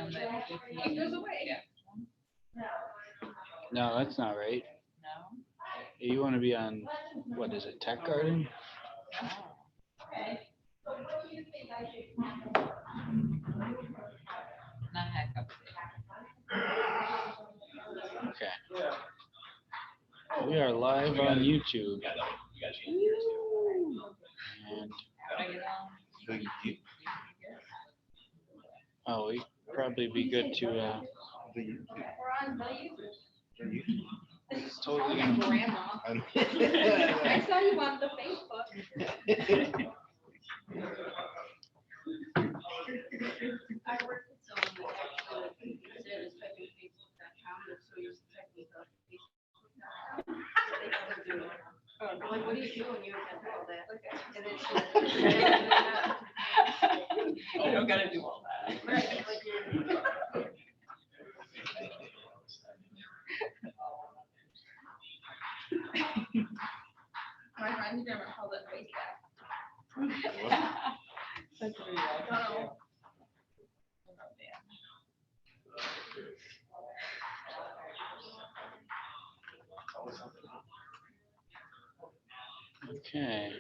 one that it goes away. Yeah. No, that's not right. No. You want to be on, what is it, Tech Garden? Not hack up. Okay. We are live on YouTube. And oh, we probably be good to We're on the YouTube. it's totally Grandma. I saw you on the Facebook. I work with someone that actually said it's typing Facebook.com, and so you're typing Facebook.com. They still do it. I'm like, what do you do when you have all that? And then she. You don't gotta do all that. Right, like you're. My friend's grandma called it face back. That's really Oh. Okay.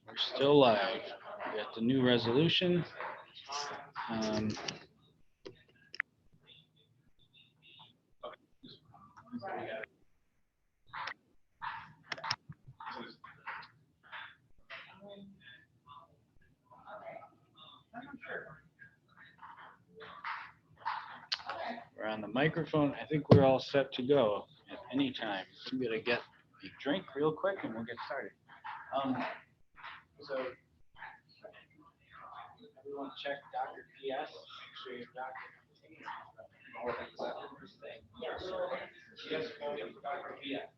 We're still live. We got the new resolution. We're on the microphone. I think we're all set to go at any time. I'm gonna get a drink real quick and we'll get started. So everyone check Docker PS. Make sure your Docker Yes, Docker PS.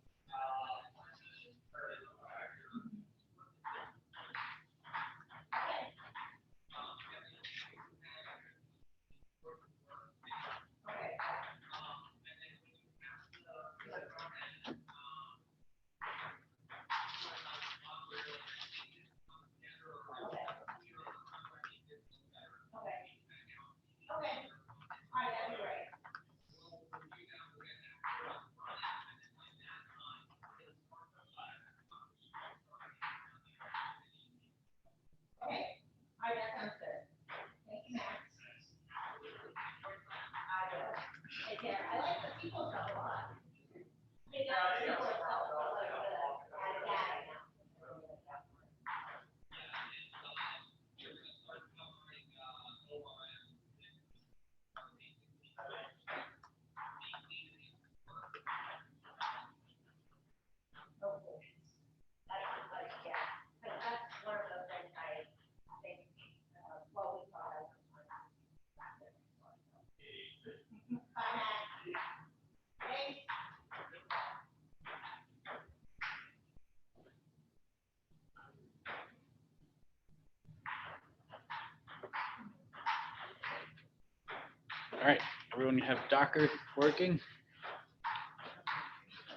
All right, everyone have Docker working?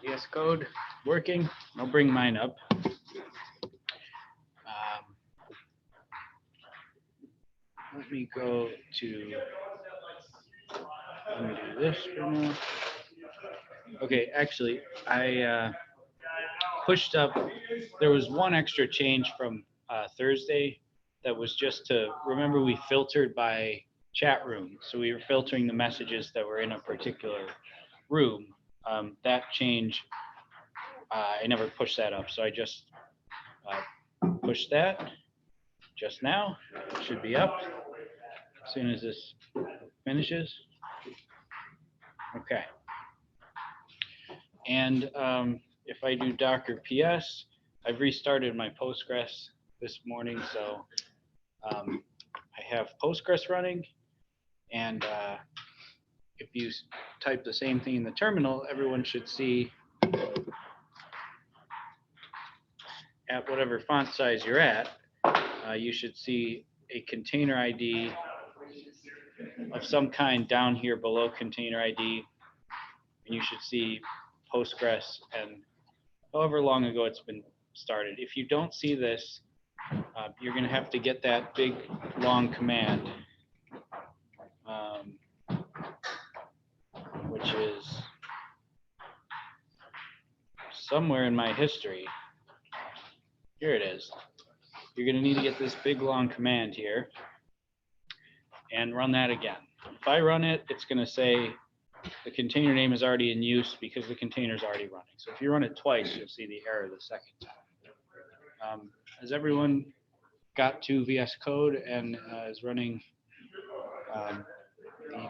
VS Code working? I'll bring mine up. Let me go to, let me do this for now. Okay, actually, I pushed up, there was one extra change from Thursday that was just to, remember we filtered by chat room. So we were filtering the messages that were in a particular room. That change, I never pushed that up. So I just pushed that just now. It should be up as soon as this finishes. Okay. And if I do Docker PS, I've restarted my Postgres this morning. So I have Postgres running. And if you type the same thing in the terminal, everyone should see at whatever font size you're at, you should see a container ID of some kind down here below container ID. And you should see Postgres and however long ago it's been started. If you don't see this, you're going to have to get that big, long command, which is somewhere in my history. Here it is. You're going to need to get this big, long command here and run that again. If I run it, it's going to say the container name is already in use because the container is already running. So if you run it twice, you'll see the error the second time. Has everyone got to VS Code and is running the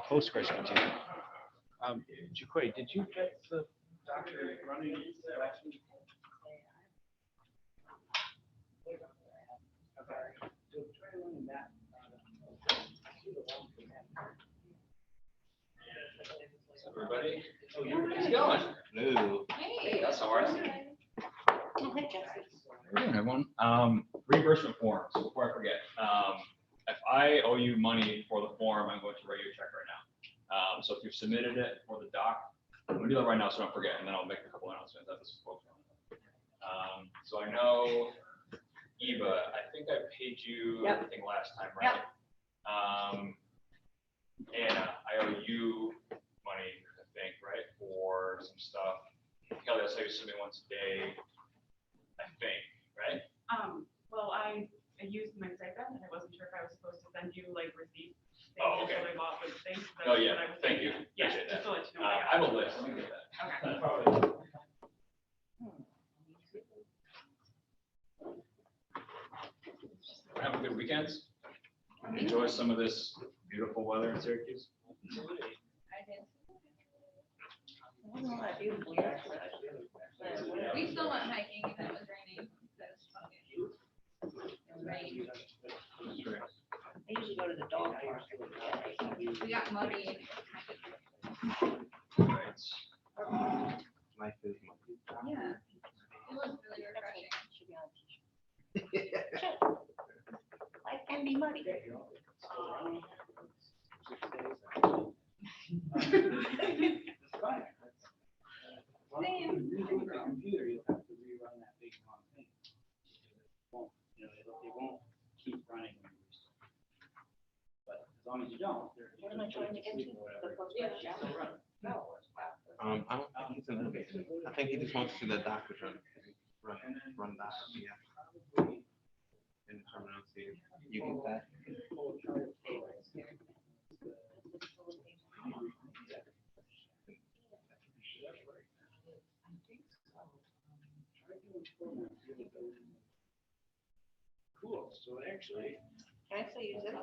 Postgres container? Jaquay, did you get the Docker running last week? Everybody, how's it going? Hello. Hey. That's how are you? Oh, hey, Jesse. How you doing, everyone? Reimbursement form. So before I forget, if I owe you money for the form, I'm going to write you a check right now. So if you've submitted it for the doc, I'm gonna do that right now, so don't forget, and then I'll make a couple announcements. So I know Eva, I think I paid you everything last time, right? Anna, I owe you money, I think, right, for some stuff. Kelly, I'll say you submit once a day, I think, right? Well, I used my stipend and I wasn't sure if I was supposed to send you like receipts. Oh, okay. I bought with things. Oh, yeah, thank you. Yeah, Appreciate just that. to let you know. I have a list, let me get that. Okay. Have a good weekend. Enjoy some of this beautiful weather in Syracuse. We still went hiking even though it was raining. Rain. I usually go to the dog park. We got muddy. Right. Life is monkey. Yeah. It was really refreshing. Should be on t-shirt. Life can be muddy. When you do it on a computer, you'll have to rerun that big long thing. It won't keep running when you restart. But as long as you don't, What am I trying to get to? The Postgres shell? No. I don't think he's an innovator. I think he just wants to see the Docker run Docker, yeah. In the terminal, see, you get that. Cool, so actually, Can I still use it?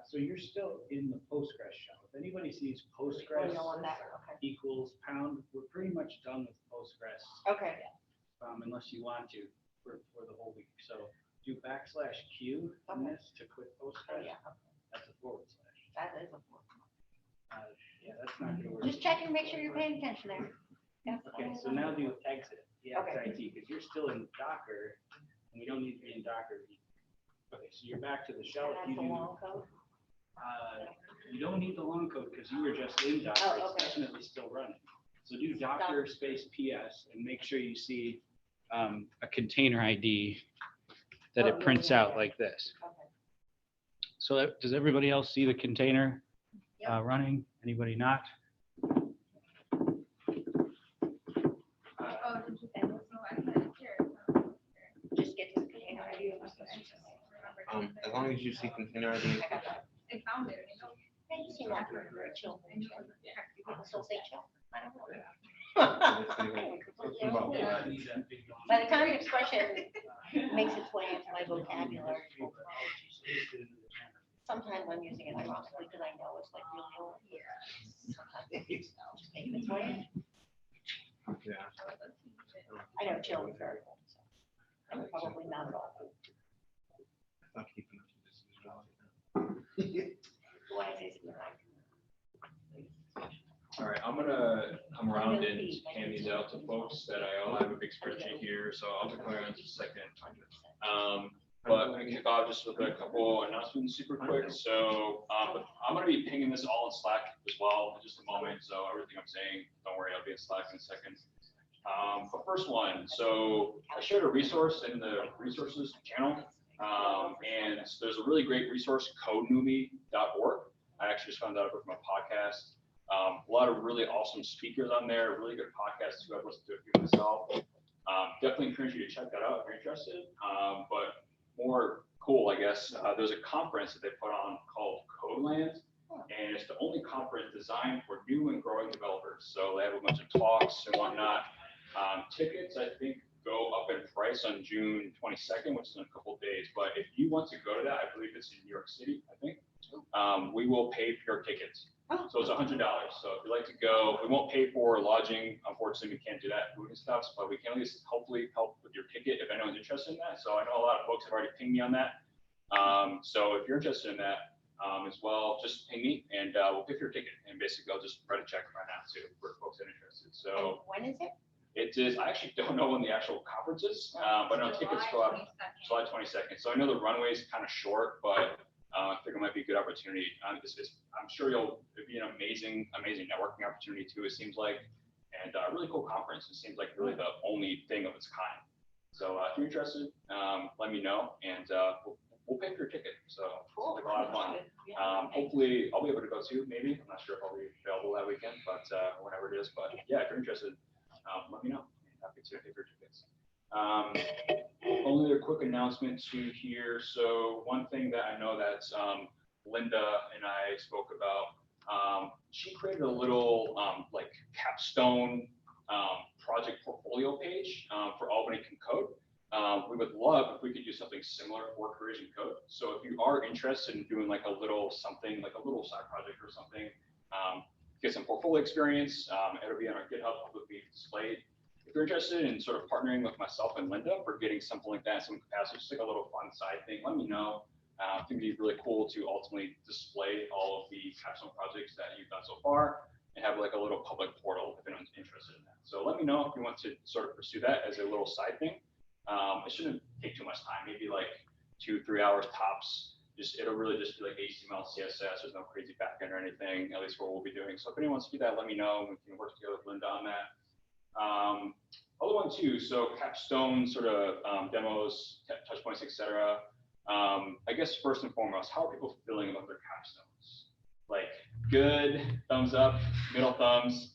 so you're still in the Postgres shell. If anybody sees Oh, Postgres no, on that, okay. equals pound, we're pretty much done with Postgres, Okay. unless you want to for the whole week. So do \Q on Okay. this to quit Oh, Postgres. yeah, That's a /. that is a four. Yeah, that's not gonna work. Just checking, make sure you're paying attention there. Yeah. Okay, so now do exit, the Okay. XIT, because you're still in Docker, and we don't need to be in Docker. Okay, so you're back to the shell. And If that's you the do, long code? you don't need the long code because you were just in Docker. Oh, It's okay. definitely still running. So do Docker space PS and make sure you see a container ID that Oh, it yeah, prints yeah, out yeah. like this. Okay. So does everybody else see the container Yep. running? Anybody not? Oh, did you think so? I had it here. Just get to the container ID. As long as you see container ID. I got that. I found it, you know. Hey, you seem like you're very chill. People still say chill. I don't know. By the time the expression makes its way into my vocabulary, sometimes I'm using it ironically because I know it's like really old. Sometimes it's just making its way. Yeah. I know chill is very old, so I'm probably not at all. Stop keeping up with this as well. Why is it like? All right, I'm gonna come around and hand these out to folks that I have a big spreadsheet here, so I'll be clear in just a second. But I'm gonna kick off just with a couple announcements super quick. So I'm gonna be pinging this all in Slack as well in just a moment. So everything I'm saying, don't worry, I'll be in Slack in a second. The first one, so I shared a resource in the resources channel, and there's a really great resource, codemovie.org. I actually just found that out from a podcast. A lot of really awesome speakers on there, really good podcasts too. I've listened to a few myself. Definitely encourage you to check that out if you're interested. But more cool, I guess, there's a conference that they put on called Codeland, and it's the only conference designed for new and growing developers. So they have a bunch of talks and whatnot. Tickets, I think, go up in price on June 22nd, which is in a couple of days. But if you want to go to that, I believe it's in New York City, I think, we will pay for your tickets. So it's $100. So if you'd like to go, we won't pay for lodging. Unfortunately, we can't do that, food and stuff, but we can at least hopefully help with your ticket if anyone's interested in that. So I know a lot of folks have already pinged me on that. So if you're interested in that as well, just ping me and we'll pay for your ticket. And basically, I'll just write a check right now too for folks that are interested. So When is it? it is, I actually don't know when the actual conference is, but no, tickets go up July 22nd. So I know the runway is kind of short, but I think it might be a good opportunity. I'm sure it'll be an amazing networking opportunity too, it seems like, and a really cool conference. It seems like really the only thing of its kind. So if you're interested, let me know, and we'll pay for your ticket. So Cool. it's like a lot of fun. Hopefully I'll be able to go too, maybe. I'm not sure if I'll be available that weekend, but whenever it is. But yeah, if you're interested, let me know. I'm happy to pay for your tickets. Only a quick announcement too here. So one thing that I know that Linda and I spoke about, she created a little like Capstone project portfolio page for Albany Can Code. We would love if we could do something similar for Careers in Code. So if you are interested in doing like a little something, like a little side project or something, get some portfolio experience, it'll be on our GitHub, it'll be displayed. If you're interested in sort of partnering with myself and Linda for getting something like that, some capacity, just like a little fun side thing, let me know. I think it'd be really cool to ultimately display all of the Capstone projects that you've done so far and have like a little public portal if anyone's interested in that. So let me know if you want to sort of pursue that as a little side thing. It shouldn't take too much time, maybe like 2-3 hours tops. It'll really just be like HTML, CSS. There's no crazy backend or anything, at least what we'll be doing. So if anyone wants to do that, let me know. We can work together with Linda on that. Other one too, so Capstone sort of demos, touch points, etc. I guess first and foremost, how are people feeling about their capstones? Like good, thumbs up, middle thumbs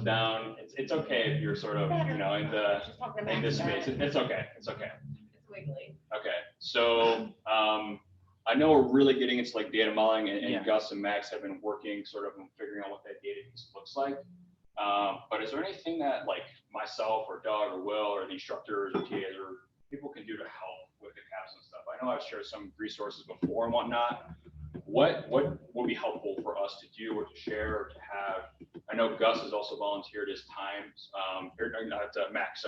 down. It's okay if you're sort of, you know, in this space. It's okay. It's okay. It's wiggly. Okay. So I know we're really getting into like data modeling, and Gus and Max have been working sort of on figuring out what that data piece looks like. But is there anything that like myself or Doug or Will or the instructors or TAs or people can do to help with the capstone stuff? I know I've shared some resources before and whatnot. What would be helpful for us to do or to share or to have? I know Gus has also volunteered his time, Max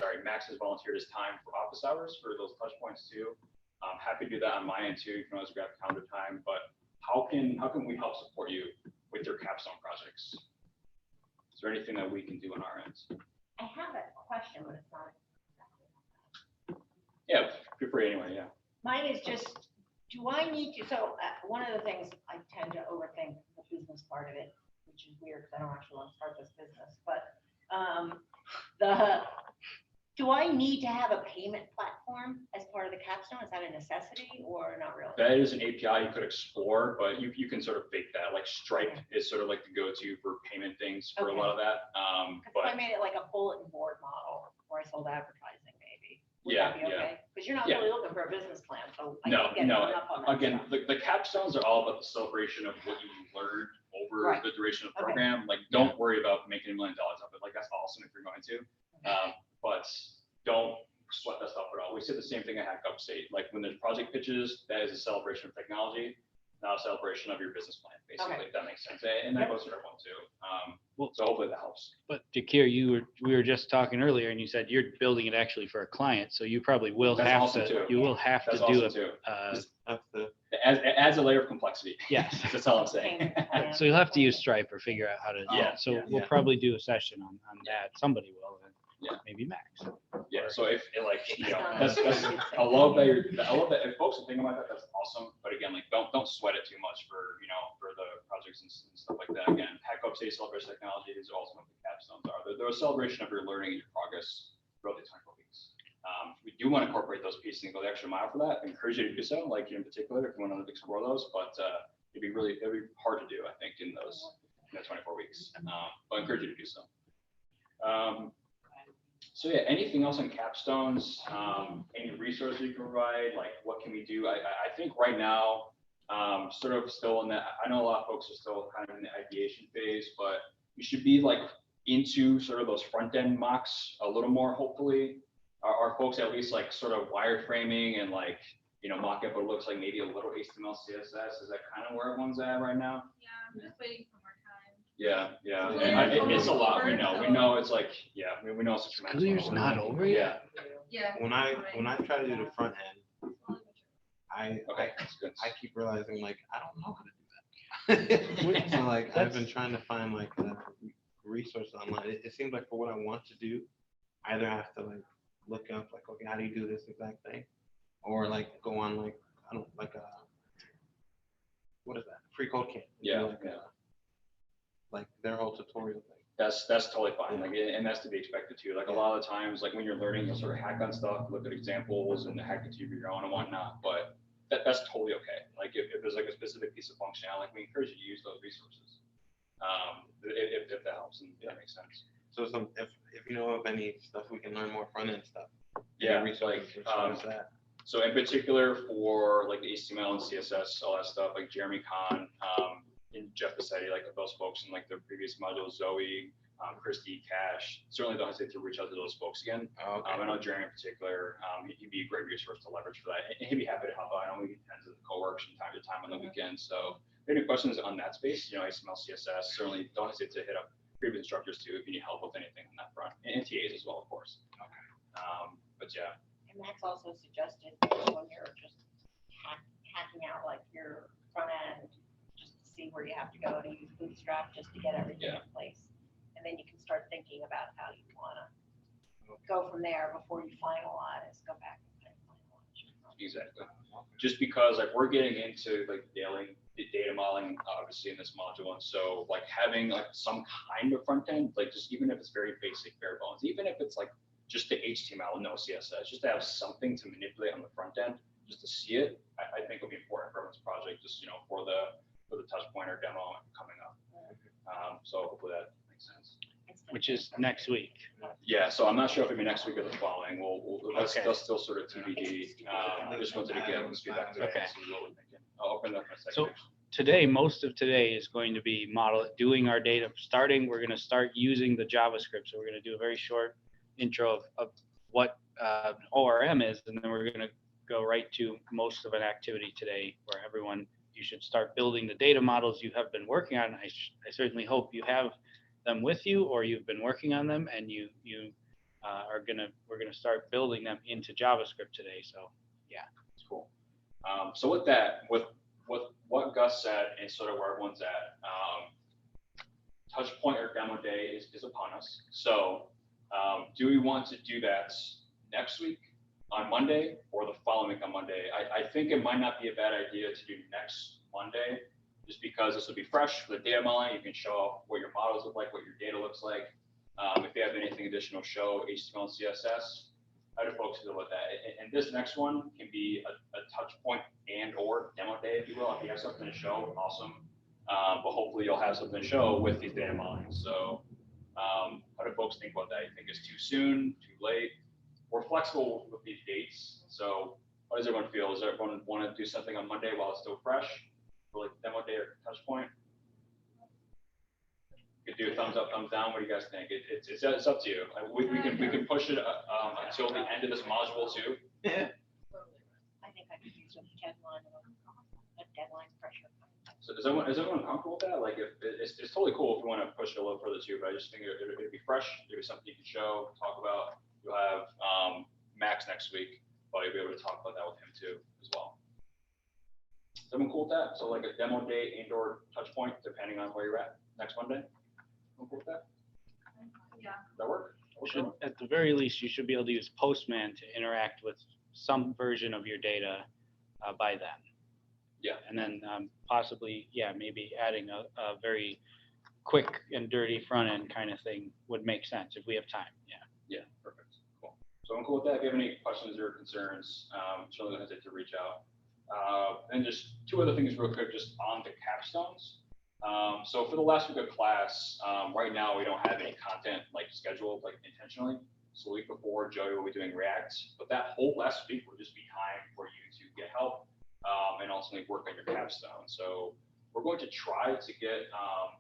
has volunteered his time for office hours for those touch points too. I'm happy to do that on my end too. You can always grab calendar time, but how can we help support you with your capstone projects? Is there anything that we can do on our end? I have a question, but it's not. Yeah, feel free anyway, yeah. Mine is just, do I need to, so one of the things I tend to overthink the business part of it, which is weird because I don't actually want to start this business, but do I need to have a payment platform as part of the capstone? Is that a necessity or not really? That is an API you could explore, but you can sort of bake that. Like Stripe is sort of like the go-to for payment things for a lot of that. Because I made it like a bulletin board model where I sold advertising, maybe. Would that be okay? Because you're not really looking for a business plan, so I can't get hung up on that Again, stuff. the capstones are all about the celebration of what you learned over Right. the duration of the program. Like, don't worry about making $1 million of it. Like, that's awesome if you're going to, but don't sweat that stuff at all. We say the same thing at Hack Upstate. Like when there's project pitches, that is a celebration of technology, not a celebration of your business plan, basically, if that makes sense. And that goes for everyone too. So hopefully that helps. But Jakir, we were just talking earlier and you said you're building it actually for a client. So you probably will That's have awesome to, too. you will have That's to do awesome too. it. Adds a layer of complexity. Yes. That's all I'm saying. Payment plan. So you'll have to use Stripe or figure out how to. Yeah, So yeah, we'll yeah. probably do a session on that. Somebody will. Yeah. maybe Max. Yeah, so if, like, you know, that's, I love that if folks are thinking about that, that's awesome. But again, like, don't sweat it too much for, you know, for the projects and stuff like that. Again, Hack Up Say Celebration Technology is also what the capstones are. They're a celebration of your learning and your progress throughout the 24 weeks. We do want to incorporate those pieces and go the extra mile for that. I encourage you to do so, like in particular, if you want to explore those, but it'd be hard to do, I think, in the 24 weeks. But I encourage you to do so. So yeah, anything else on capstones? Any resources you can provide? Like, what can we do? I think right now, sort of still in that. I know a lot of folks are still kind of in the ideation phase, but we should be like into sort of those front end mocks a little more. Hopefully, are folks at least like sort of wireframing and like, you know, mock up what it looks like, maybe a little HTML, CSS. Is that kind of where everyone's at right now? Yeah, I'm just waiting for more time. Yeah. So And it's a lot. We over, know it's like, yeah, we know it's a tremendous. Clear's amount. not over yet. Yeah. When I try to do the front end, Okay, that's good. I keep realizing like I don't know how to do that. So like I've been trying to find like a resource online. It seems like for what I want to do, I either have to like look up like, okay, how do you do this exact thing, or like go on like, I don't like what is that? Free Code Camp. Yeah, Like, yeah. like their whole tutorial thing. That's totally fine. Like, and that's to be expected too. Like a lot of the times, like when you're learning, you'll sort of hack on stuff, look at examples and hack it to your own and whatnot. But that's totally okay. Like if there's like a specific piece of functionality, like we encourage you to use those resources. If that helps and that makes sense. So if you know of any stuff we can learn more front end stuff. Yeah, resources like, that. So in particular for like the HTML and CSS, all that stuff, like Jeremy Kahn, and Jeff Bassetti, like those folks in like the previous modules, Zoe, Christy, Cash, certainly don't hesitate to reach out to those folks again. Oh, okay. I know Jeremy in particular, he'd be a great resource to leverage for that. And he'd be happy to help out. I know we tend to co-work from time to time on the weekend. So if you have any questions on that space, you know, HTML, CSS, certainly don't hesitate to hit up previous instructors too if you need help with anything on that front. And TAs as well, of course. Okay. But yeah. And Max also suggested when you're just hacking out like your front end, just to see where you have to go to use Bootstrap just to get everything in place. And then you can start thinking about how you want to go from there before you finalize, go back and finalize. Exactly. Just because like we're getting into like data modeling obviously in this module, and so like having like some kind of front end, like just even if it's very basic, bare bones, even if it's like just the HTML and no CSS, just to have something to manipulate on the front end, just to see it, I think will be important for this project, just, you know, for the touch point or demo coming up. So hopefully that makes sense. Which is next week. Yeah, so I'm not sure if it'll be next week or the following. That's Okay. still sort of TBD. I just wanted to get feedback to that. Okay. See what we're thinking. I'll open it up for a second. So today, most of today is going to be doing our data. We're going to start using the JavaScript. So we're going to do a very short intro of what ORM is, and then we're going to go right to most of an activity today where you should start building the data models you have been working on. I certainly hope you have them with you, or you've been working on them, and we're gonna start building them into JavaScript today. So yeah, it's cool. So with that, with what Gus said and sort of where everyone's at, touch point or demo day is upon us. So do we want to do that next week on Monday or the following week on Monday? I think it might not be a bad idea to do next Monday, just because this will be fresh for the data modeling. You can show off what your models look like, what your data looks like. If you have anything additional, show HTML and CSS. How do folks feel about that? And this next one can be a touch point and or demo day, if you will. If you have something to show, awesome. But hopefully you'll have something to show with these data modeling. So how do folks think about that? You think it's too soon, too late? We're flexible with these dates. So how does everyone feel? Does everyone want to do something on Monday while it's still fresh? Like demo day or touch point? You could do a thumbs up, thumbs down. What do you guys think? It's up to you. We can push it until the end of this module too. Yeah. I think I could use a deadline pressure. So is everyone comfortable with that? Like if it's totally cool if you want to push it a little further too, but I just think it'd be fresh. It'd be something you can show, talk about. You'll have Max next week, but you'll be able to talk about that with him too as well. Is everyone cool with that? So like a demo day and or touch point, depending on where you're at next Monday. Everyone cool with that? Yeah. Does that work? should, at the very least, you should be able to use Postman to interact with some version of your data by then. Yeah. And then possibly, yeah, maybe adding a very quick and dirty front end kind of thing would make sense if we have time. Yeah. Yeah, perfect. Cool. So I'm cool with that. If you have any questions or concerns, don't hesitate to reach out. And just two other things real quick, just on the capstones. So for the last week of class, right now we don't have any content like scheduled like intentionally. So the week before, Joey will be doing React, but that whole last week will just be time for you to get help and ultimately work on your capstone. So we're going to try to get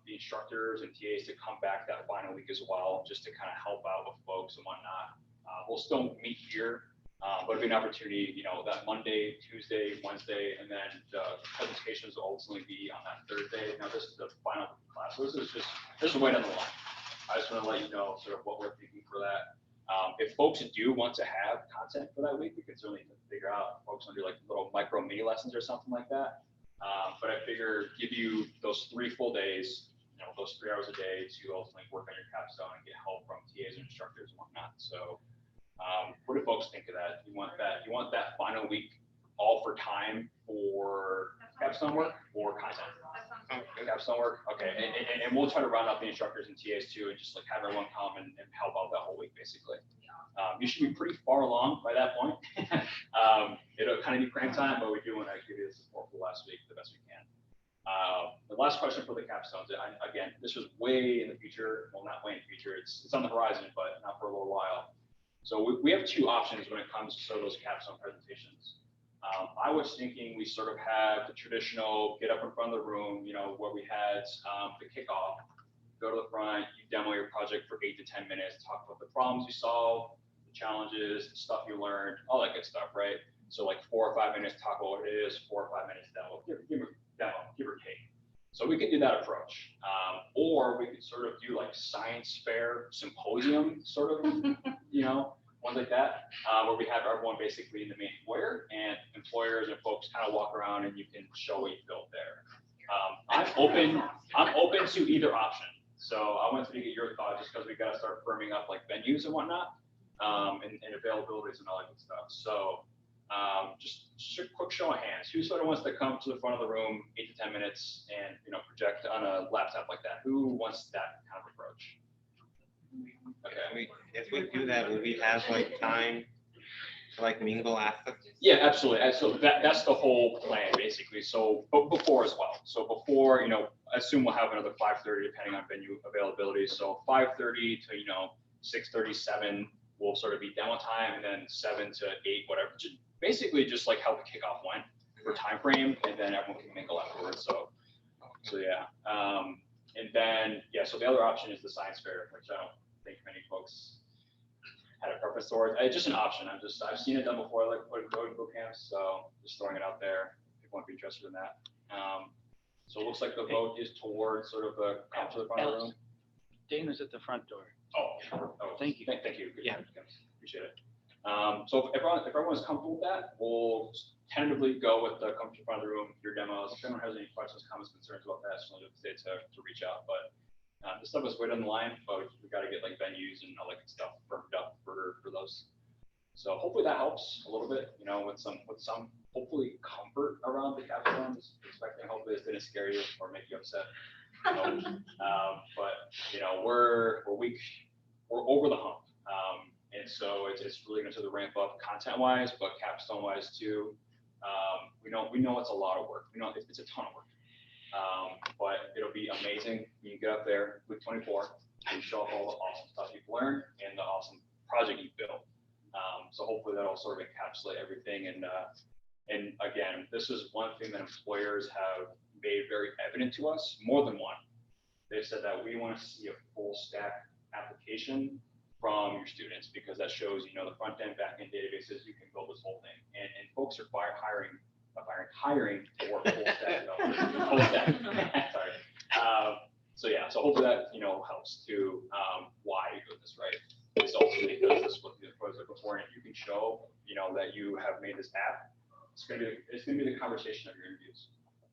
the instructors and TAs to come back that final week as well, just to kind of help out with folks and whatnot. We'll still meet here, but it'll be an opportunity, you know, that Monday, Tuesday, Wednesday, and then the presentations will ultimately be on that Thursday. Now, this is the final class, so this is way down the line. I just want to let you know sort of what we're thinking for that. If folks do want to have content for that week, we can certainly figure out if folks want to do like little micro mini lessons or something like that. But I figure give you those 3 full days, you know, those 3 hours a day to ultimately work on your capstone and get help from TAs and instructors and whatnot. So what do folks think of that? You want that final week all for time for capstone work or content? Capstone work? Okay, and we'll try to round out the instructors and TAs too, and just like have everyone come and help out that whole week basically. You should be pretty far along by that point. It'll kind of be cram time, but we do want to give you the support for last week the best we can. The last question for the capstones, again, this was way in the future. Well, not way in the future. It's on the horizon, but not for a little while. So we have 2 options when it comes to sort of those capstone presentations. I was thinking we sort of have the traditional get up in front of the room, you know, where we had the kickoff, go to the front, you demo your project for 8 to 10 minutes, talk about the problems you solved, the challenges, the stuff you learned, all that good stuff, right? So like 4 or 5 minutes, talk about what it is, 4 or 5 minutes demo, give or take. So we could do that approach. Or we could sort of do like science fair symposium sort of, you know, ones like that, where we have everyone basically in the main foyer and employers and folks kind of walk around and you can show what you built there. I'm open to either option. So I wanted to get your thoughts just because we got to start firming up like venues and whatnot, and availabilities and all that good stuff. So just a quick show of hands. Who sort of wants to come to the front of the room 8 to 10 minutes and, you know, project on a laptop like that? Who wants that kind of approach? Okay. If we do that, will we have like time to like mingle after? Yeah, absolutely. And so that's the whole plan basically. So, but before as well. So before, you know, I assume we'll have another 5:30 depending on venue availability. So 5:30 to, you know, 6:30, 7 will sort of be demo time, and then 7 to 8, whatever. Basically just like how the kickoff went for time frame, and then everyone can mingle afterwards. So yeah. And then, yeah, so the other option is the science fair, which I don't think many folks had a preference towards. It's just an option. I've seen it done before, like going to boot camps, so just throwing it out there. People might be interested in that. So it looks like the vote is towards sort of the come to the front of the room. Dana's at the front door. Oh, thank you. Thank you. Yeah. Appreciate it. So if everyone's comfortable with that, we'll tentatively go with the come to the front of the room, your demos. If anyone has any questions, comments, concerns about that, just don't hesitate to reach out. But this stuff is way down the line, but we got to get like venues and all that good stuff firmed up for those. So hopefully that helps a little bit, you know, with some hopefully comfort around the capstones. Expecting hopefully this didn't scare you or make you upset. But you know, we're over the hump. And so it's really going to the ramp up content wise, but capstone wise too. We know it's a lot of work. We know it's a ton of work. But it'll be amazing. You get up there week 24 and show off all the awesome stuff you've learned and the awesome project you've built. So hopefully that'll sort of encapsulate everything. And again, this is one thing that employers have made very evident to us, more than one. They said that we want to see a full stack application from your students, because that shows, you know, the front end, back end databases, you can build this whole thing. And folks are hiring for full stack developers. Full stack. Sorry. So yeah, so hopefully that, you know, helps to why you're doing this right. It's ultimately because this is what the employees are before, and if you can show, you know, that you have made this app, it's gonna be the conversation of your interviews.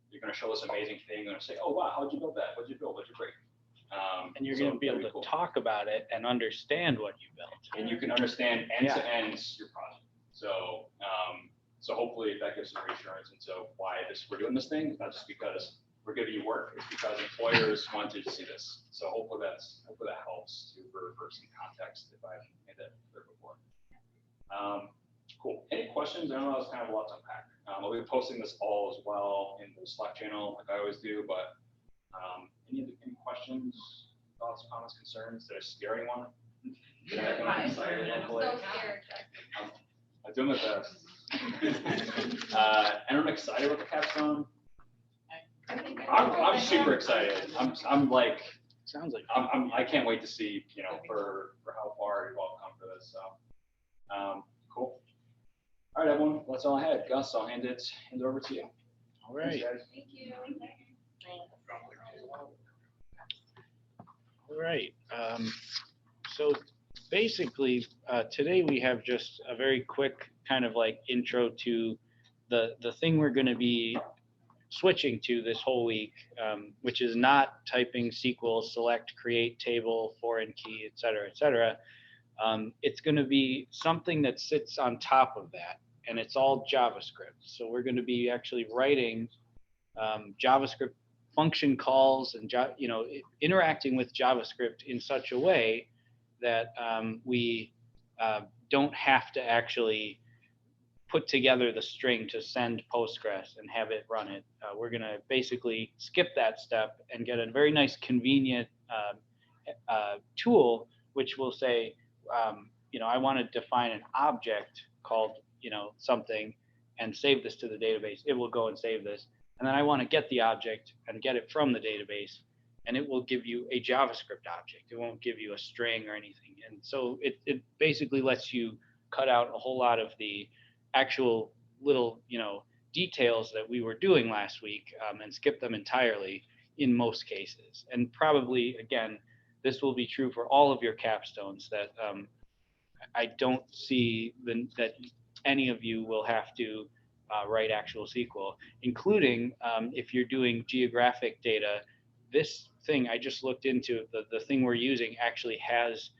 You're gonna show this amazing thing, you're gonna say, oh wow, how'd you build that? What'd you build? What'd you break? And you're so going to be able that'd to cool. talk about it and understand what you built. And you can understand end to end your project. So, so hopefully that gives some reassurance. And so why we're doing this thing, not just because we're giving you work, it's because employers wanted to see this. So hopefully that helps for some context if I haven't made that clear before. Cool. Any questions? I know that was kind of a lot to unpack. I'll be posting this all as well in the Slack channel like I always do, but any questions, thoughts, comments, concerns? Did I scare anyone? I'm so scared. I'm doing my best. And I'm excited with the Capstone. I'm super excited. I'm like, Sounds like I can't wait to see, for how far you've all come for this. So, cool. All right, everyone. That's all I had. Gus, I'll hand it over to you. all right. Thanks, guys. Thank you. All right. So basically, today we have just a very quick kind of like intro to the thing we're going to be switching to this whole week, which is not typing SQL, select, create table, foreign key, et cetera, et cetera. It's going to be something that sits on top of that, and it's all JavaScript. So we're going to be actually writing JavaScript function calls and interacting with JavaScript in such a way that we don't have to actually put together the string to send Postgres and have it run it. We're going to basically skip that step and get a very nice convenient tool which will say, I want to define an object called something and save this to the database. It will go and save this. And then I want to get the object and get it from the database, and it will give you a JavaScript object. It won't give you a string or anything. And so it basically lets you cut out a whole lot of the actual little, details that we were doing last week and skip them entirely in most cases. And probably, again, this will be true for all of your capstones that I don't see that any of you will have to write actual SQL, including if you're doing geographic data. This thing I just looked into, the thing we're using actually has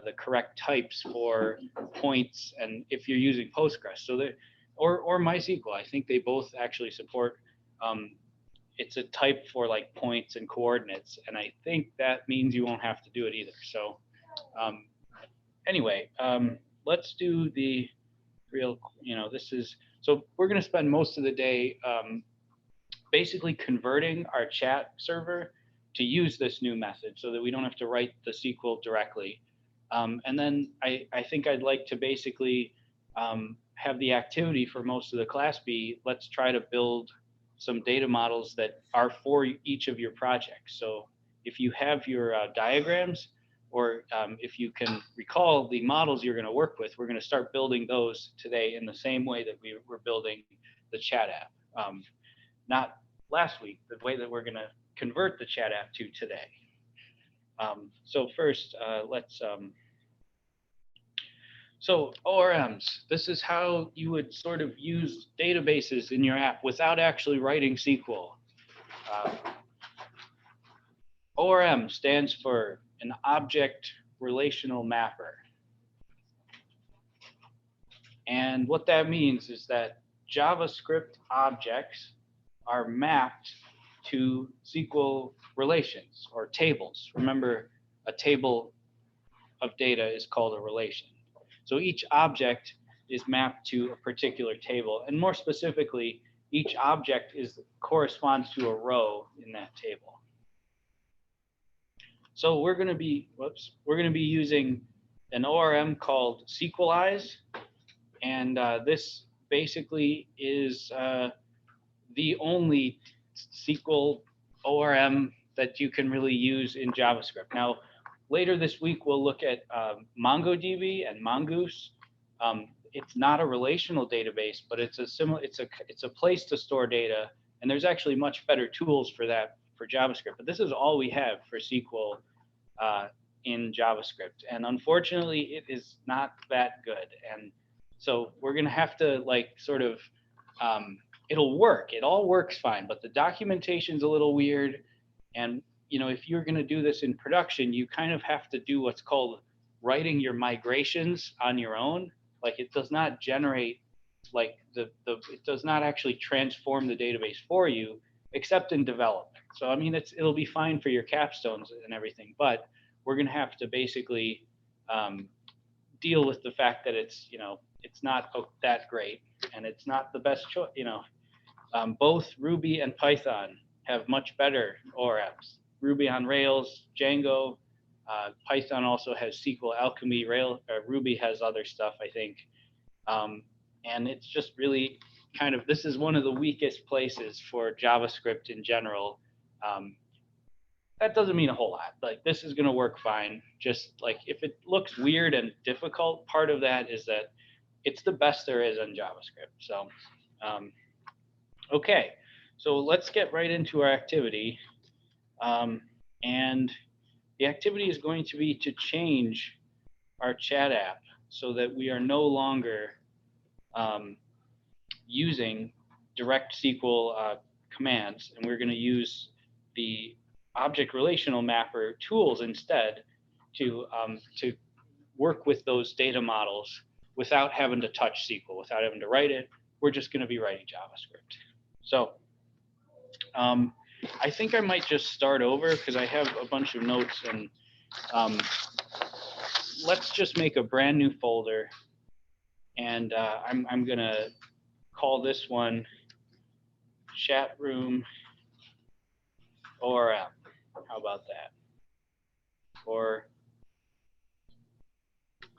the correct types for points, and if you're using Postgres, so that or MySQL, I think they both actually support. It's a type for like points and coordinates, and I think that means you won't have to do it either. So anyway, let's do the real. This is. So we're going to spend most of the day basically converting our chat server to use this new method so that we don't have to write the SQL directly. And then I think I'd like to basically have the activity for most of the class be, let's try to build some data models that are for each of your projects. So if you have your diagrams, or if you can recall the models you're going to work with, we're going to start building those today in the same way that we were building the chat app. Not last week, the way that we're going to convert the chat app to today. So first, so ORMs, this is how you would sort of use databases in your app without actually writing SQL. ORM stands for an object relational mapper. And what that means is that JavaScript objects are mapped to SQL relations or tables. Remember, a table of data is called a relation. So each object is mapped to a particular table. And more specifically, each object corresponds to a row in that table. So we're going to be using an ORM called SequelORM, and this basically is the only SQL ORM that you can really use in JavaScript. Now, later this week we'll look at MongoDB and Mongoose. It's not a relational database, but it's a place to store data, and there's actually much better tools for that for JavaScript. But this is all we have for SQL in JavaScript, and unfortunately it is not that good. And so we're going to have to it'll work. It all works fine, but the documentation's a little weird, and you know, if you're going to do this in production, you kind of have to do what's called writing your migrations on your own. Like it does not generate, like it does not actually transform the database for you, except in development. So I mean, it'll be fine for your capstones and everything, but we're going to have to basically deal with the fact that it's, you know, it's not that great and it's not the best choice. You know, both Ruby and Python have much better ORMs. Ruby on Rails, Django. Python also has SQL Alchemy. Ruby has other stuff, I think. And it's just really kind of, this is one of the weakest places for JavaScript in general. That doesn't mean a whole lot. Like this is going to work fine. Just like if it looks weird and difficult, part of that is that it's the best there is on JavaScript. So, okay, so let's get right into our activity. And the activity is going to be to change our chat app so that we are no longer using direct SQL commands, and we're going to use the object relational mapper tools instead to work with those data models without having to touch SQL, without having to write it. We're just going to be writing JavaScript. So I think I might just start over because I have a bunch of notes, and let's just make a brand new folder, and I'm going to call this one chat room ORM. How about that? Or,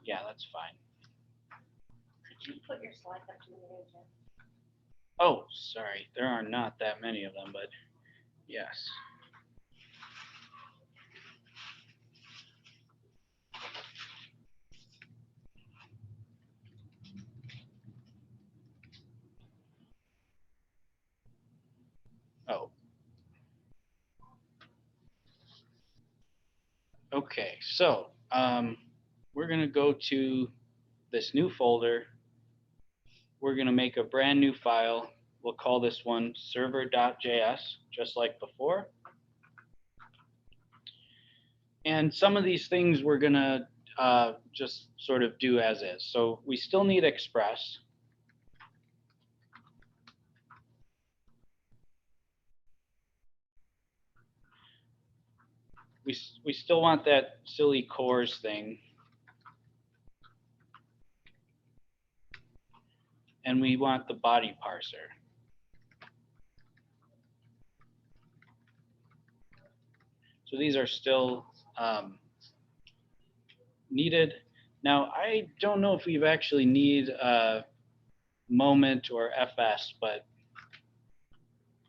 yeah, that's fine. Could you put your slides up to the video, Jim? Oh, sorry. There are not that many of them, but yes. Oh. Okay, so we're going to go to this new folder. We're going to make a brand new file. We'll call this one server.js, just like before. And some of these things we're going to just sort of do as is. So we still need Express. We still want that silly cores thing. And we want the body parser. So these are still needed. Now, I don't know if we've actually need moment or FS, but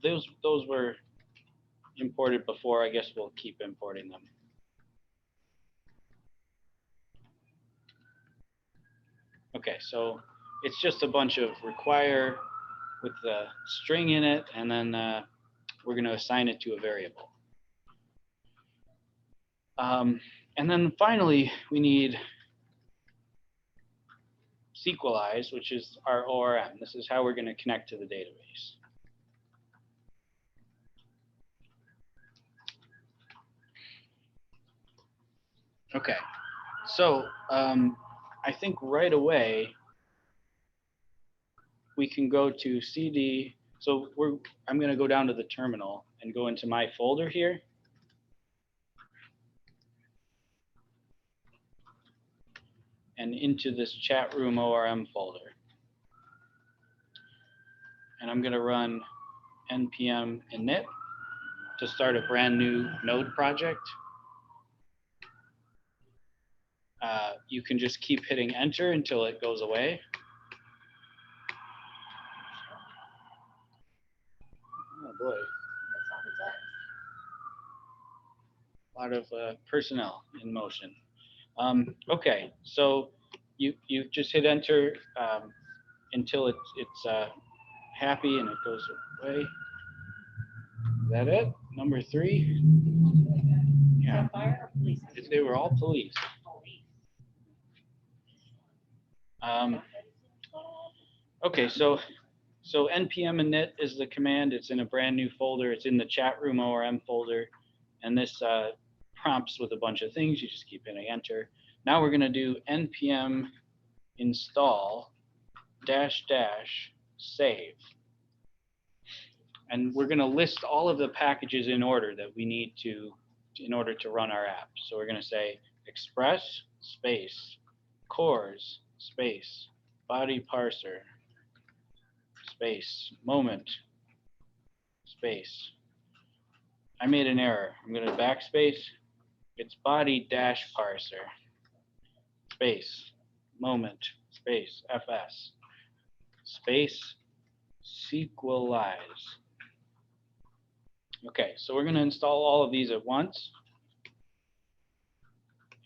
those were imported before. I guess we'll keep importing them. Okay, so it's just a bunch of require with the string in it, and then we're going to assign it to a variable. And then finally, we need SequelIze, which is our ORM. This is how we're going to connect to the database. Okay, so I think right away we can go to CD. So I'm going to go down to the terminal and go into my folder here. And into this chat room ORM folder. And I'm going to run npm init to start a brand new node project. You can just keep hitting enter until it goes away. Oh boy. A lot of personnel in motion. Okay, so you just hit enter until it's happy and it goes away. Is that it? Number 3? Yeah. Fire or police? They were all police. Okay, so npm init is the command. It's in a brand new folder. It's in the chat room ORM folder. And this prompts with a bunch of things. You just keep hitting enter. Now we're going to do npm install -- save. And we're going to list all of the packages in order that we need to, in order to run our app. So we're going to say express space cores space body parser space moment space. I made an error. I'm going to backspace. It's body - parser space moment space fs space sequelize. Okay, so we're going to install all of these at once.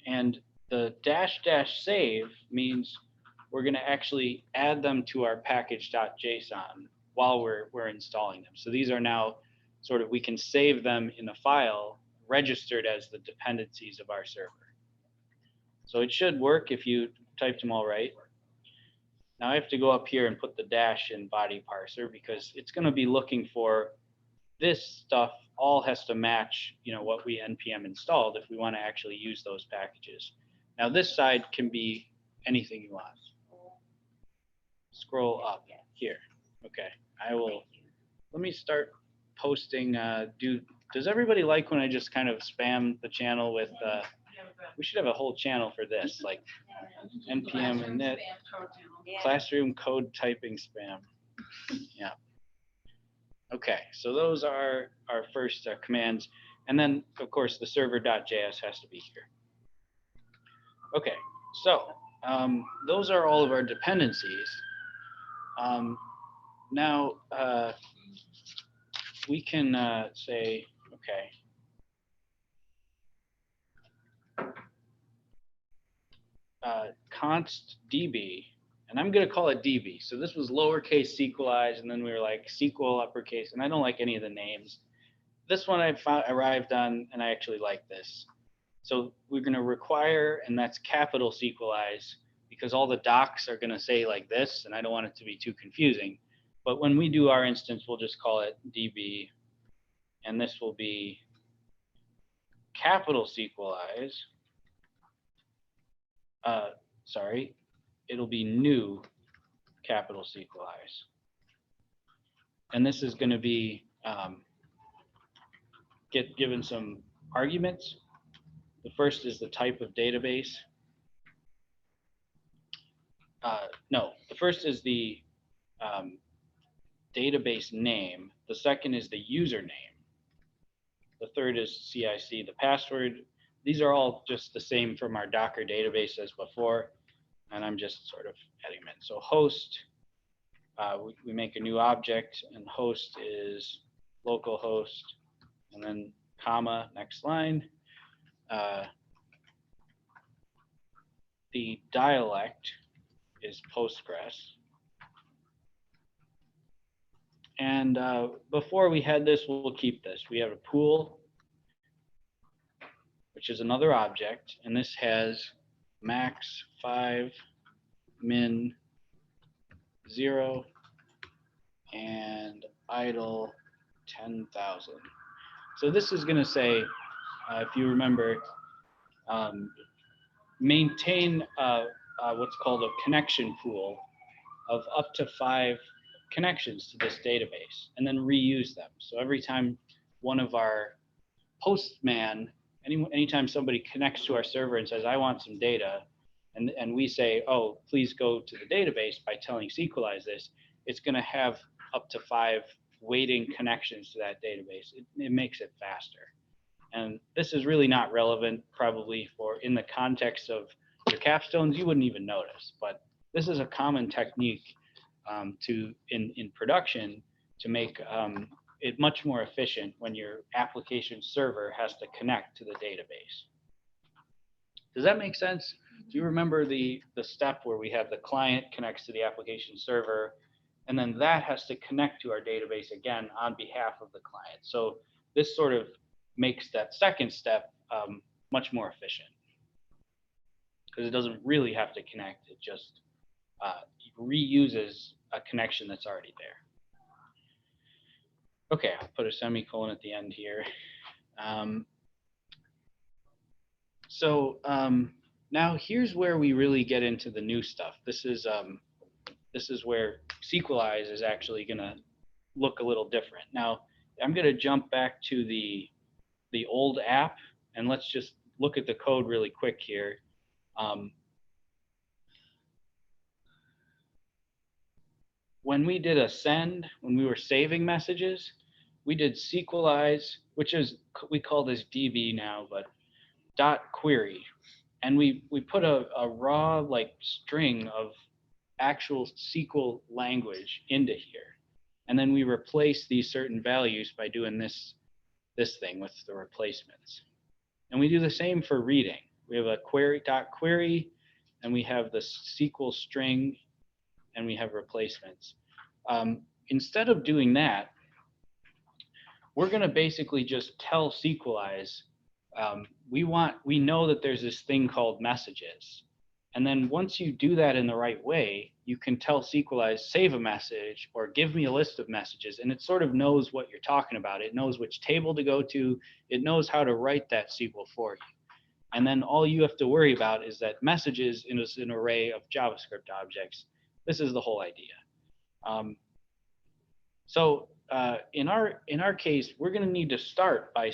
And the -- save means we're going to actually add them to our package.json while we're installing them. So these are now sort of, we can save them in the file registered as the dependencies of our server. So it should work if you typed them all right. Now I have to go up here and put the dash in body parser because it's going to be looking for this stuff all has to match, what we npm installed if we want to actually use those packages. Now this side can be anything you want. Scroll up here. Okay, I will. Let me start posting. Does everybody like when I just kind of spam the channel with? We should have a whole channel for this, like npm init classroom code typing spam. Yeah. Okay, so those are our first commands. And then, of course, the server.js has to be here. Okay, so those are all of our dependencies. Now, we can say, okay, ConstDB, and I'm going to call it DB. So this was lowercase sequelize, and then we were like SQL uppercase, and I don't like any of the names. This one I arrived on, and I actually like this. So we're going to require, and that's capital sequelize, because all the docs are going to say like this, and I don't want it to be too confusing. But when we do our instance, we'll just call it DB, and this will be capital sequelize. Sorry, it'll be new capital sequelize. And this is going to be given some arguments. The first is the type of database. No, the first is the database name. The second is the username. The third is CIC, the password. These are all just the same from our Docker database as before, and I'm just sort of adding them in. So host, we make a new object, and host is localhost, and then comma, next line. The dialect is Postgres. And before we had this, we'll keep this. We have a pool, which is another object, and this has max 5, min 0, and idle 10,000. So this is going to say, if you remember, maintain what's called a connection pool of up to 5 connections to this database, and then reuse them. So every time one of our postman, anytime somebody connects to our server and says, I want some data, and we say, oh, please go to the database by telling SequelORM this, it's going to have up to 5 waiting connections to that database. It makes it faster. And this is really not relevant probably for in the context of your capstones, you wouldn't even notice, but this is a common technique in production to make it much more efficient when your application server has to connect to the database. Does that make sense? Do you remember the step where we have the client connects to the application server, and then that has to connect to our database again on behalf of the client? So this sort of makes that second step much more efficient, because it doesn't really have to connect. It just reuses a connection that's already there. Okay, I'll put a semicolon at the end here. So now here's where we really get into the new stuff. This is where Sequelize is actually going to look a little different. Now I'm going to jump back to the old app, and let's just look at the code really quick here. When we did a send, when we were saving messages, we did Sequelize, which is, we call this DB now, but .query. And we put a raw like string of actual SQL language into here. And then we replace these certain values by doing this thing with the replacements. And we do the same for reading. We have a query, and we have the SQL string, and we have replacements. Instead of doing that, we're going to basically just tell Sequelize, we know that there's this thing called messages. And then once you do that in the right way, you can tell Sequelize, save a message or give me a list of messages. And it sort of knows what you're talking about. It knows which table to go to. It knows how to write that SQL for you. And then all you have to worry about is that messages is an array of JavaScript objects. This is the whole idea. So in our case, we're going to need to start by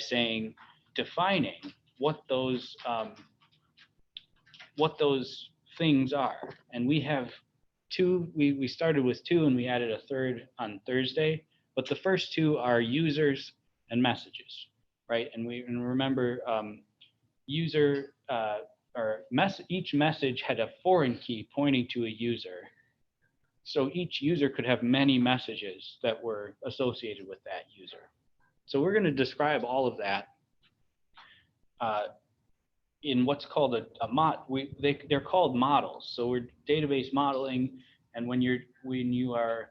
defining what those things are. And we have two. We started with two, and we added a third on Thursday. But the first two are users and messages, right? And remember, user each message had a foreign key pointing to a user. So each user could have many messages that were associated with that user. So we're going to describe all of that in what's called they're called models. So we're database modeling, and when you are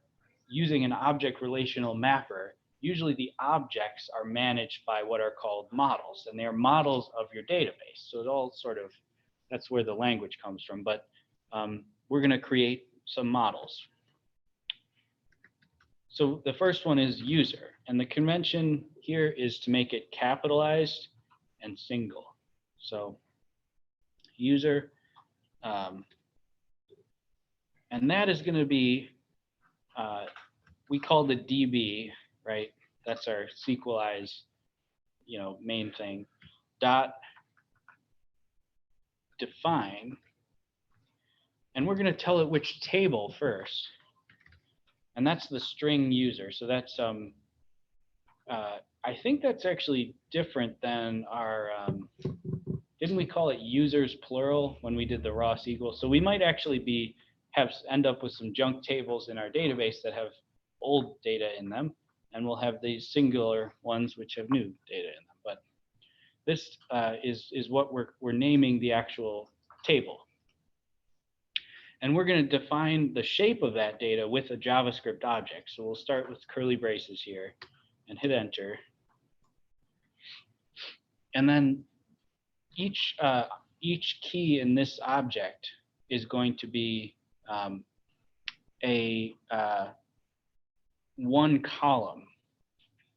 using an object relational mapper, usually the objects are managed by what are called models, and they are models of your database. So it all that's where the language comes from. But we're going to create some models. So the first one is user, and the convention here is to make it capitalized and single. So user, and that is going to be, we call the DB, right? That's our Sequelize, main thing. Dot define, and we're going to tell it which table first, and that's the string user. So that's I think that's actually different than our didn't we call it users plural when we did the raw SQL? So we might actually end up with some junk tables in our database that have old data in them, and we'll have these singular ones which have new data in them. But this is what we're naming the actual table. And we're going to define the shape of that data with a JavaScript object. So we'll start with curly braces here and hit enter. And then each key in this object is going to be one column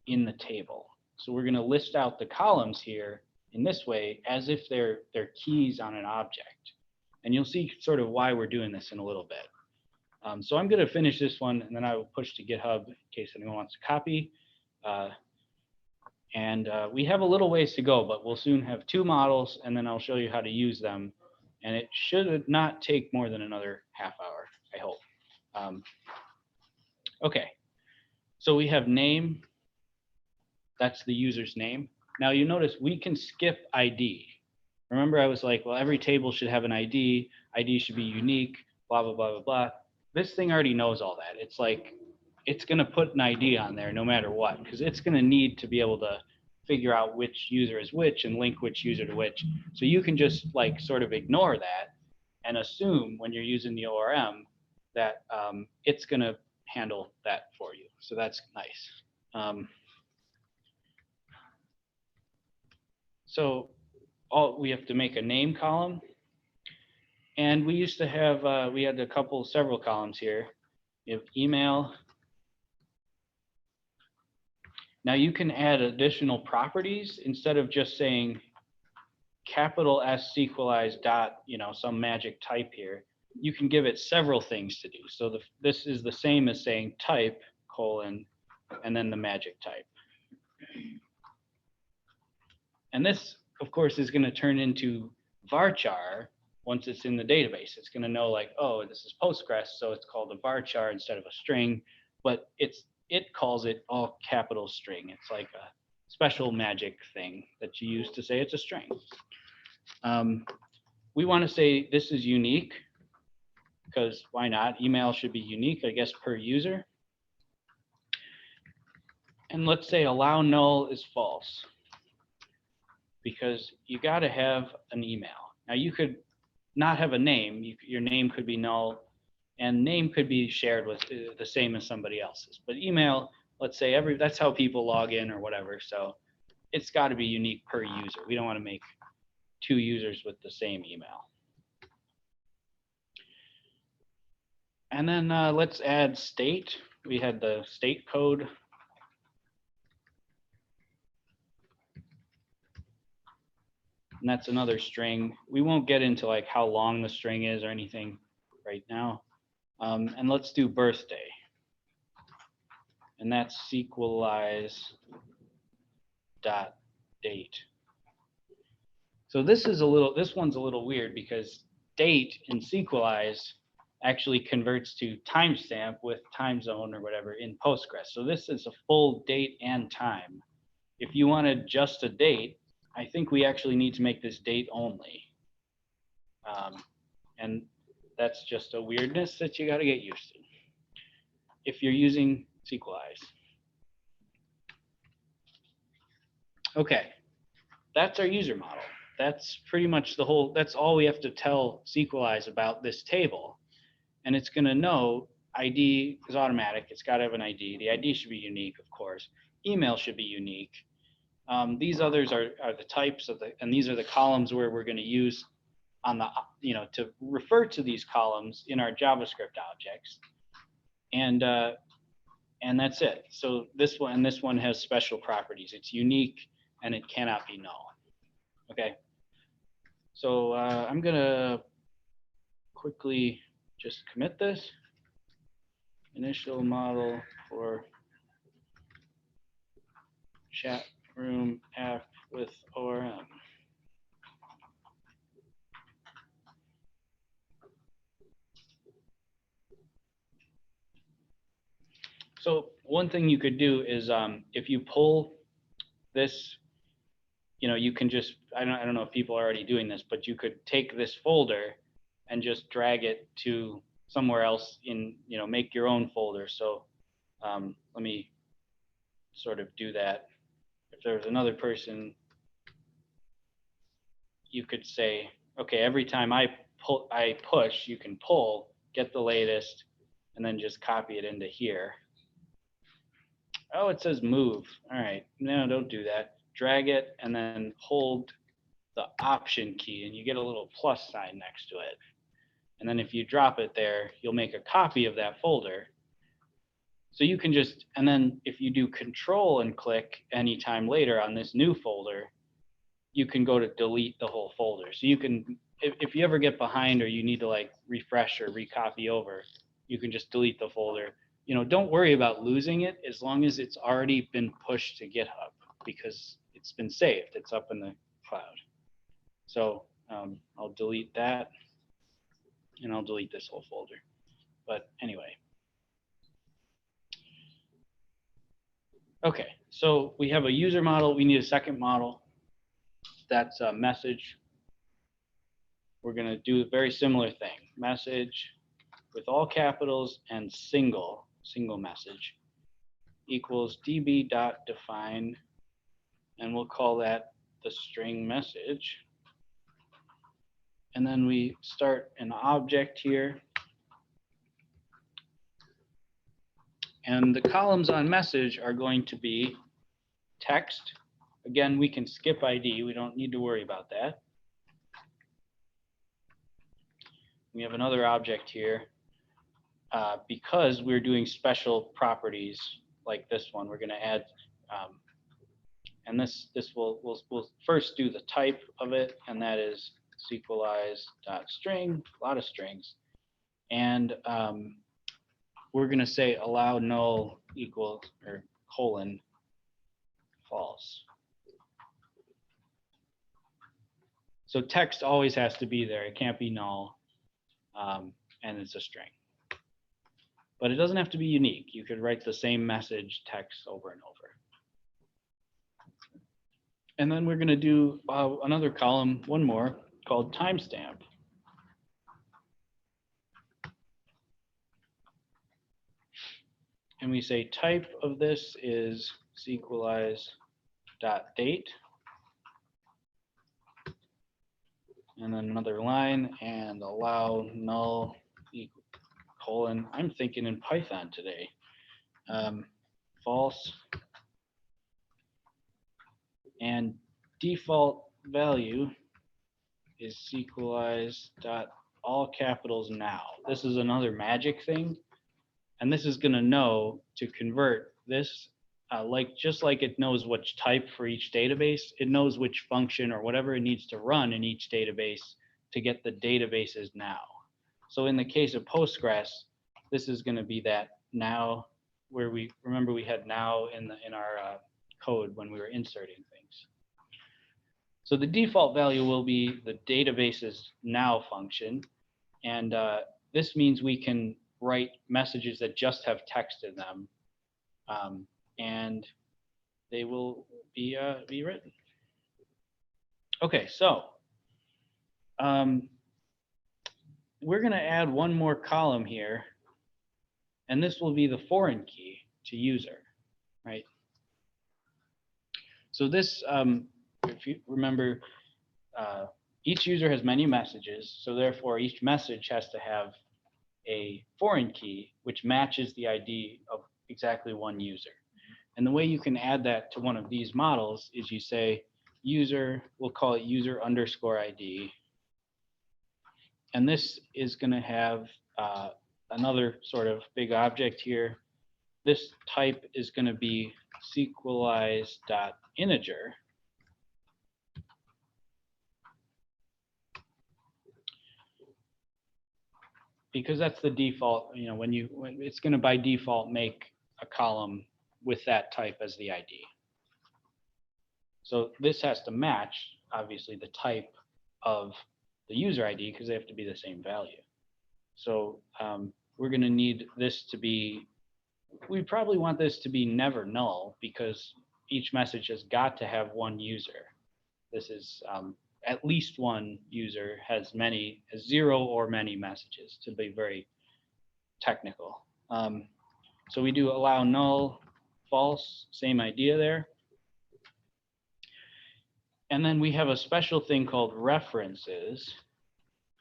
in the table. So we're going to list out the columns here in this way as if they're keys on an object. And you'll see sort of why we're doing this in a little bit. So I'm going to finish this one, and then I will push to GitHub in case anyone wants to copy. We have a little ways to go, but we'll soon have two models, and then I'll show you how to use them. And it should not take more than another half hour, I hope. Okay, so we have name. That's the user's name. Now you notice we can skip ID. Remember, I was like, well, every table should have an ID. ID should be unique, blah, blah, blah, blah, blah. This thing already knows all that. It's like, it's going to put an ID on there no matter what, because it's going to need to be able to figure out which user is which and link which user to which. So you can just like sort of ignore that and assume when you're using the ORM that it's going to handle that for you. So that's nice. So we have to make a name column, and we used to have we had several columns here. You have email. Now you can add additional properties instead of just saying capital S sequelize dot, some magic type here, you can give it several things to do. So this is the same as saying type colon and then the magic type. And this, of course, is going to turn into varchar once it's in the database. It's going to know like, oh, this is Postgres, so it's called a varchar instead of a string, but it calls it all capital string. It's like a special magic thing that you use to say it's a string. We want to say this is unique, because why not? Email should be unique, I guess, per user. And let's say allow null is false, because you got to have an email. Now you could not have a name. Your name could be null, and name could be shared with the same as somebody else's. But email, let's say that's how people log in or whatever. So it's got to be unique per user. We don't want to make 2 users with the same email. And then let's add state. We had the state code. And that's another string. We won't get into like how long the string is or anything right now. And let's do birthday. And that's sequelize dot date. So this one's a little weird because date in sequelize actually converts to timestamp with time zone or whatever in Postgres. So this is a full date and time. If you wanted just a date, I think we actually need to make this date only. And that's just a weirdness that you got to get used to if you're using sequelize. Okay, that's our user model. That's pretty much that's all we have to tell sequelize about this table. And it's going to know ID is automatic. It's got to have an ID. The ID should be unique, of course. Email should be unique. These others are the types of and these are the columns where we're going to use on the, to refer to these columns in our JavaScript objects. And that's it. So this one has special properties. It's unique and it cannot be null. Okay. So I'm going to quickly just commit this. Initial model for chat room app with ORM. So one thing you could do is if you pull this, you can just, I don't know if people are already doing this, but you could take this folder and just drag it to somewhere else in, make your own folder. So let me sort of do that. If there's another person, you could say, okay, every time I push, you can pull, get the latest, and then just copy it into here. Oh, it says move. All right, no, don't do that. Drag it and then hold the option key and you get a little plus sign next to it. And then if you drop it there, you'll make a copy of that folder. So you can just, and then if you do control and click anytime later on this new folder, you can go to delete the whole folder. So you can, if you ever get behind or you need to like refresh or recopy over, you can just delete the folder. Don't worry about losing it as long as it's already been pushed to GitHub because it's been saved. It's up in the cloud. So I'll delete that and I'll delete this whole folder. But anyway. Okay, so we have a user model. We need a second model. That's a message. We're going to do a very similar thing. Message with all capitals and single message equals db.define, and we'll call that the string message. And then we start an object here. And the columns on message are going to be text. Again, we can skip ID. We don't need to worry about that. We have another object here. Because we're doing special properties like this one, we're going to And this we'll first do the type of it, and that is SequelORM.string, a lot of strings. And we're going to say allow null equal or colon false. So text always has to be there. It can't be null, and it's a string. But it doesn't have to be unique. You could write the same message text over and over. And then we're going to do another column, one more, called timestamp. And we say type of this is SequelORM.date. And then another line, and allow null equal colon. I'm thinking in Python today. False. And default value is SequelORM.all capitals now. This is another magic thing. And this is going to know to convert this, just like it knows which type for each database, it knows which function or whatever it needs to run in each database to get the databases now. So in the case of Postgres, this is going to be that now, where we remember we had now in our code when we were inserting things. So the default value will be the database's now function, and this means we can write messages that just have text in them, and they will be written. Okay, so we're going to add one more column here, and this will be the foreign key to user, right? So this, if you remember, each user has many messages, so therefore each message has to have a foreign key which matches the ID of exactly one user. And the way you can add that to one of these models is you say user, we'll call it user underscore ID. And this is going to have another sort of big object here. This type is going to be SequelORM.integer. Because that's the default, when it's going to by default make a column with that type as the ID. So this has to match, obviously, the type of the user ID because they have to be the same value. So we're going to need this to be, we probably want this to be never null because each message has got to have one user. This is at least one user has zero or many messages, to be very technical. So we do allow null false, same idea there. And then we have a special thing called references.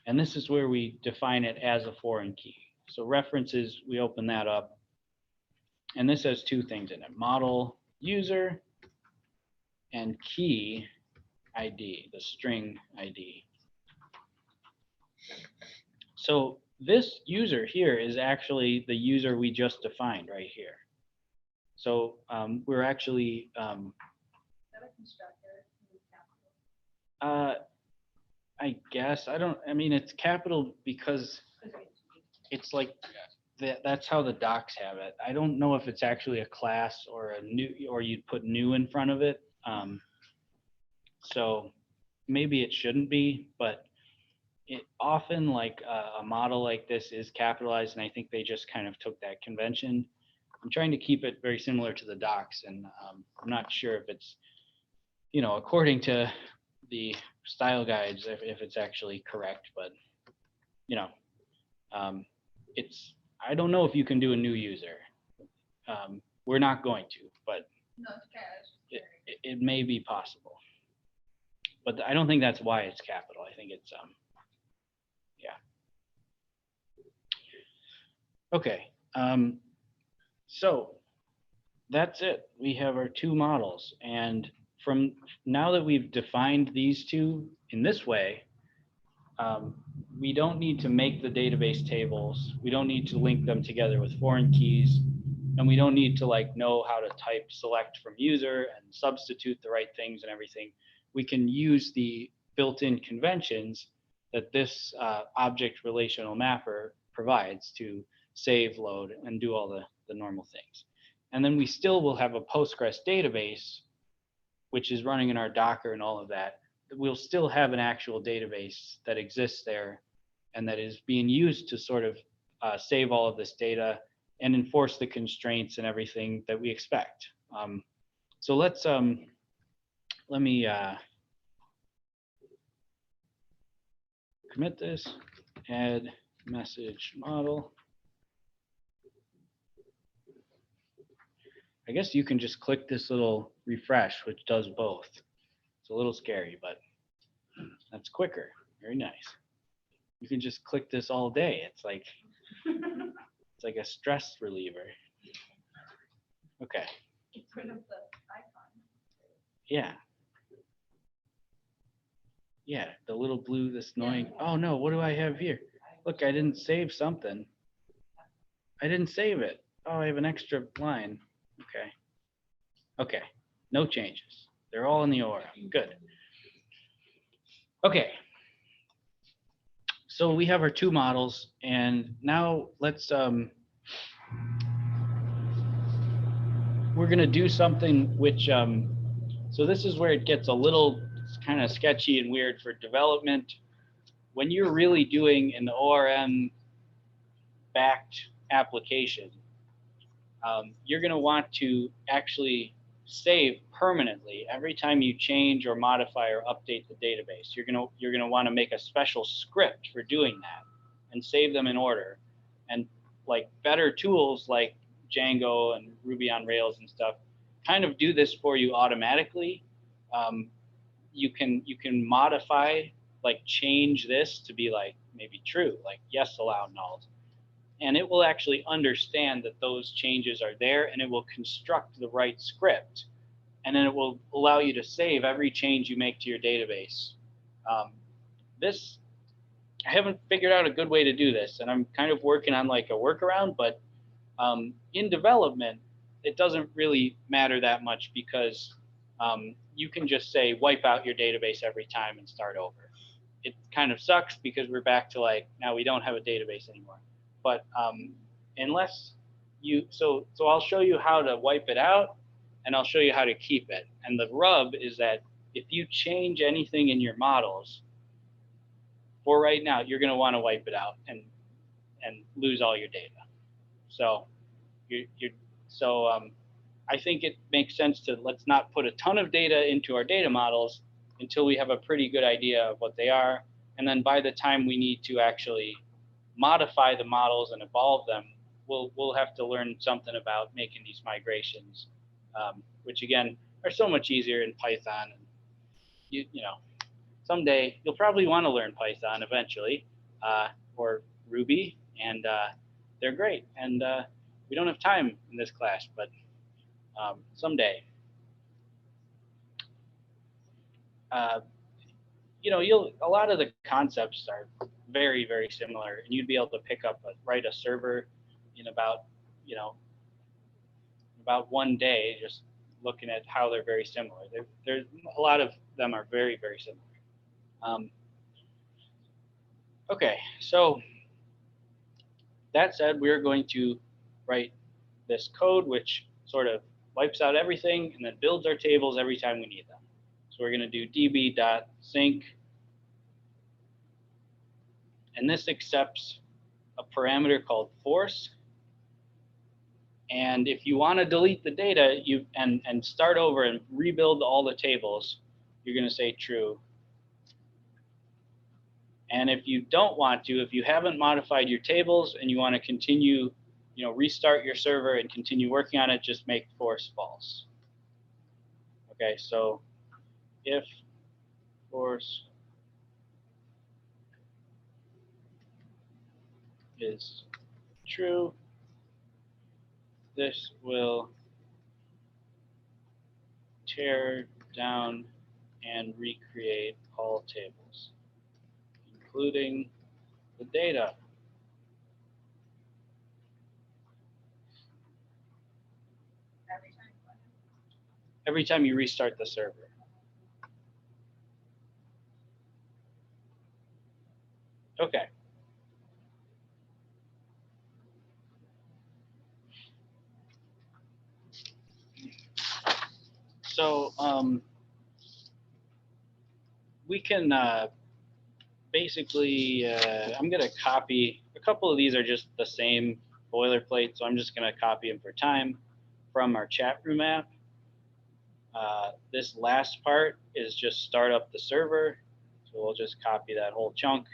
And this is where we define it as a foreign key. So references, we open that up. And this has two things in it, model user and key ID, the string ID. So this user here is actually the user we just defined right here. So we're actually, I guess, I mean, it's capital because it's like, that's how the docs have it. I don't know if it's actually a class or a new, or you'd put new in front of it. So maybe it shouldn't be, but it often, like a model like this is capitalized, and I think they just kind of took that convention. I'm trying to keep it very similar to the docs, and I'm not sure if it's, according to the style guides, if it's actually correct, but I don't know if you can do a new user. We're not going to, but it may be possible. But I don't think that's why it's capital. I think it's, yeah. Okay, so that's it. We have our two models. And from now that we've defined these two in this way, we don't need to make the database tables. We don't need to link them together with foreign keys. and we don't need to like know how to type select from user and substitute the right things and everything. We can use the built-in conventions that this object relational mapper provides to save, load, and do all the normal things. And then we still will have a Postgres database, which is running in our Docker and all of that. We'll still have an actual database that exists there and that is being used to sort of save all of this data and enforce the constraints and everything that we expect. So let's, let me commit this, add message model. I guess you can just click this little refresh, which does both. It's a little scary, but that's quicker. Very nice. You can just click this all day. It's like a stress reliever. Okay. Get rid of the icon. Yeah. Yeah, the little blue, this annoying. Oh no, what do I have here? Look, I didn't save something. I didn't save it. Oh, I have an extra line. Okay. Okay, no changes. They're all in the ORM. Good. Okay. So we have our two models, and now let's we're gonna do something which so this is where it gets a little kind of sketchy and weird for development. When you're really doing an ORM backed application, you're going to want to actually save permanently every time you change or modify or update the database. You're going to want to make a special script for doing that and save them in order. And like better tools like Django and Ruby on Rails and stuff kind of do this for you automatically. You can modify, like change this to be like maybe true, like yes, allow nulls. And it will actually understand that those changes are there, and it will construct the right script. And then it will allow you to save every change you make to your database. I haven't figured out a good way to do this, and I'm kind of working on like a workaround, but in development, it doesn't really matter that much because you can just say wipe out your database every time and start over. It kind of sucks because we're back to like, now we don't have a database anymore. But unless you, so I'll show you how to wipe it out, and I'll show you how to keep it. And the rub is that if you change anything in your models, for right now, you're going to want to wipe it out and lose all your data. So I think it makes sense to let's not put a ton of data into our data models until we have a pretty good idea of what they are. And then by the time we need to actually modify the models and evolve them, we'll have to learn something about making these migrations, which again are so much easier in Python. And you know, someday you'll probably want to learn Python eventually, or Ruby, and they're great. And we don't have time in this class, but someday. You know, a lot of the concepts are very, very similar, and you'd be able to pick up write a server in about, you know, about one day, just looking at how they're very similar. There's a lot of them are very, very similar. Okay, so that said, we're going to write this code, which sort of wipes out everything and then builds our tables every time we need them. So we're going to do db.sync, and this accepts a parameter called force. And if you want to delete the data and start over and rebuild all the tables, you're going to say true. And if you don't want to, if you haven't modified your tables and you want to continue, you know, restart your server and continue working on it, just make force false. Okay, so if force is true, this will tear down and recreate all tables, including the data. every time you restart the server. Okay. So we can basically, I'm going to copy, a couple of these are just the same boilerplate, so I'm just going to copy them for time from our chat room app. This last part is just start up the server, so we'll just copy that whole chunk.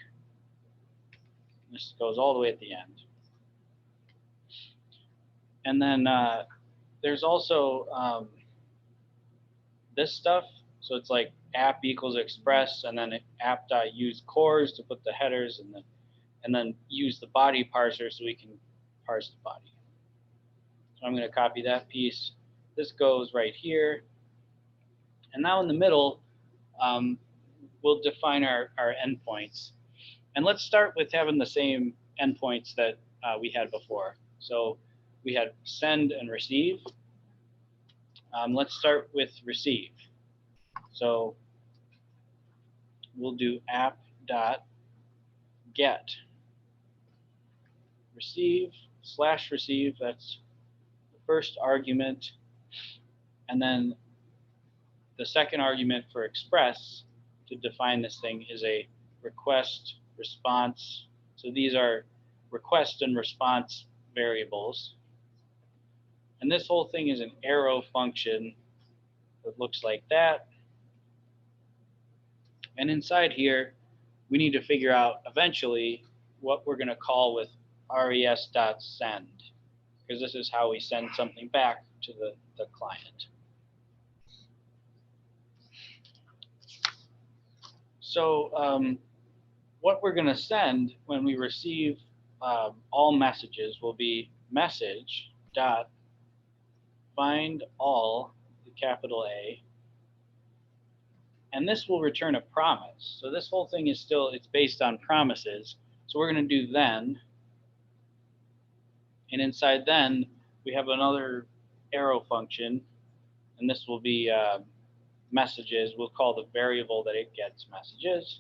This goes all the way at the end. And then there's also this stuff. So it's like app equals express, and then app.use cores to put the headers, and then use the body parser so we can parse the body. So I'm going to copy that piece. This goes right here. And now in the middle, we'll define our endpoints. And let's start with having the same endpoints that we had before. So we had send and receive. Let's start with receive. So we'll do app.get receive /receive. That's the first argument. And then the second argument for express to define this thing is a request response. So these are request and response variables. And this whole thing is an arrow function that looks like that. And inside here, we need to figure out eventually what we're going to call with res.send, because this is how we send something back to the client. So what we're going to send when we receive all messages will be message.findAll, the capital A, and this will return a promise. So this whole thing is still, it's based on promises. So we're going to do then, and inside then we have another arrow function, and this will be messages. We'll call the variable that it gets messages.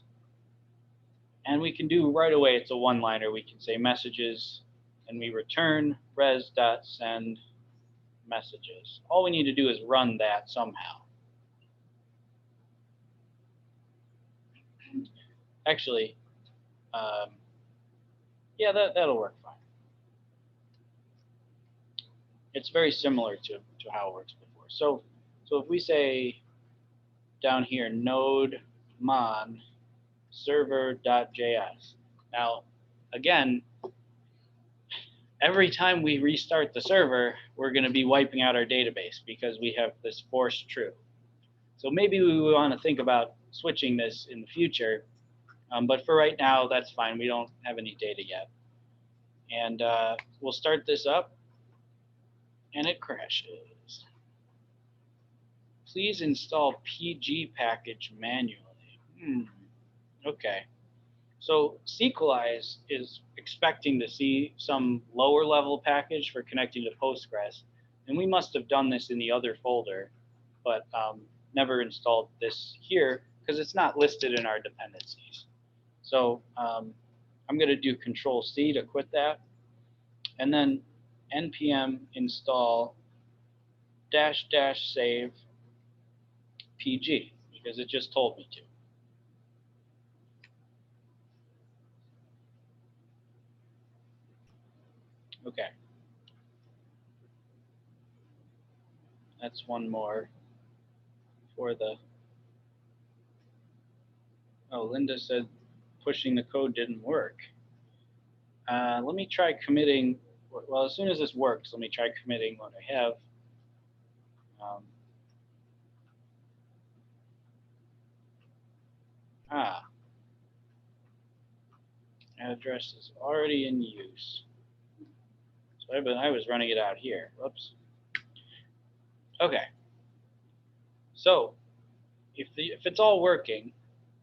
And we can do right away, it's a one-liner. We can say messages, and we return res.send messages. All we need to do is run that somehow. Actually, yeah, that'll work fine. It's very similar to how it works before. So if we say down here, node mon server.js. Now, again, every time we restart the server, we're going to be wiping out our database because we have this forced true. So maybe we want to think about switching this in the future, but for right now, that's fine. We don't have any data yet. And we'll start this up, and it crashes. Please install PG package manually. Okay. So SequelORM is expecting to see some lower level package for connecting to Postgres. And we must have done this in the other folder, but never installed this here because it's not listed in our dependencies. So I'm going to do Control-C to quit that. And then npm install --save PG because it just told me to. Okay. That's one more for the. Oh, Linda said pushing the code didn't work. Let me try committing. Well, as soon as this works, let me try committing what I have. Address is already in use. So I was running it out here. Whoops. Okay. So if it's all working,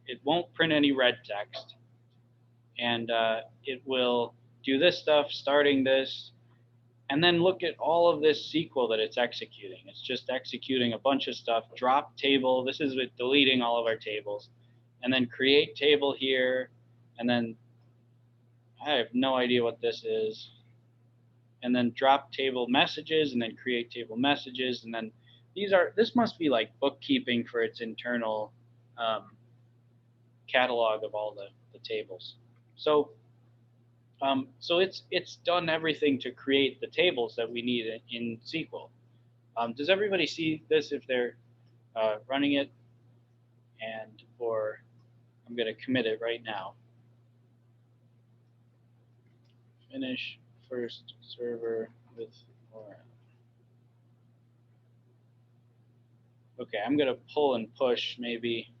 it won't print any red text, and it will do this stuff, starting this, And then look at all of this SQL that it's executing. It's just executing a bunch of stuff. Drop table. This is with deleting all of our tables. And then create table here. And then I have no idea what this is. And then drop table messages and then create table messages. And then this must be like bookkeeping for its internal catalog of all the tables. So it's done everything to create the tables that we need in SQL. Does everybody see this if they're running it? Or I'm going to commit it right now. Finish first server with ORM. Okay, I'm going to pull and push maybe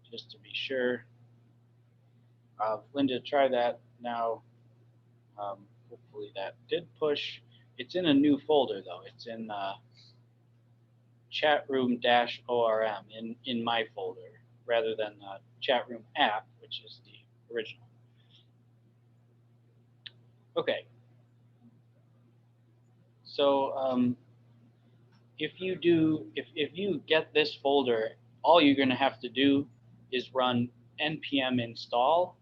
just to be sure. Linda, try that now. Hopefully that did push. It's in a new folder though. It's in chatroom-ORM in my folder rather than chatroom app, which is the original. Okay. So if you get this folder, all you're going to have to do is run npm install,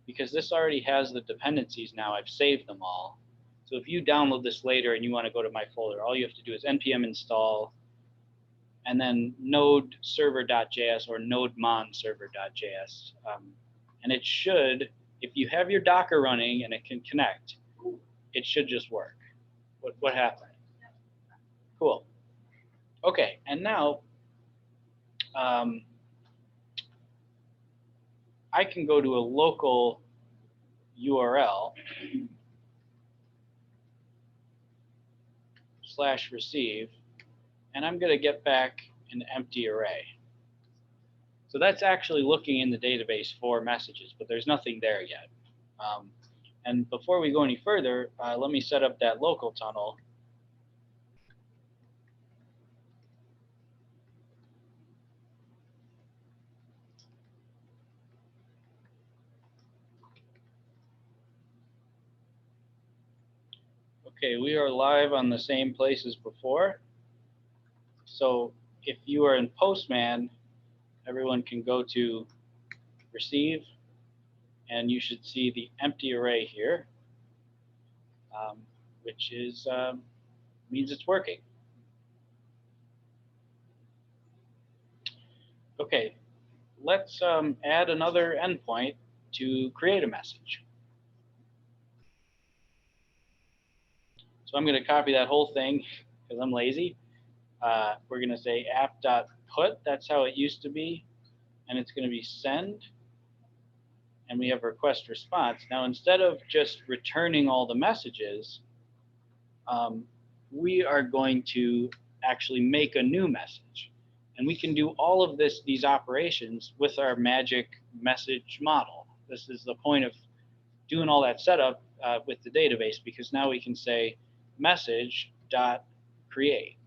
because this already has the dependencies now. I've saved them all. So if you download this later and you want to go to my folder, all you have to do is npm install and then node server.js or nodemon server.js. And it should, if you have your Docker running and it can connect, it should just work. What happened? Cool. Okay, and now I can go to a local URL /receive, and I'm going to get back an empty array. So that's actually looking in the database for messages, but there's nothing there yet. And before we go any further, let me set up that local tunnel. Okay, we are live on the same place as before. So if you are in Postman, everyone can go to receive, and you should see the empty array here, which is means it's working. Okay, let's add another endpoint to create a message. So I'm going to copy that whole thing because I'm lazy. We're going to say app.put. That's how it used to be. And it's going to be send. And we have request response. Now, instead of just returning all the messages, we are going to actually make a new message. And we can do all of these operations with our magic message model. This is the point of doing all that setup with the database, because now we can say message.create.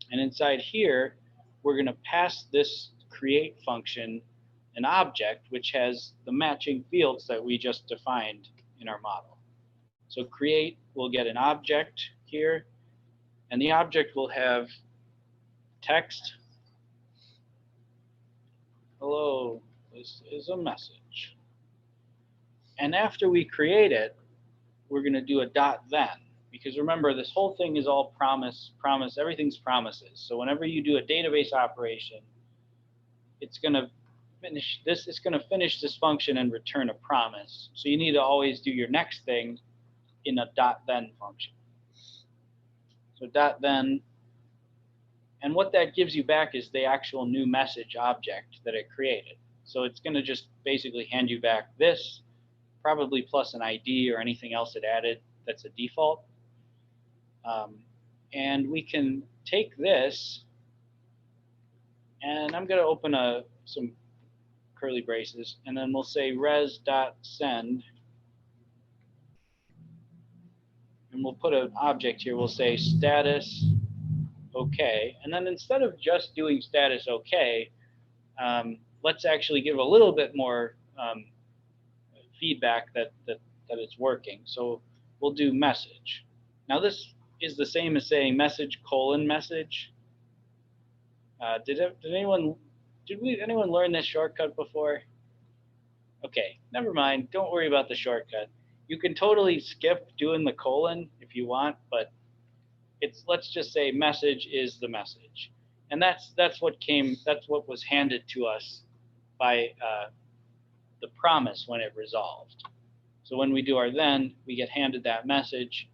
And inside here, we're going to pass this create function an object which has the matching fields that we just defined in our model. So create will get an object here, and the object will have text. Hello, this is a message. And after we create it, we're going to do a .then. Because remember, this whole thing is all promise, everything's promises. So whenever you do a database operation, it's going to finish this. It's going to finish this function and return a promise. So you need to always do your next thing in a .then function. So .then, and what that gives you back is the actual new message object that it created. So it's going to just basically hand you back this, probably plus an ID or anything else it added that's a default. And we can take this, and I'm going to open some curly braces, and then we'll say res.send, and we'll put an object here. We'll say status OK, and then instead of just doing status OK, let's actually give a little bit more feedback that it's working. So we'll do message. Now this is the same as saying message colon message. Did anyone learn this shortcut before? Okay, never mind. Don't worry about the shortcut. You can totally skip doing the colon if you want, but let's just say message is the message, and that's what was handed to us by the promise when it resolved. So when we do our then, we get handed that message,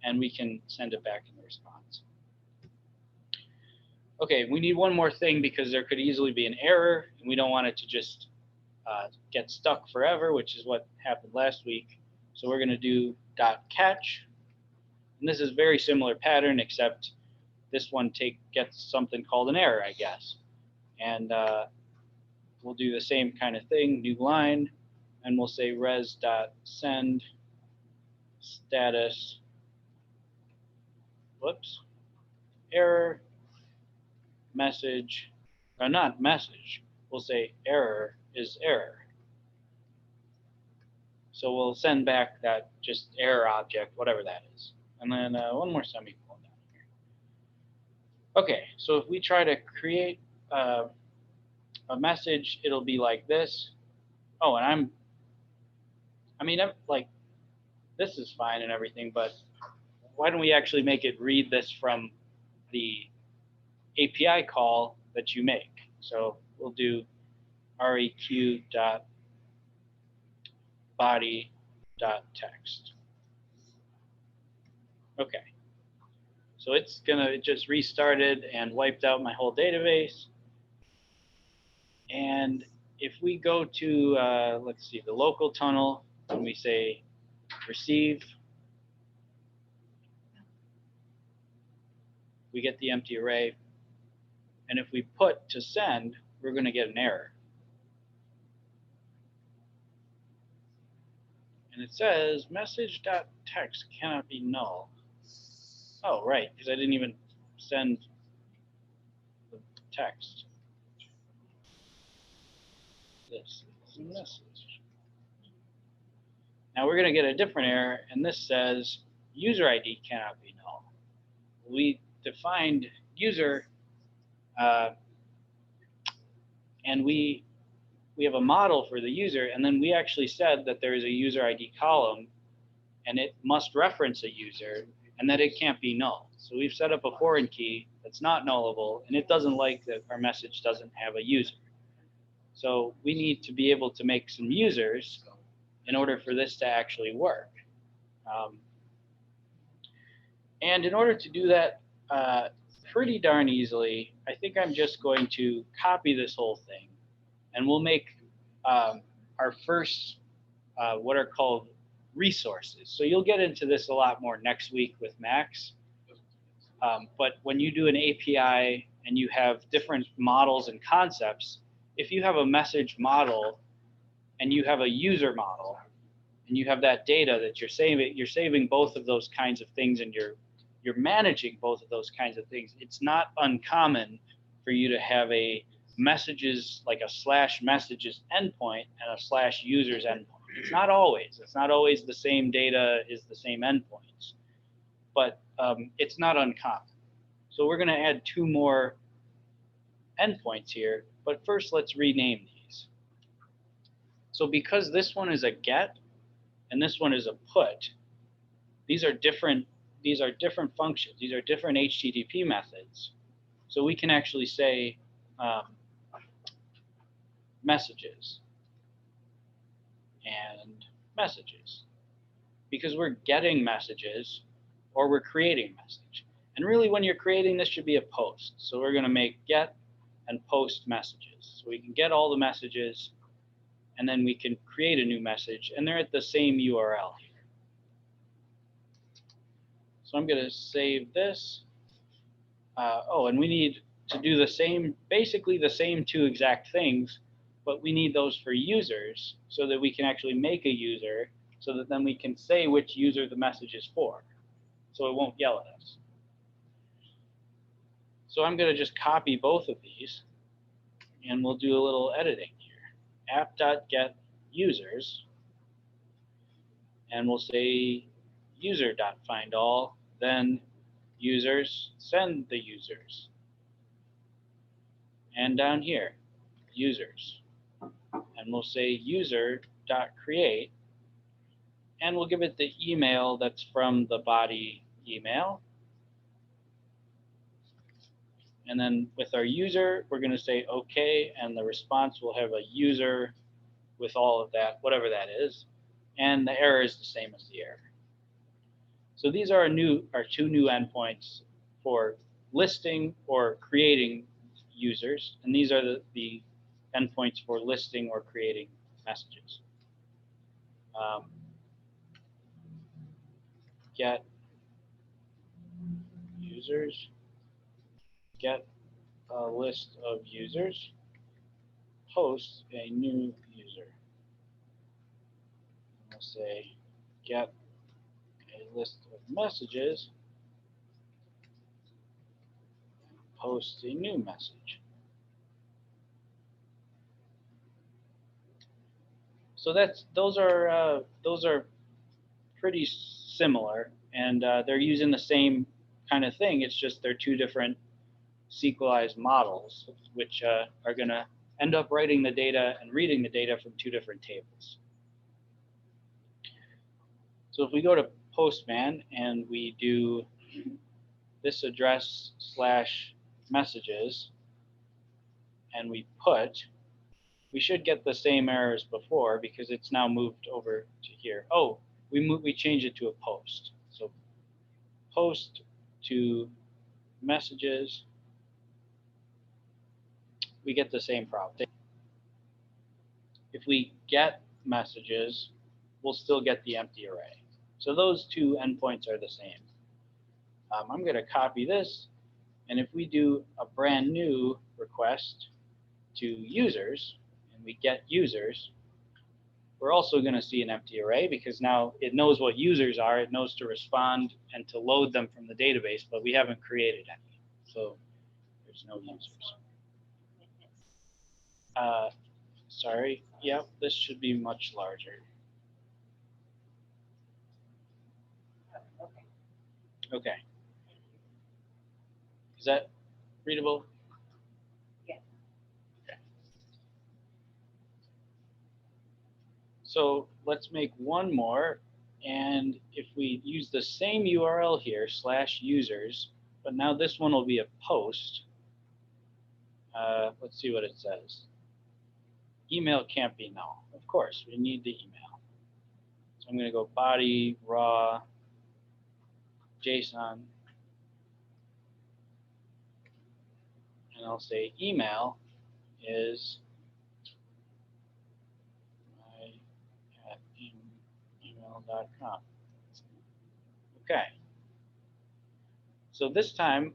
and we can send it back in the response. Okay, we need one more thing because there could easily be an error, and we don't want it to just get stuck forever, which is what happened last week. So we're going to do .catch. And this is a very similar pattern, except this one gets something called an error, I guess. And we'll do the same kind of thing, new line, and we'll say res.send status, whoops, error, message, or not message, we'll say error is error. So we'll send back that just error object, whatever that is. And then one more semicolon down here. Okay, so if we try to create a message, it'll be like this. Oh, and like, this is fine and everything, but why don't we actually make it read this from the API call that you make? So we'll do req.body.text. Okay, so it just restarted and wiped out my whole database. And if we go to, let's see, the local tunnel, and we say receive, we get the empty array. And if we put to send, we're going to get an error. And it says message.text cannot be null. Oh, right, because I didn't even send the text. This is a message. Now we're going to get a different error, and this says user ID cannot be null. We defined user, and we have a model for the user, and then we actually said that there is a user ID column, and it must reference a user, and that it can't be null. So we've set up a foreign key that's not nullable, and it doesn't like that our message doesn't have a user. So we need to be able to make some users in order for this to actually work. And in order to do that pretty darn easily, I think I'm just going to copy this whole thing, and we'll make our first what are called resources. So you'll get into this a lot more next week with Max. But when you do an API and you have different models and concepts, if you have a message model and you have a user model and you have that data that you're saving both of those kinds of things, and you're managing both of those kinds of things, it's not uncommon for you to have a messages, like a /messages endpoint and a /users endpoint. It's not always the same data is the same endpoints, but it's not uncommon. So we're going to add 2 more endpoints here, but first let's rename these. So because this one is a get and this one is a put, these are different functions. These are different HTTP methods. So we can actually say messages and messages, because we're getting messages or we're creating a message. And really, when you're creating, this should be a post. So we're going to make get and post messages. So we can get all the messages, and then we can create a new message, and they're at the same URL here. So I'm going to save this. Oh, and we need to do the same, basically the same 2 exact things, but we need those for users so that we can actually make a user, so that then we can say which user the message is for, so it won't yell at us. So I'm going to just copy both of these, and we'll do a little editing here. App.getUsers, and we'll say user.findAll, then users, send the users. And down here, users. And we'll say user.create, and we'll give it the email that's from the body email. And then with our user, we're going to say OK, and the response will have a user with all of that, whatever that is. And the error is the same as the error. So these are our two new endpoints for listing or creating users. And these are the endpoints for listing or creating messages. Get users, get a list of users, post a new user. We'll say get a list of messages, post a new message. So those are pretty similar, and they're using the same kind of thing. It's just they're two different SQLized models, which are going to end up writing the data and reading the data from two different tables. So if we go to Postman and we do this address / messages, and we put, we should get the same error as before because it's now moved over to here. Oh, we changed it to a post. So post to messages, we get the same problem. If we get messages, we'll still get the empty array. So those two endpoints are the same. I'm going to copy this, and if we do a brand new request to users, and we get users, we're also going to see an empty array because now it knows what users are. It knows to respond and to load them from the database, but we haven't created any. So there's no users. Sorry. Yep, this should be much larger. Okay. Is that readable? Yeah. Okay. So let's make one more. And if we use the same URL here, /users, but now this one will be a post. Let's see what it says. Email can't be null. Of course, we need the email. So I'm going to go body, raw, JSON. And I'll say email is @email.com. Okay. So this time,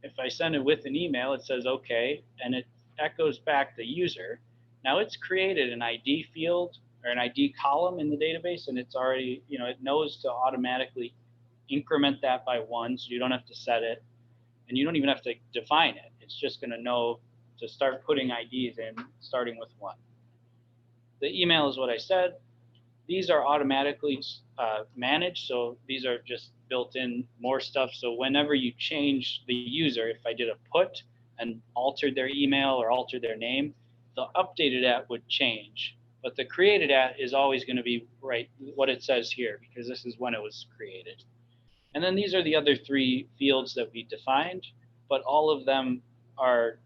if I send it with an email, it says OK, and it echoes back the user. Now it's created an ID field or an ID column in the database, and it's already, it knows to automatically increment that by 1, so you don't have to set it, and you don't even have to define it. It's just going to know to start putting IDs in, starting with 1. The email is what I said. These are automatically managed, so these are just built in more stuff. So whenever you change the user, if I did a put and altered their email or altered their name, the updated at would change. But the created at is always going to be right what it says here, because this is when it was created. And then these are the other 3 fields that we defined, but all of them are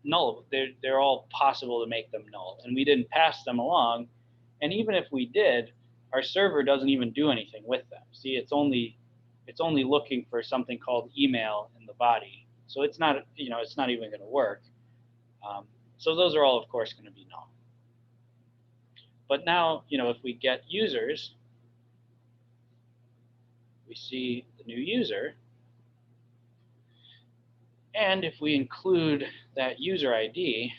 null. They're all possible to make them null, and we didn't pass them along. And even if we did, our server doesn't even do anything with them. See, it's only looking for something called email in the body, so it's not it's not even going to work. So those are all, of course, going to be null. But now, if we get users, we see the new user. And if we include that user ID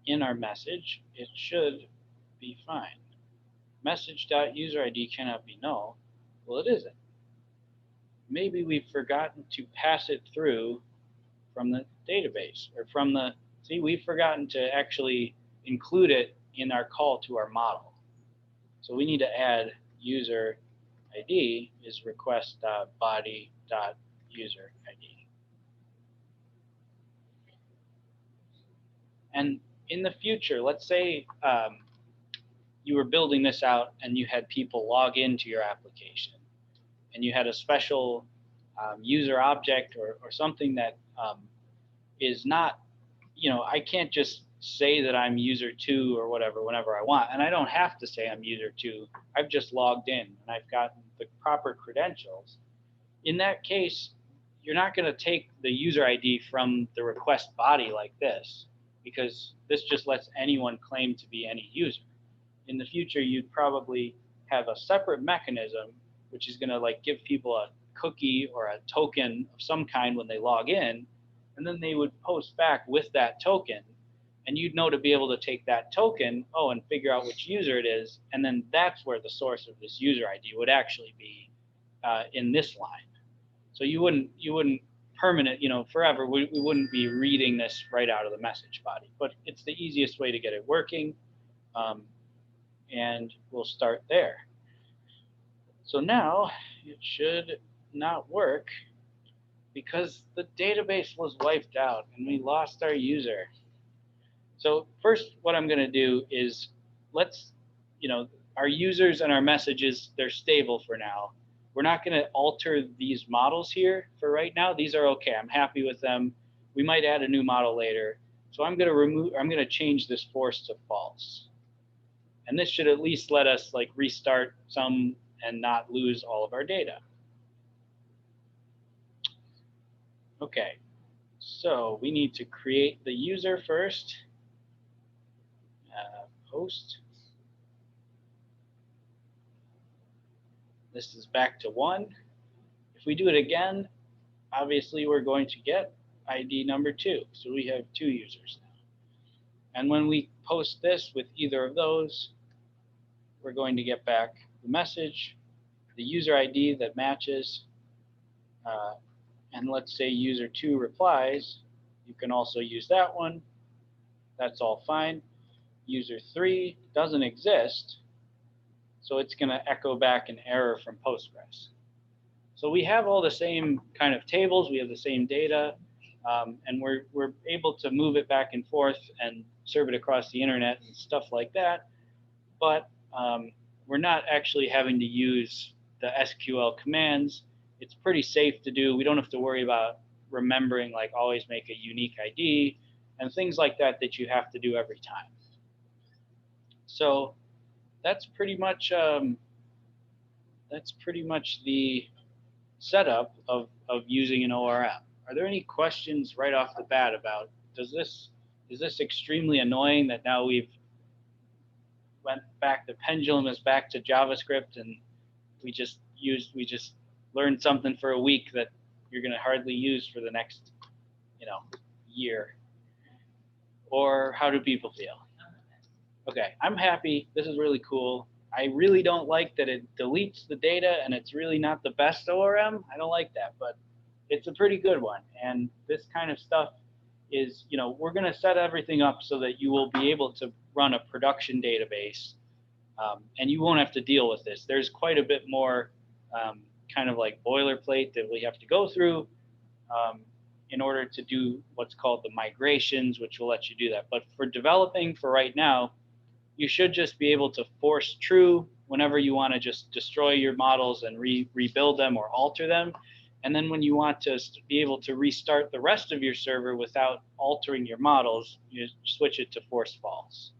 in our message, it should be fine. Message.userid cannot be null. Well, it isn't. Maybe we've forgotten to pass it through from the database, or from the, see, we've forgotten to actually include it in our call to our model. So we need to add user ID is request.body.user ID. And in the future, let's say you were building this out and you had people log into your application and you had a special user object or something that is not, I can't just say that I'm user 2 or whatever whenever I want. And I don't have to say I'm user 2. I've just logged in and I've gotten the proper credentials. In that case, you're not going to take the user ID from the request body like this, because this just lets anyone claim to be any user. In the future, you'd probably have a separate mechanism which is going to like give people a cookie or a token of some kind when they log in, and then they would post back with that token, and you'd know to be able to take that token, and figure out which user it is, and then that's where the source of this user ID would actually be in this line. So you wouldn't permanent, forever, we wouldn't be reading this right out of the message body, but it's the easiest way to get it working, and we'll start there. So now it should not work because the database was wiped out and we lost our user. So first, what I'm going to do is our users and our messages, they're stable for now. We're not going to alter these models here for right now. These are okay. I'm happy with them. We might add a new model later. So I'm going to change this force to false. And this should at least let us like restart some and not lose all of our data. Okay, so we need to create the user first. Post. This is back to 1. If we do it again, obviously we're going to get ID number 2. So we have 2 users now. And when we post this with either of those, we're going to get back the message, the user ID that matches, and let's say user 2 replies. You can also use that one. That's all fine. User 3 doesn't exist, so it's going to echo back an error from Postgres. So we have all the same kind of tables, we have the same data, and we're able to move it back and forth and serve it across the internet and stuff like that, but we're not actually having to use the SQL commands. It's pretty safe to do. We don't have to worry about remembering, like always make a unique ID and things like that that you have to do every time. So that's pretty much the setup of using an ORM. Are there any questions right off the bat about is this extremely annoying that now we've went back, the pendulum is back to JavaScript and we just learned something for a week that you're going to hardly use for the next year? Or how do people feel? Okay, I'm happy. This is really cool. I really don't like that it deletes the data and it's really not the best ORM. I don't like that, but it's a pretty good one. And this kind of stuff is, we're going to set everything up so that you will be able to run a production database, and you won't have to deal with this. There's quite a bit more kind of like boilerplate that we have to go through in order to do what's called the migrations, which will let you do that. But for developing for right now, you should just be able to force true whenever you want to just destroy your models and rebuild them or alter them. And then when you want to be able to restart the rest of your server without altering your models, you switch it to force false.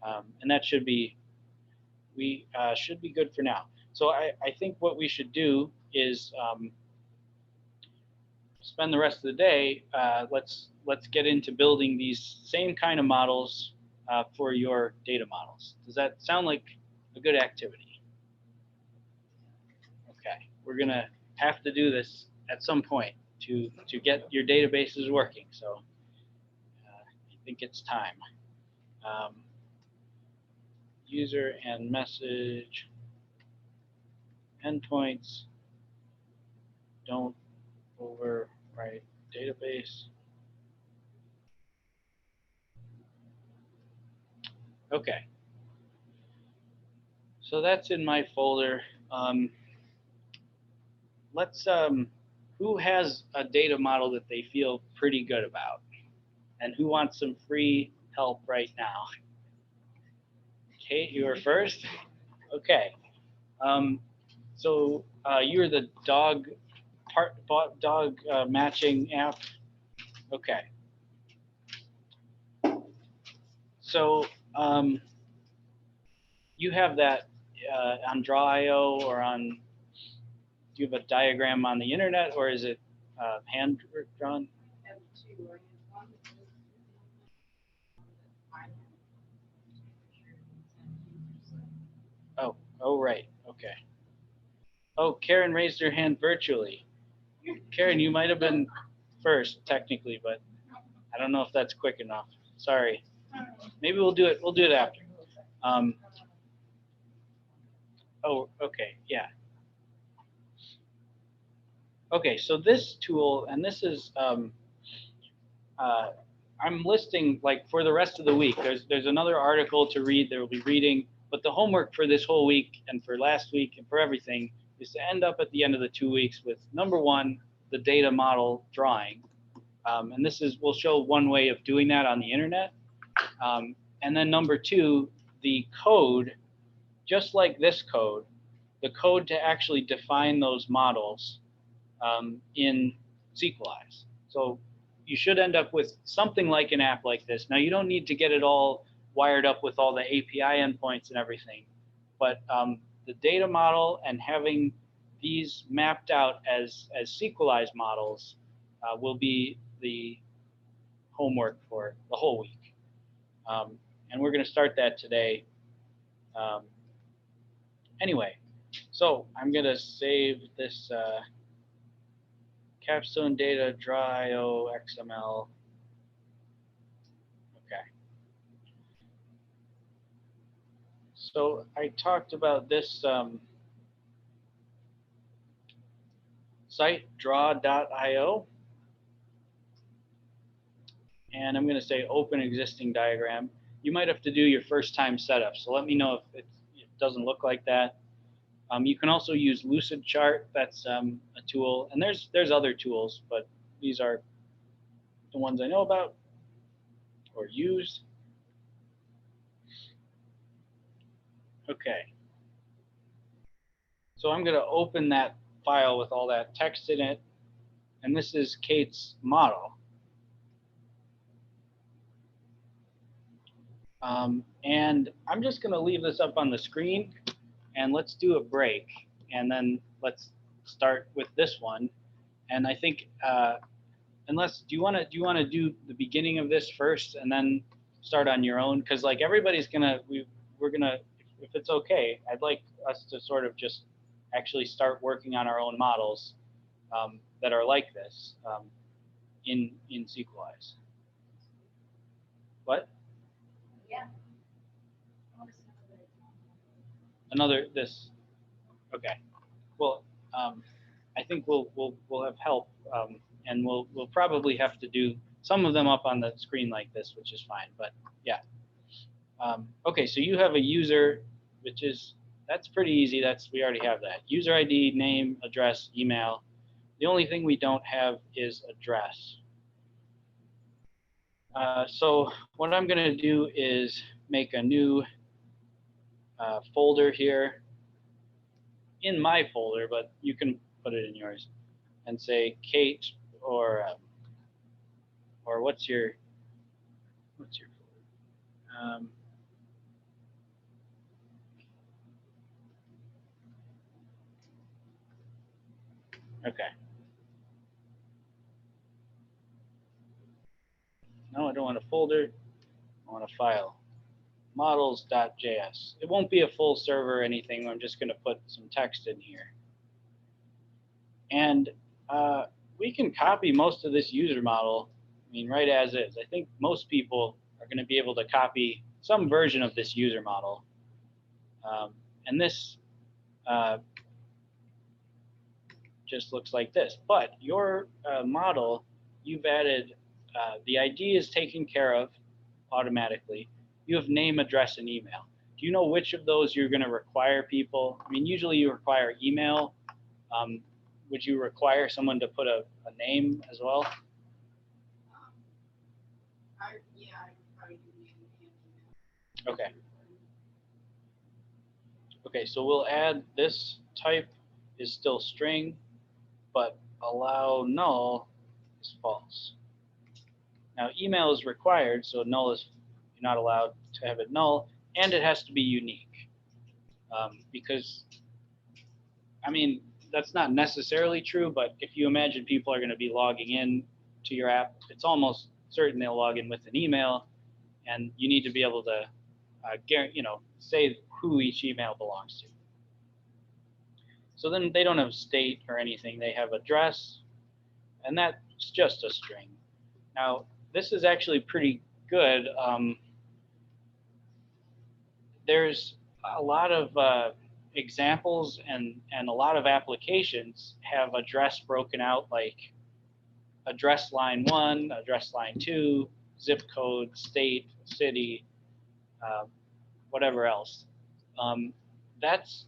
And that should be, should be good for now. So I think what we should do is spend the rest of the day, let's get into building these same kind of models for your data models. Does that sound like a good activity? Okay, we're gonna have to do this at some point to get your databases working. So I think it's time. User and message endpoints don't overwrite database. Okay. So that's in my folder. Let's, who has a data model that they feel pretty good about? And who wants some free help right now? Kate, you were first? Okay. So you're the dog matching app? Okay. So you have that on Draw.io or on, do you have a diagram on the internet or is it hand drawn? Oh, right. Okay. Oh, Karen raised her hand virtually. Karen, you might have been first technically, but I don't know if that's quick enough. Sorry. Maybe we'll do it. We'll do it after. Oh, okay. Yeah. Okay. So this tool, and this is, I'm listing like for the rest of the week. There's another article to read. There will be reading, but the homework for this whole week and for last week and for everything is to end up at the end of the 2 weeks with number one, the data model drawing. And this is, we'll show one way of doing that on the internet. And then number two, the code, just like this code, the code to actually define those models in SequelORM. So you should end up with something like an app like this. Now you don't need to get it all wired up with all the API endpoints and everything, but the data model and having these mapped out as SequelORM models will be the homework for the whole week. And we're going to start that today. Anyway, so I'm going to save this Capstone data Draw.io XML. Okay. So I talked about this site, draw.io. And I'm going to say open existing diagram. You might have to do your first time setup. So let me know if it doesn't look like that. You can also use Lucidchart. That's a tool. And there's other tools, but these are the ones I know about or use. Okay. So I'm going to open that file with all that text in it. And this is Kate's model. And I'm just going to leave this up on the screen. And let's do a break, and then let's start with this one. And I think, unless do you want to do the beginning of this first, and then start on your own? Because like everybody's gonna, we're gonna, if it's okay, I'd like us to sort of just actually start working on our own models that are like this in SequelORM. What? Yeah. Another this. Okay. Well, I think we'll have help, and we'll probably have to do some of them up on the screen like this, which is fine. But yeah. Okay. So you have a user, which is that's pretty easy. We already have that. User ID, name, address, email. The only thing we don't have is address. So what I'm going to do is make a new folder here in my folder, but you can put it in yours and say Kate or what's your folder? Okay. No, I don't want a folder. I want a file. Models.js. It won't be a full server or anything. I'm just going to put some text in here. And we can copy most of this user model, I mean, right as is. I think most people are going to be able to copy some version of this user model. And this just looks like this. But your model, you've added, the ID is taken care of automatically. You have name, address, and email. Do you know which of those you're going to require people? I mean, usually you require email. Would you require someone to put a name as well? Yeah, I would probably do name and email. Okay. Okay, so we'll add this type is still string, but allow null is false. Now email is required, so null is, you're not allowed to have it null, and it has to be unique. Because, I mean, that's not necessarily true, but if you imagine people are going to be logging in to your app, it's almost certain they'll log in with an email, and you need to be able to, say who each email belongs to. So then they don't have state or anything; they have address, and that's just a string. Now this is actually pretty good. There's a lot of examples and a lot of applications have address broken out, like address line 1, address line 2, zip code, state, city, whatever else. That's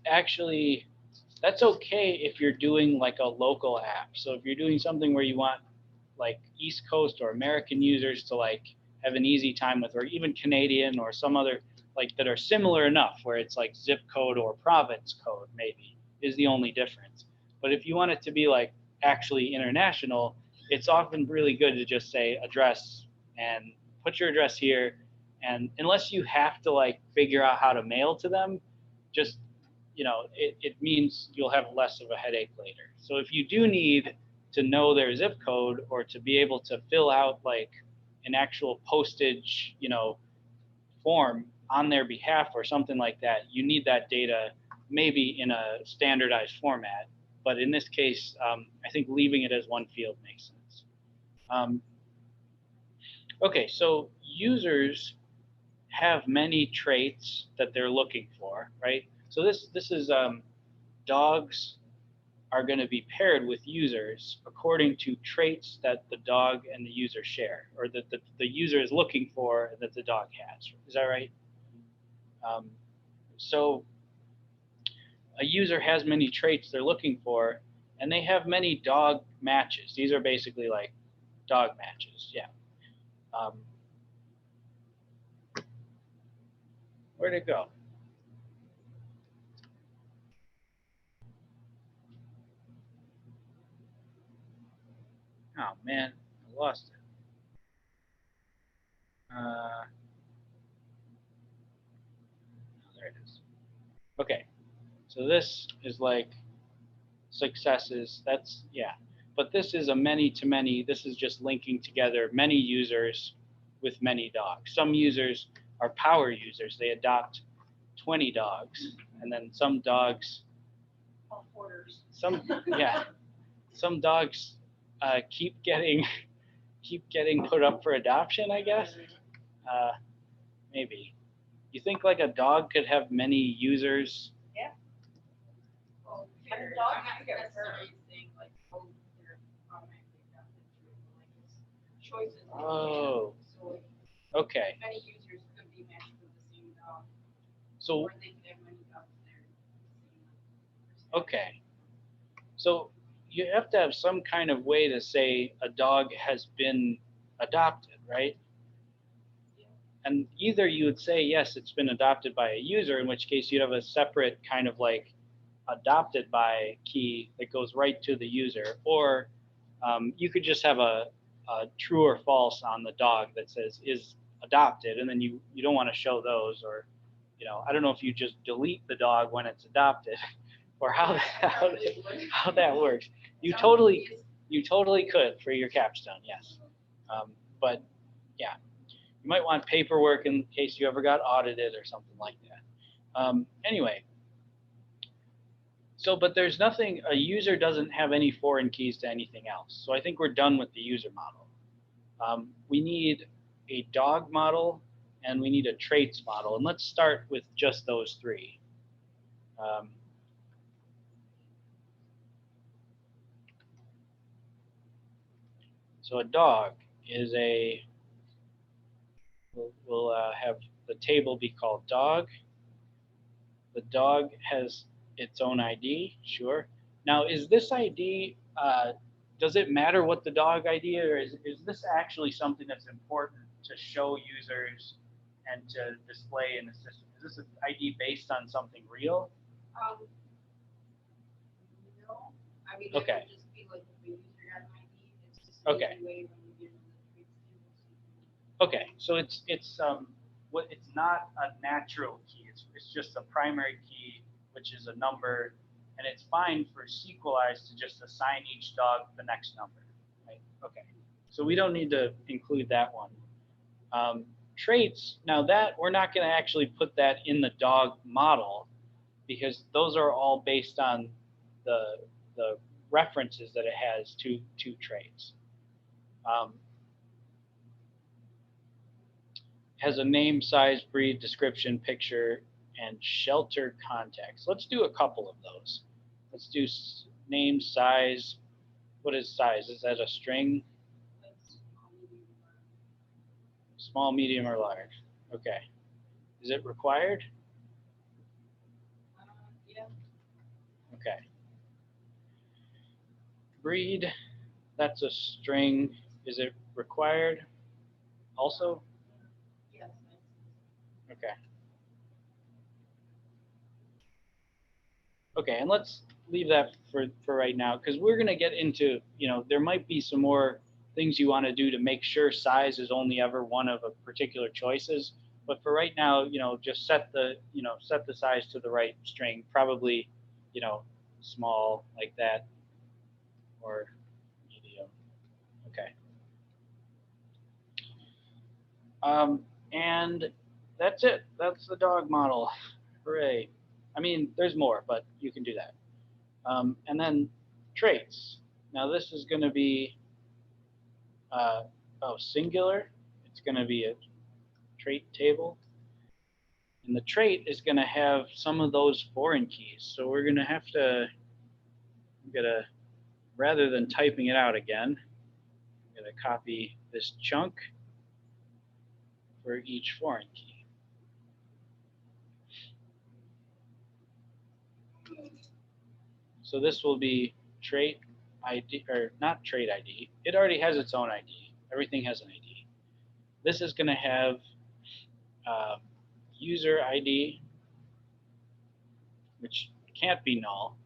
okay if you're doing like a local app. So if you're doing something where you want like East Coast or American users to like have an easy time with, or even Canadian or some other like that are similar enough where it's like zip code or province code maybe is the only difference. But if you want it to be like actually international, it's often really good to just say address and put your address here. And unless you have to like figure out how to mail to them, just, it means you'll have less of a headache later. So if you do need to know their zip code or to be able to fill out like an actual postage, form on their behalf or something like that, you need that data maybe in a standardized format. But in this case, I think leaving it as one field makes sense. Okay, so users have many traits that they're looking for, right? So this is dogs are going to be paired with users according to traits that the dog and the user share, or that the user is looking for that the dog has. Is that right? So a user has many traits they're looking for, and they have many dog matches. These are basically like dog matches, yeah. Where'd it go? Oh man, I lost it. There it is. Okay, so this is like successes. That's, yeah. But this is a many to many. This is just linking together many users with many dogs. Some users are power users. They adopt 20 dogs, and then some dogs. All quarters. Some dogs keep getting put up for adoption, I guess. Maybe. You think like a dog could have many users? Yeah. Well, I mean, they're dogs not get necessarily saying like, oh, they're automatically adopted to it, like it's choices. Oh. So Okay. many users could be matched with the same dog, So or they could have many dogs there. okay. So you have to have some kind of way to say a dog has been adopted, right? And either you would say, yes, it's been adopted by a user, in which case you'd have a separate kind of like adopted by key that goes right to the user, or you could just have a true or false on the dog that says is adopted, and then you don't want to show those, or I don't know if you just delete the dog when it's adopted, or how that works. You totally could for your capstone, yes, but yeah. You might want paperwork in case you ever got audited or something like that. Anyway, but there's nothing, a user doesn't have any foreign keys to anything else. So I think we're done with the user model. We need a dog model and we need a traits model. And let's start with just those three. So a dog is we'll have the table be called dog, The dog has its own ID, sure. Now, is this ID, does it matter what the dog ID is, or is this actually something that's important to show users and to display in the system? Is this an ID based on something real? No, I mean, Okay. it would just be like if the user has an ID, it's just an Okay. easy way when you get into the traits table. Okay, so it's not a natural key. It's just a primary key, which is a number, and it's fine for SQLize to just assign each dog the next number. Right? Okay, so we don't need to include that one. Traits, now that we're not going to actually put that in the dog model because those are all based on the references that it has to traits. Has a name, size, breed, description, picture, and shelter context. Let's do a couple of those. Let's do name, size. What is size? Is that a string? Small, medium, or large? Okay. Is it required? Yeah. Okay. Breed, that's a string. Is it required also? Yes. Okay. Okay, and let's leave that for right now because we're going to get into, there might be some more things you want to do to make sure size is only ever one of a particular choices. But for right now, just set the size to the right string, probably, small like that or medium. Okay. And that's it. That's the dog model. Hooray. I mean, there's more, but you can do that. And then traits. Now this is going to be singular. It's going to be a trait table. And the trait is going to have some of those foreign keys. So we're going to have to, rather than typing it out again, I'm going to copy this chunk for each foreign key. So this will be trait ID, or not trait ID. It already has its own ID. Everything has an ID. This is going to have user ID, which can't be null,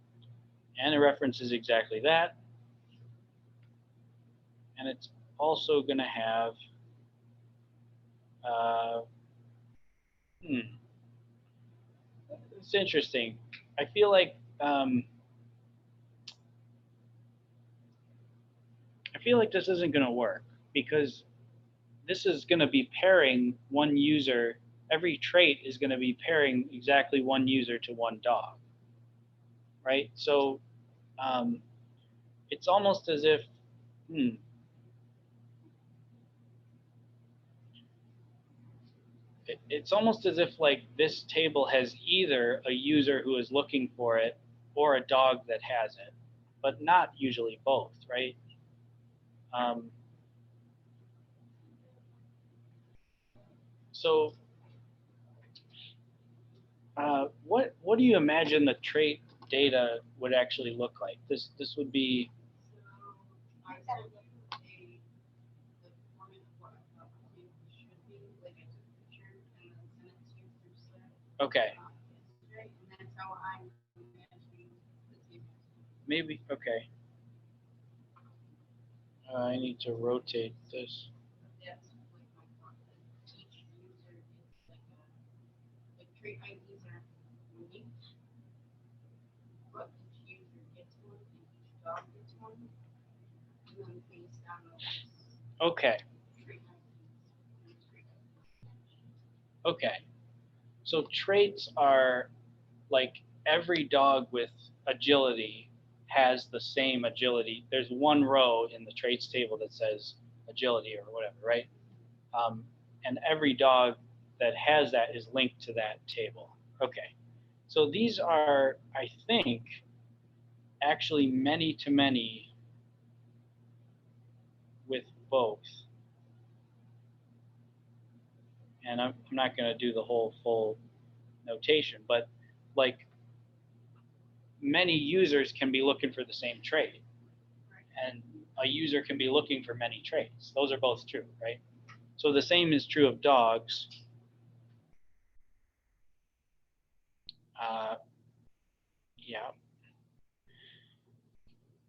and it references exactly that. And it's also going to have it's interesting. I feel like this isn't going to work because this is going to be pairing one user. Every trait is going to be pairing exactly one user to one dog, right? So it's almost as if, it's almost as if like this table has either a user who is looking for it or a dog that has it, but not usually both, right? So what do you imagine the trait data would actually look like? This would be. So I sent you the format of what I thought the table should be, like I took a picture and then sent it to you through Slack. Okay. Yesterday, and that's how I'm imagining the table. Maybe, okay. I need to rotate this. That's like my thought, that each user is like trait IDs are unique, but each user gets one and each dog gets one, and then based on those Okay. trait IDs. Okay. So traits are like every dog with agility has the same agility. There's one row in the traits table that says agility or whatever, right? And every dog that has that is linked to that table. Okay. So these are, I think, actually many-to-many with both. And I'm not going to do the whole full notation, but like many users can be looking for the same trait, and a user can be looking for many traits. Those are both true, right? So the same is true of dogs. Yeah.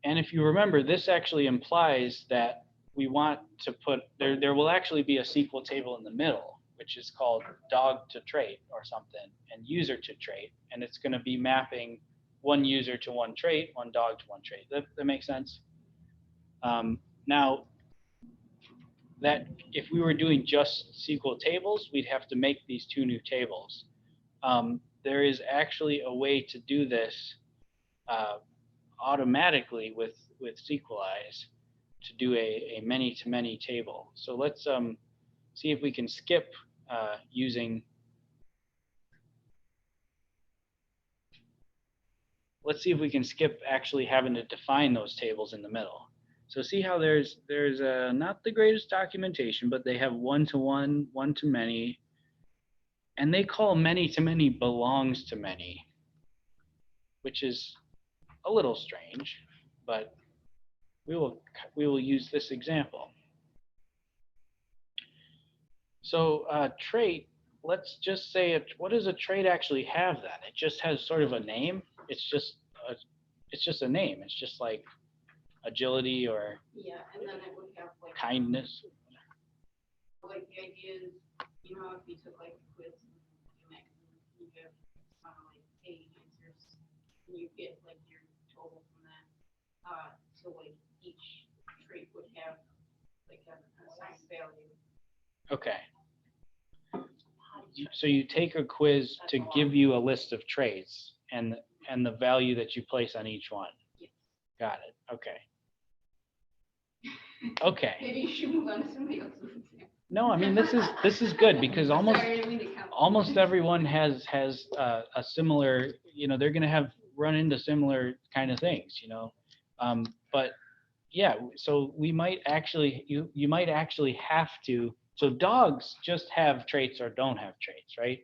And if you remember, this actually implies that we want to put, there will actually be a SQL table in the middle, which is called dog to trait or something, and user to trait. And it's going to be mapping one user to one trait, one dog to one trait. That makes sense? Now, that if we were doing just SQL tables, we'd have to make these two new tables. There is actually a way to do this automatically with SequelORM to do a many-to-many table. So let's see if we can skip using. Let's see if we can skip actually having to define those tables in the middle. So see how there's not the greatest documentation, but they have one-to-one, one-to-many, and they call many-to-many belongs to many, which is a little strange, but we will use this example. So trait, let's just say what does a trait actually have then? It just has sort of a name. It's just a name. It's just like agility or Yeah, and then it would have like. kindness. Like the idea is, you know, if you took like a quiz, you have like 8 answers, and you get like your total from that. So like each trait would have like an assigned value. Okay. So you take a quiz to give you a list of traits and the value that you place on each one. Yes. Got it. Okay. Okay. Maybe you should move on to somebody else's example. No, I mean this is good because almost Sorry, I didn't mean to count. almost everyone has a similar, you know, they're going to have run into similar kind of things, you know. But yeah, so we might actually you might actually have to. So dogs just have traits or don't have traits, right?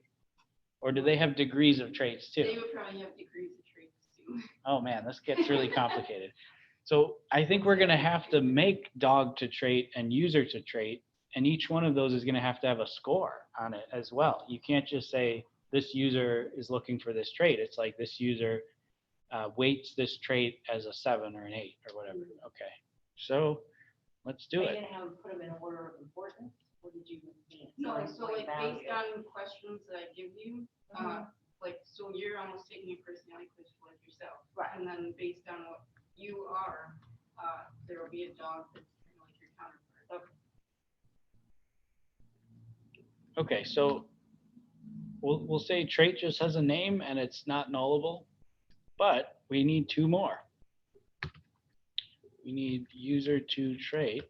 Or do they have degrees of traits too? They would probably have degrees of traits too. Oh man, this gets really complicated. So I think we're going to have to make dog to trait and user to trait, and each one of those is going to have a score on it as well. You can't just say this user is looking for this trait. It's like this user weights this trait as a 7 or an 8 or whatever. Okay, so let's do Are you it. gonna have put them in order of importance? What did you mean? No, Like, so point like based value? on questions that I give you, like, so you're almost taking a personality quiz for like yourself. Right. And then based on what you are, there will be a dog that's kind of like your counterpart. Okay, so we'll say trait just has a name and it's not nullable, but we need 2 more. We need user to trait.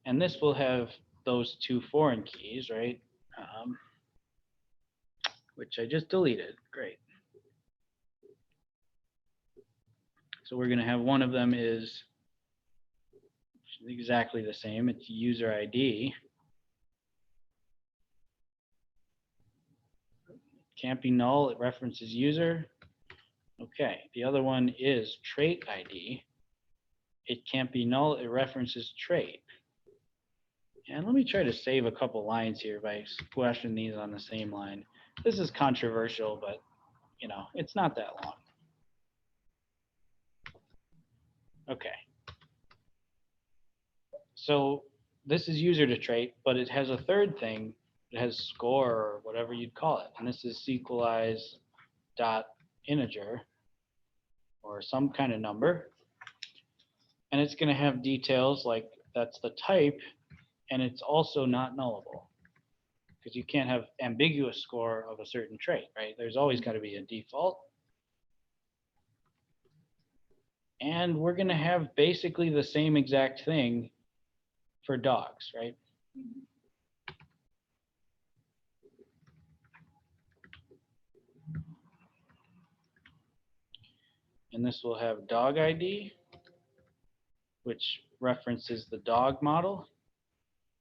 And this will have those 2 foreign keys, right? Which I just deleted. Great. So we're going to have one of them is exactly the same. It's user ID. Can't be null. It references user. Okay. The other one is trait ID. It can't be null. It references trait. And let me try to save a couple lines here by splashing these on the same line. This is controversial, but you know, it's not that long. Okay. So this is user to trait, but it has a third thing. It has score or whatever you'd call it. And this is sequelize dot integer or some kind of number. And it's going to have details like that's the type, and it's also not nullable because you can't have ambiguous score of a certain trait, right? There's always got to be a default. And we're going to have basically the same exact thing for dogs, right? And this will have dog ID, which references the dog model.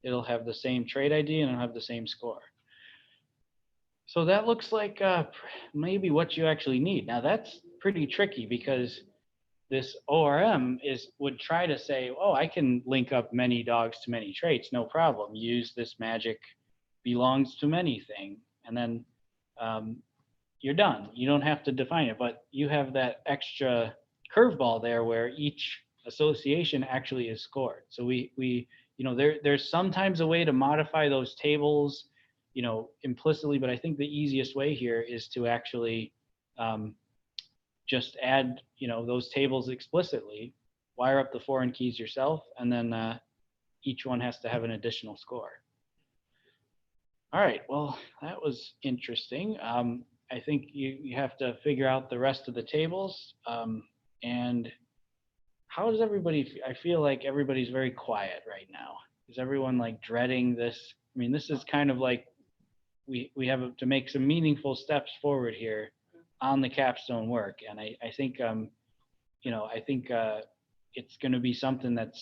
it'll have the same trade ID and it'll have the same score. So that looks like maybe what you actually need. Now that's pretty tricky because this ORM would try to say, oh, I can link up many dogs to many traits, no problem. Use this magic belongs to many thing, and then you're done. You don't have to define it, but you have that extra curveball there where each association actually is scored. So we there's sometimes a way to modify those tables, implicitly, but I think the easiest way here is to actually just add, those tables explicitly, wire up the foreign keys yourself, and then each one has to have an additional score. All right, well, that was interesting. I think you have to figure out the rest of the tables. And how does everybody, I feel like everybody's very quiet right now. Is everyone like dreading this? I mean, this is kind of like, we have to make some meaningful steps forward here on the capstone work. And I think, I think it's going to be something that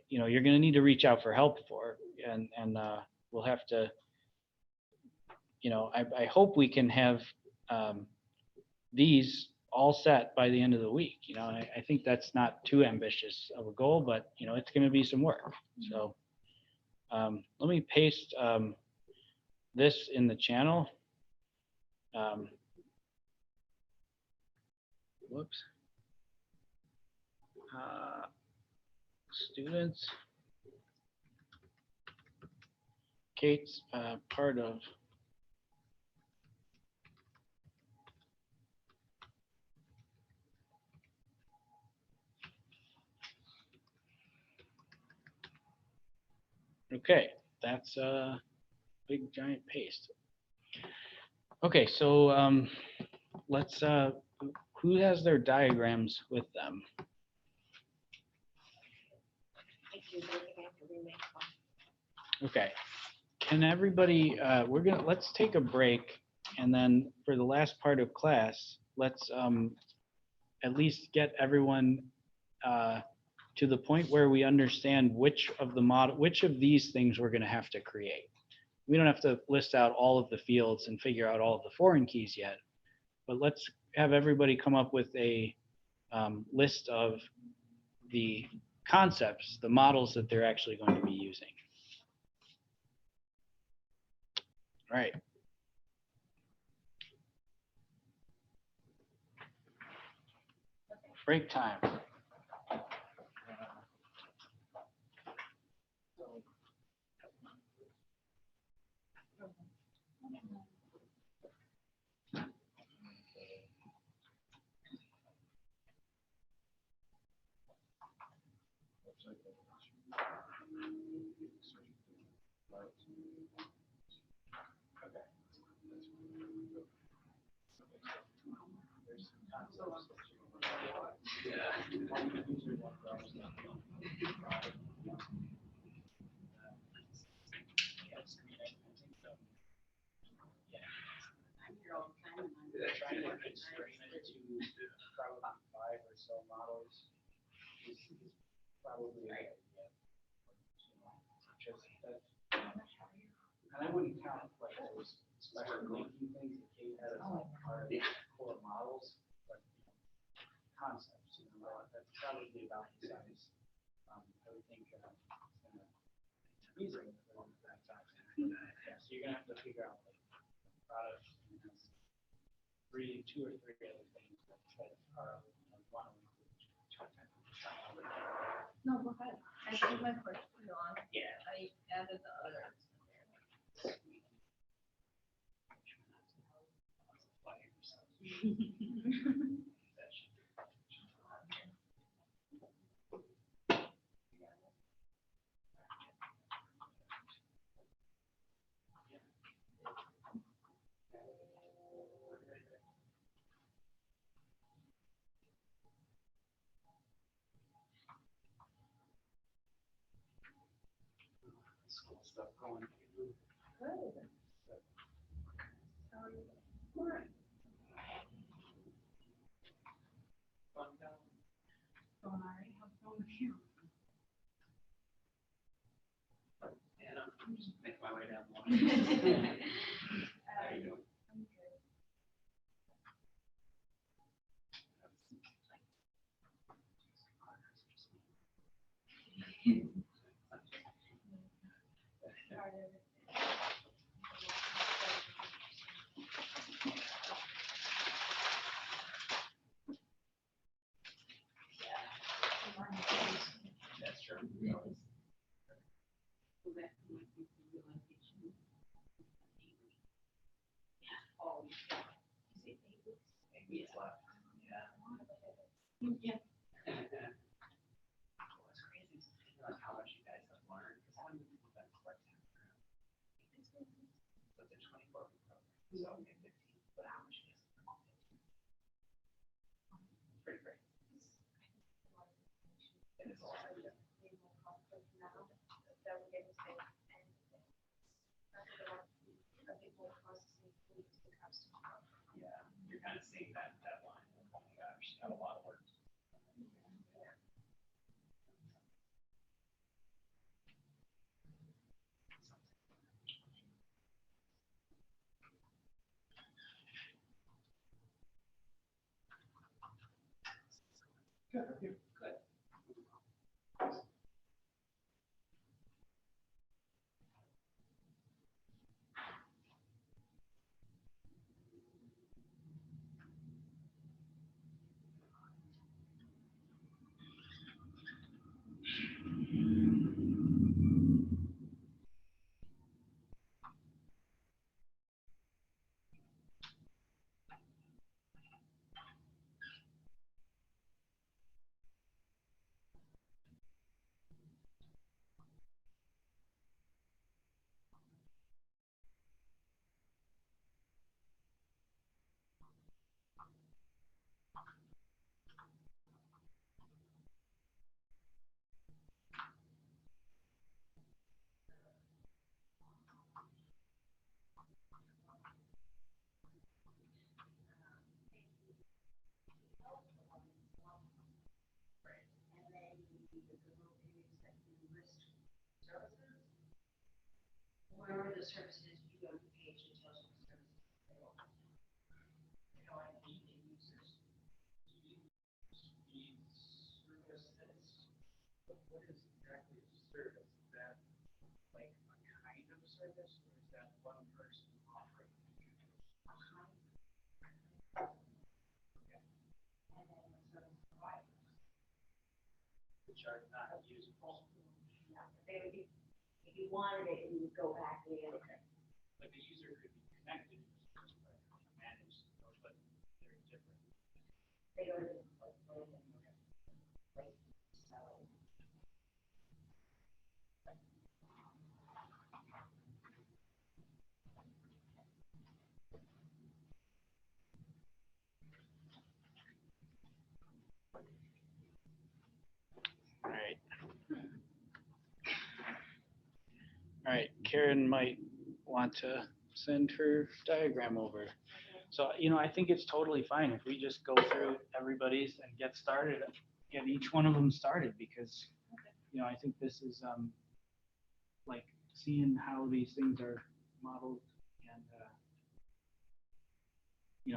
you're going to need to reach out for help for. And we'll have to, I hope we can have these all set by the end of the week. I think that's not too ambitious of a goal, but it's going to be some work. So let me paste this in the channel. Whoops. Students. Kate's part of okay, that's a big giant paste. Okay, so let's who has their diagrams with them? Okay, can everybody, let's take a break, and then for the last part of class, let's at least get everyone to the point where we understand which of these things we're going to have to create. We don't have to list out all of the fields and figure out all of the foreign keys yet, but let's have everybody come up with a list of the concepts, the models that they're actually going to be using. All right. Break time. Trying to constrain it to probably 5 or so models is probably right. And I wouldn't count like those special linking things that Kate had as part of the core models, but concepts, that's probably about the size. I would think easily that size. Yeah, so you're gonna have to figure out like products. 2 or 3 other things that are one of them. No, go ahead. I did my first one on. Yeah. I added the others. School stuff going. Just make my way down the line. There you go. That's true. Weeks left. Yeah. What's crazy is how much you guys have learned. Because how many people have been part-time? So it's a 24-week program. So okay, 15. But how much you guys have learned? It's pretty great. It is a lot. Yeah, you're kind of seeing that line. Oh my gosh, got a lot of work. Good. Good. Wherever the services you go to the page, it tells you the services available. You know, I need to use this. What is exactly a service? Is that like a kind of service, or is that one person offering? And then the service providers. Which are not usable. They would be, if you wanted it, you would go back in. Okay. Like the user could be connected, managed, but they're different. They go to the like, so. All right. All right, Karen might want to send her diagram over. So, I think it's totally fine if we just go through everybody's and get started, get each one of them started, because, I think this is like seeing how these things are modeled. And,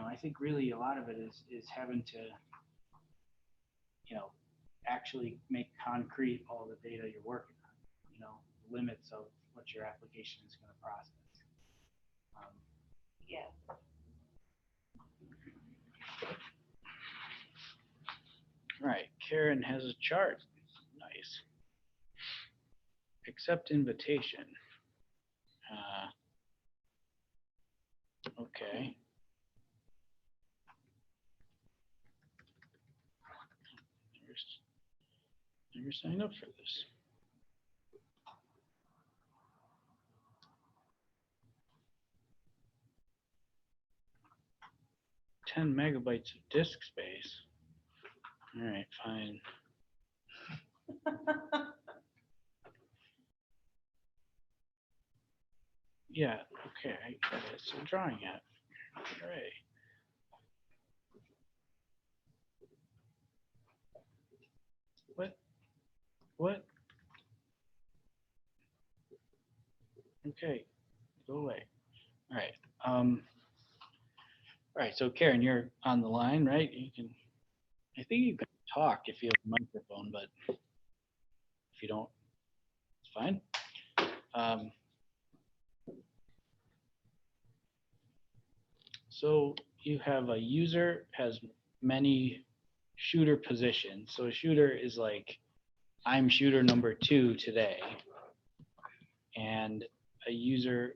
I think really a lot of it is having to, actually make concrete all the data you're working on, limits of what your application is going to process. Yeah. All right, Karen has a chart. Nice. Accept invitation. Okay. Never signed up for this. $10 megabytes of disk space. All right, fine. Yeah, okay, I get it. So drawing it. Hooray. What? Okay, go away. All right. All right, so Karen, you're on the line, right? You can, I think you can talk if you have a microphone, but if you don't, it's fine. So you have a user has many shooter positions. So a shooter is like, I'm shooter number 2 today. And a user,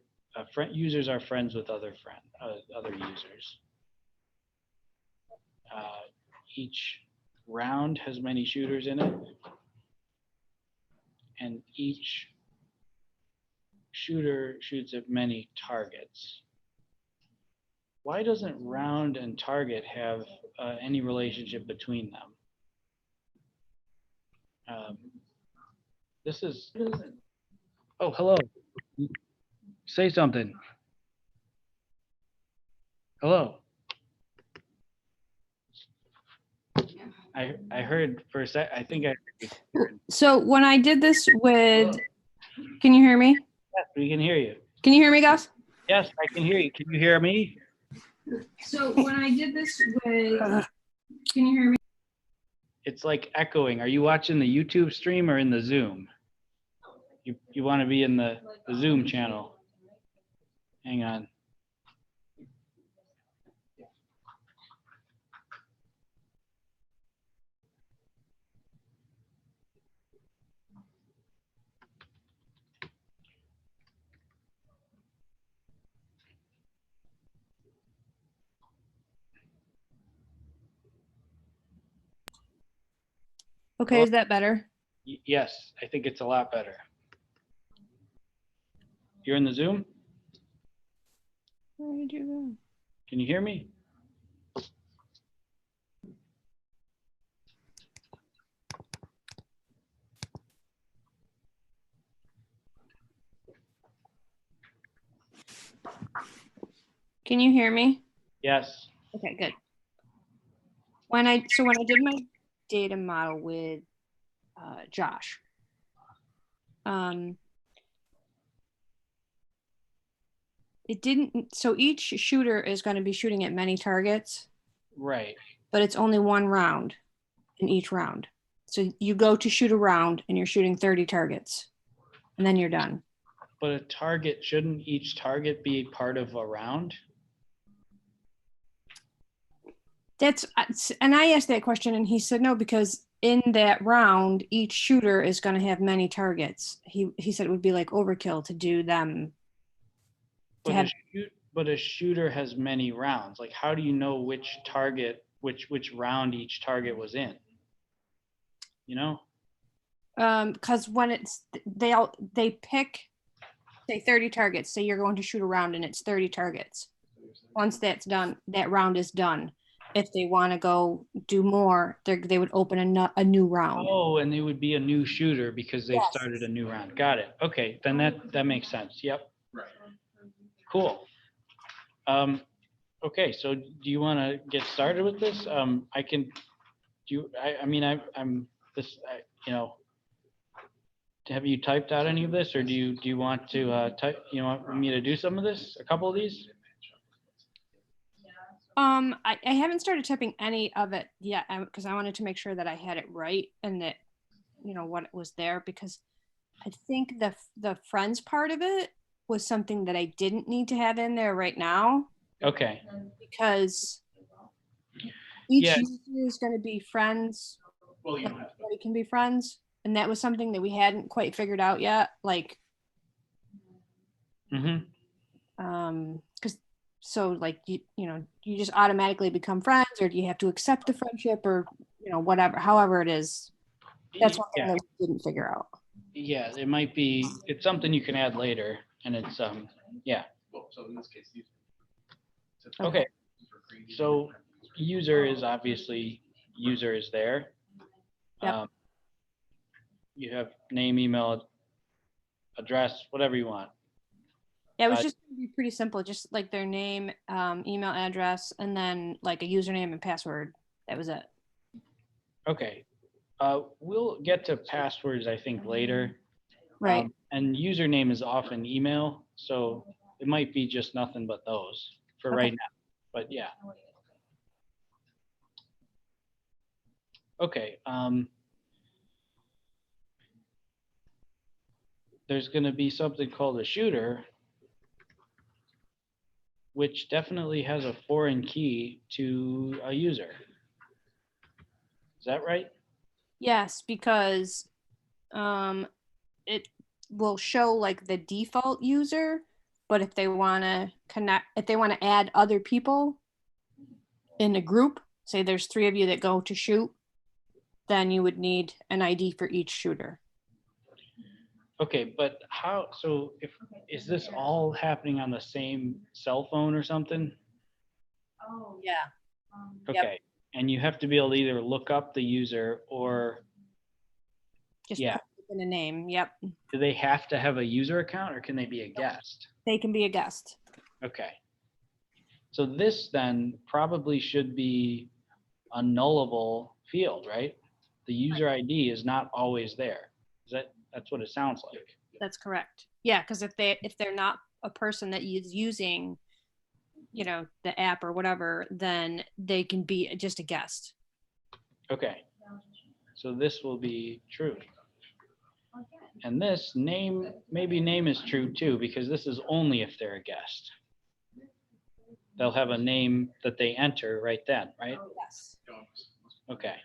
users are friends with other users. Each round has many shooters in it. And each shooter shoots at many targets. Why doesn't round and target have any relationship between them? This is, oh, hello. Say something. Hello. I heard for a sec, I think I heard you. So when I did this with, can you hear me? Yes, we can hear you. Can you hear me, Gus? Yes, I can hear you. Can you hear me? So when I did this with, can you hear me? It's like echoing. Are you watching the YouTube stream or in the Zoom? You want to be in the Zoom channel. Hang on. Okay, is that better? Yes, I think it's a lot better. You're in the Zoom? Where did you go? Can you hear me? Can you hear me? Yes. Okay, good. When I did my data model with Josh, it didn't, so each shooter is going to be shooting at many targets. Right. But it's only one round in each round. So you go to shoot a round and you're shooting 30 targets and then you're done. But a target, shouldn't each target be part of a round? And I asked that question and he said no, because in that round, each shooter is going to have many targets. He said it would be like overkill to do them. But a shooter has many rounds. Like, how do you know which target, which round each target was in? You know? Because when it's they pick, say 30 targets. Say you're going to shoot a round and it's 30 targets. Once that's done, that round is done. If they want to go do more, they would open a new round. Oh, and they would be a new shooter because they've started a new round. Got it. Okay, then that makes sense. Yep. Right. Cool. Okay, so do you want to get started with this? I can. I'm this. Have you typed out any of this, or do you want to type? You want me to do some of this? A couple of these? I haven't started typing any of it yet because I wanted to make sure that I had it right and that what was there, because I think the friends part of it was something that I didn't need to have in there right now. Okay. Because each user is going to be friends. Well, you everybody can be friends, and that was something that we hadn't quite figured out yet. Like, because so like you just automatically become friends, or do you have to accept the friendship, or whatever, however it is. That's one thing that we didn't figure out. Yeah, it might be. It's something you can add later, and it's yeah. Well, so in this case, Okay. So user is obviously there. Yep. You have name, email, address, whatever you want. Yeah, it was just gonna be pretty simple, just like their name, email address, and then like a username and password. That was it. Okay. We'll get to passwords, I think, later. Right. And username is often email. So it might be just nothing but those for Okay. right now, but yeah. Okay, there's gonna be something called a shooter, which definitely has a foreign key to a user. Is that right? Yes, because it will show like the default user, but if they want to connect, if they want to add other people in a group, say there's 3 of you that go to shoot, then you would need an ID for each shooter. Okay, but how, so if, is this all happening on the same cell phone or something? Oh. Yeah. Yep. Okay, and you have to be able to either look up the user or, Just yeah. put in a name. Yep. Do they have to have a user account or can they be a guest? They can be a guest. Okay. So this then probably should be a nullable field, right? The user ID is not always there. That's what it sounds like. That's correct. Yeah, because if they're not a person that is using, you know, the app or whatever, then they can be just a guest. Okay. So this will be true. And this name, maybe name is true too, because this is only if they're a guest. They'll have a name that they enter right then, right? Yes. Okay.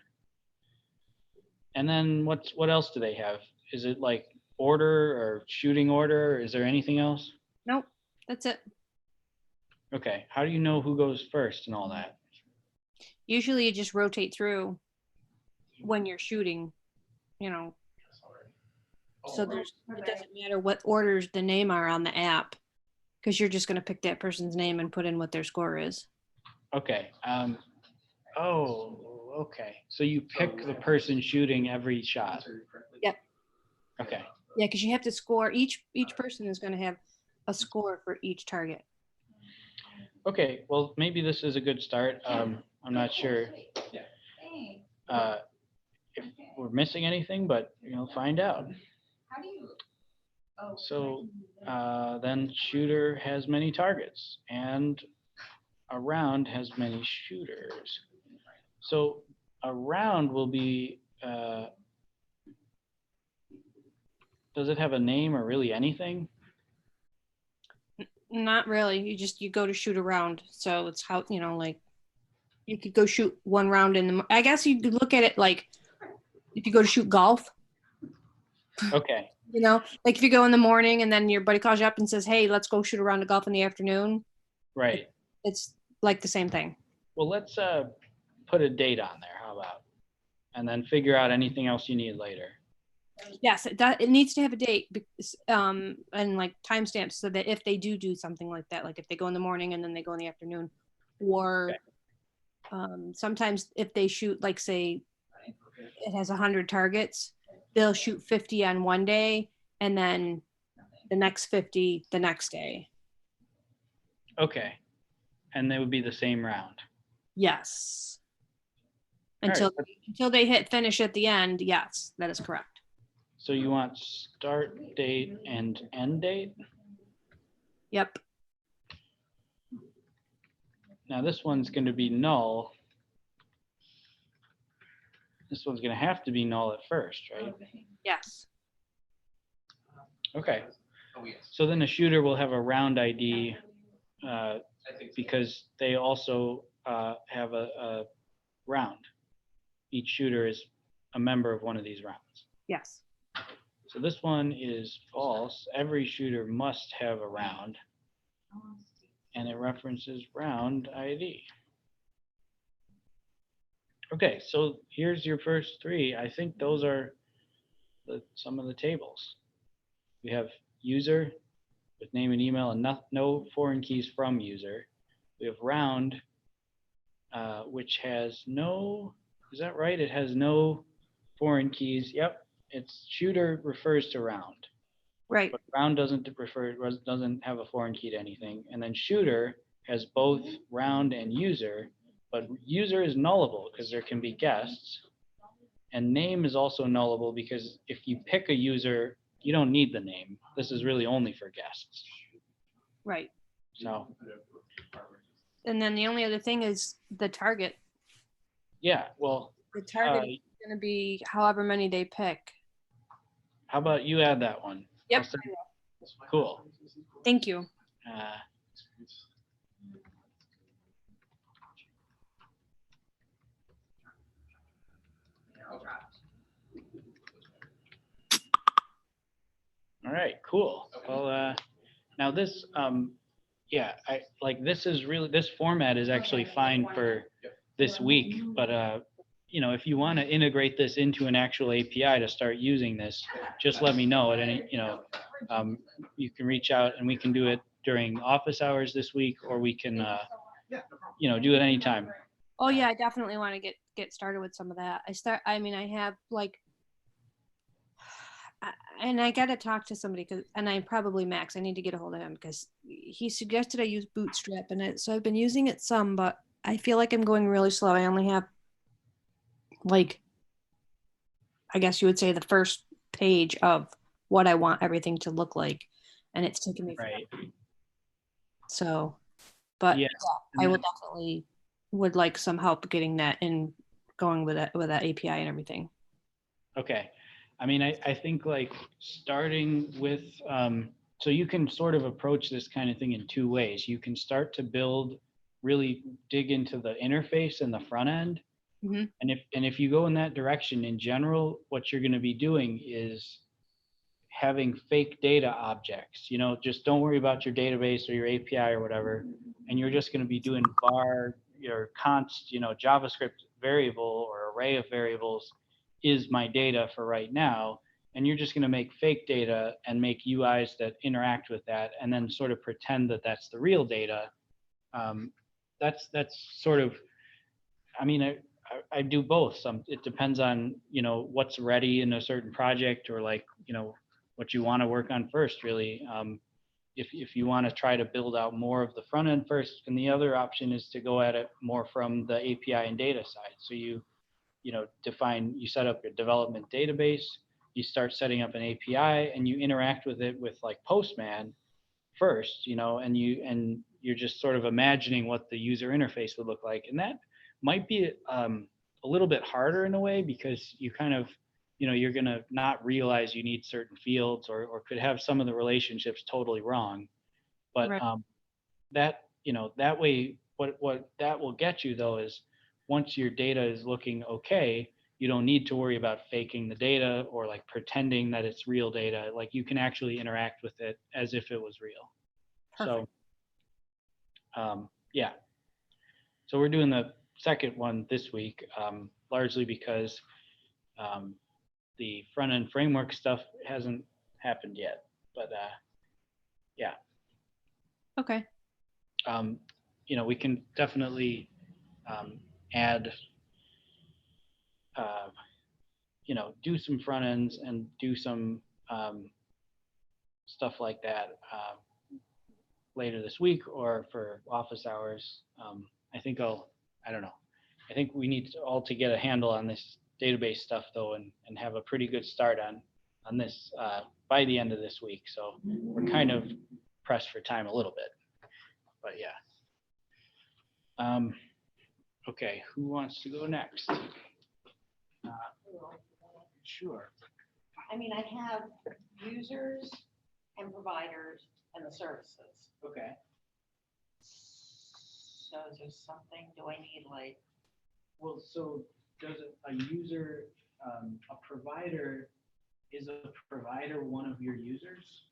And then what else do they have? Is it like order or shooting order? Is there anything else? Nope. That's it. Okay. How do you know who goes first and all that? Usually you just rotate through when you're shooting, you know. So it doesn't matter what orders the name are on the app, because you're just going to pick that person's name and put in what their score is. Okay. Oh, okay. So you pick the person shooting every shot. Yep. Okay. Yeah, because you have to score. Each person is going to have a score for each target. Okay. Well, maybe this is a good start. I'm not sure if we're missing anything, but find out. So then shooter has many targets and a round has many shooters. So a round will be, does it have a name or really anything? Not really. You go to shoot a round. So it's how, like you could go shoot one round I guess you could look at it like if you go to shoot golf. Okay. Like if you go in the morning and then your buddy calls you up and says, hey, let's go shoot a round of golf in the afternoon. Right. It's like the same thing. Well, let's put a date on there. How about? And then figure out anything else you need later. Yes, it needs to have a date and like timestamps so that if they do something like that, like if they go in the morning and then they go in the afternoon, or sometimes if they shoot, like say it has 100 targets, they'll shoot 50 on one day and then the next 50 the next day. Okay. And they would be the same round. Yes. All Until right. they hit finish at the end. Yes, that is correct. So you want start date and end date? Yep. Now this one's going to be null. This one's going to have to be null at first, right? Yes. Okay. So then the shooter will have a round ID because they also have a round. Each shooter is a member of one of these rounds. Yes. So this one is false. Every shooter must have a round. And it references round ID. Okay, so here's your first 3. I think those are some of the tables. We have user with name and email and no foreign keys from user. We have round, which has no, is that right? It has no foreign keys. Yep, it's shooter refers to round. Right. But round doesn't have a foreign key to anything. And then shooter has both round and user, but user is nullable because there can be guests. And name is also nullable because if you pick a user, you don't need the name. This is really only for guests. Right. So, And then the only other thing is the target. yeah, well, The target Uh, is going to be however many they pick. how about you add that one? Yep. I'll send- Cool. Thank you. Uh, all right, cool. Well, now this, yeah, I like this is really, this format is actually fine for this week, but you know, if you want to integrate this into an actual API to start using this, just let me know at any, you know, you can reach out and we can do it during office hours this week, or we can, you know, do it anytime. Oh yeah, I definitely want to get started with some of that. I mean, I have like, and I got to talk to somebody and I probably Max, I need to get a hold of him because he suggested I use Bootstrap so I've been using it some, but I feel like I'm going really slow. I only have like, I guess you would say the first page of what I want everything to look like. And it's taken me forever. Right. So, but Yeah. I will definitely would like some help getting that and going with that API and everything. Okay. I mean, I think like starting with, so you can sort of approach this kind of thing in two ways. You can start to really dig into the interface and the front end. Mm-hmm. And if you go in that direction, in general, what you're going to be doing is having fake data objects. You know, just don't worry about your database or your API or whatever. And you're just going to be doing var, your const, you know, JavaScript variable or array of variables is my data for right now. And you're just going to make fake data and make UIs that interact with that, and then sort of pretend that that's the real data. That's sort of, I mean, I do both. It depends on, you know, what's ready in a certain project, or like, you know, what you want to work on first, really. If you want to try to build out more of the front end first, and the other option is to go at it more from the API and data side. So you know, you set up your development database, you start setting up an API, and you interact with it with like Postman first, you know, and you're just sort of imagining what the user interface would look like. And that might be a little bit harder in a way, because you kind of, you know, you're going to not realize you need certain fields, or could have some of the relationships totally wrong. But Right. that, you know, that way, what that will get you though is, once your data is looking okay, you don't need to worry about faking the data or like pretending that it's real data. Like you can actually interact with it as if it was real. Perfect. So, yeah. So we're doing the second one this week, largely because the front end framework stuff hasn't happened yet. But yeah. Okay. You know, we can definitely add, you know, do some front ends and do some stuff like that later this week or for office hours. I think I don't know. I think we need all to get a handle on this database stuff though, and have a pretty good start on this by the end of this week. So we're kind of pressed for time a little bit, but yeah. Okay, who wants to go next? Sure. I mean, I have users and providers and the services. Okay. So is there something, do I need like, Well, so does a user, a provider, is a provider one of your users?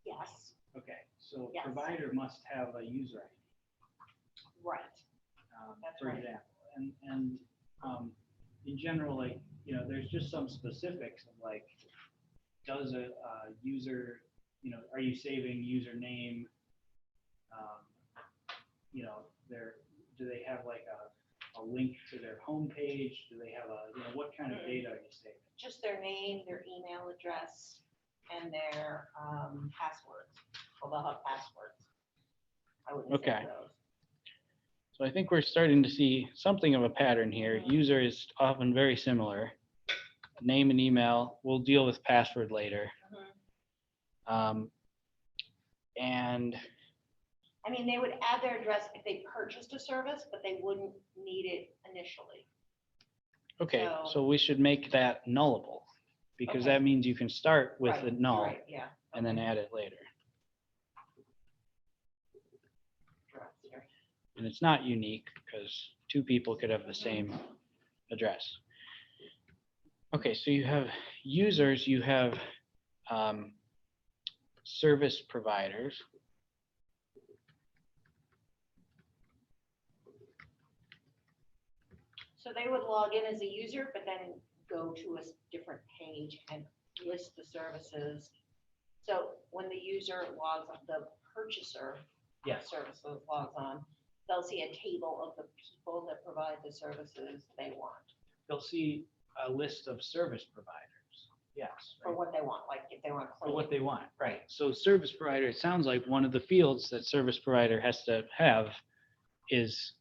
yes, Okay, so Yes. provider must have a user ID, right, That's for right. example. And in general, like, you know, there's just some specifics of like, does a user, you know, are you saving username? You know, do they have like a link to their homepage? Do they have you know, what kind of data are you saving? just their name, their email address, and their passwords. Well, they'll have passwords. I wouldn't say Okay. those. So I think we're starting to see something of a pattern here. User is often very similar. Name and email, we'll deal with password later. And I mean, they would add their address if they purchased a service, but they wouldn't need it initially. okay, So- so we should make that nullable, because Okay. that means you can start with Right, the null right, yeah. and then okay. add it later. Address here. And it's not unique because two people could have the same address. Okay, so you have users, you have service providers. So they would log in as a user, but then go to a different page and list the services. So when the user logs, the purchaser of services logs on, they'll see a table of the people that provide the services they want, They'll see a list of service providers. Yes. for what they want, like if they want For what cleaning. they want, right. So service provider, it sounds like one of the fields that service provider has to have is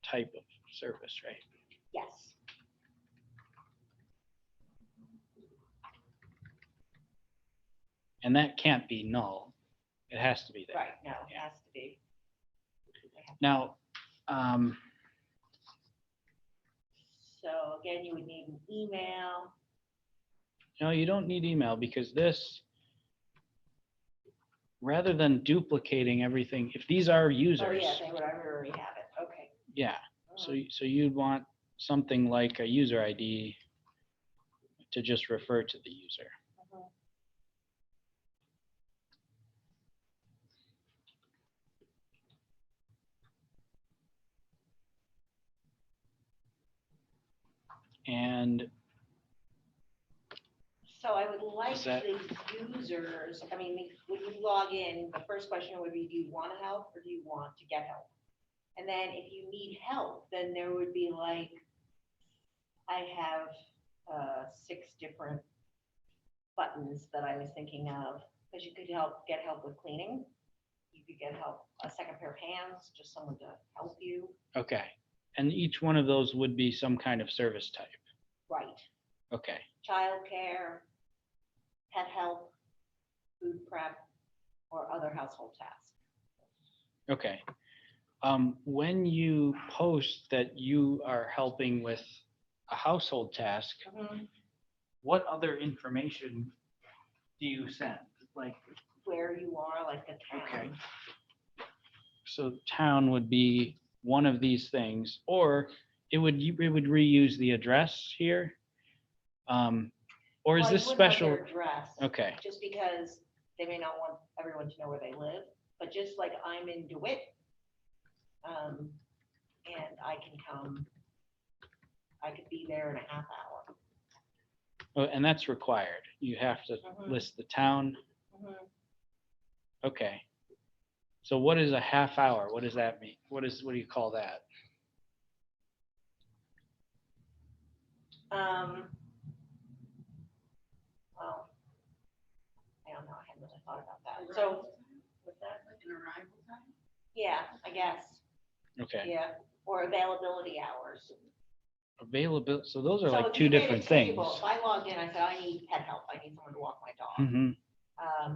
type of service, right? Yes, And that can't be null. It has to be there. right, no, it has to be. Now, So again, you would need an email. no, you don't need email because this, rather than duplicating everything, if these are Oh, users, yeah, they would already have it, okay. yeah. So, Mhm. so you'd want something like a user ID to just refer to the user. Mhm. And So I would like Is that- the users, I mean, when you log in, the first question would be, do you want to help or do you want to get help? And then if you need help, then there would be like, I have 6 different buttons that I was thinking of, because you could get help with cleaning. You could get help, a second pair of hands, just someone to help you. okay, and each one of those would be some kind of service type. Right. Okay, Childcare, pet help, food prep, or other household tasks. okay. When you post that you are helping with a household task, what other information do you send? Like, Where you are, like the town. okay. So town would be one of these things, or it would reuse the address here. Or is Well, this you wouldn't want special? their address, Okay, just because they may not want everyone to know where they live, but just like I'm in DeWitt, and I can come, I could be there in a half hour. oh, and that's required. You have to Mhm. list the town. Mhm. Okay. So what is a half hour? What does that mean? What do you call that? Well, I don't know, I hadn't really thought about that. So, what's that? Like an arrival time? Yeah, I guess, Okay. yeah, or availability hours. Availability. So those are So like if two you made a different things. table, If I logged in, I said, I need pet help, I need someone to walk my dog. Mhm.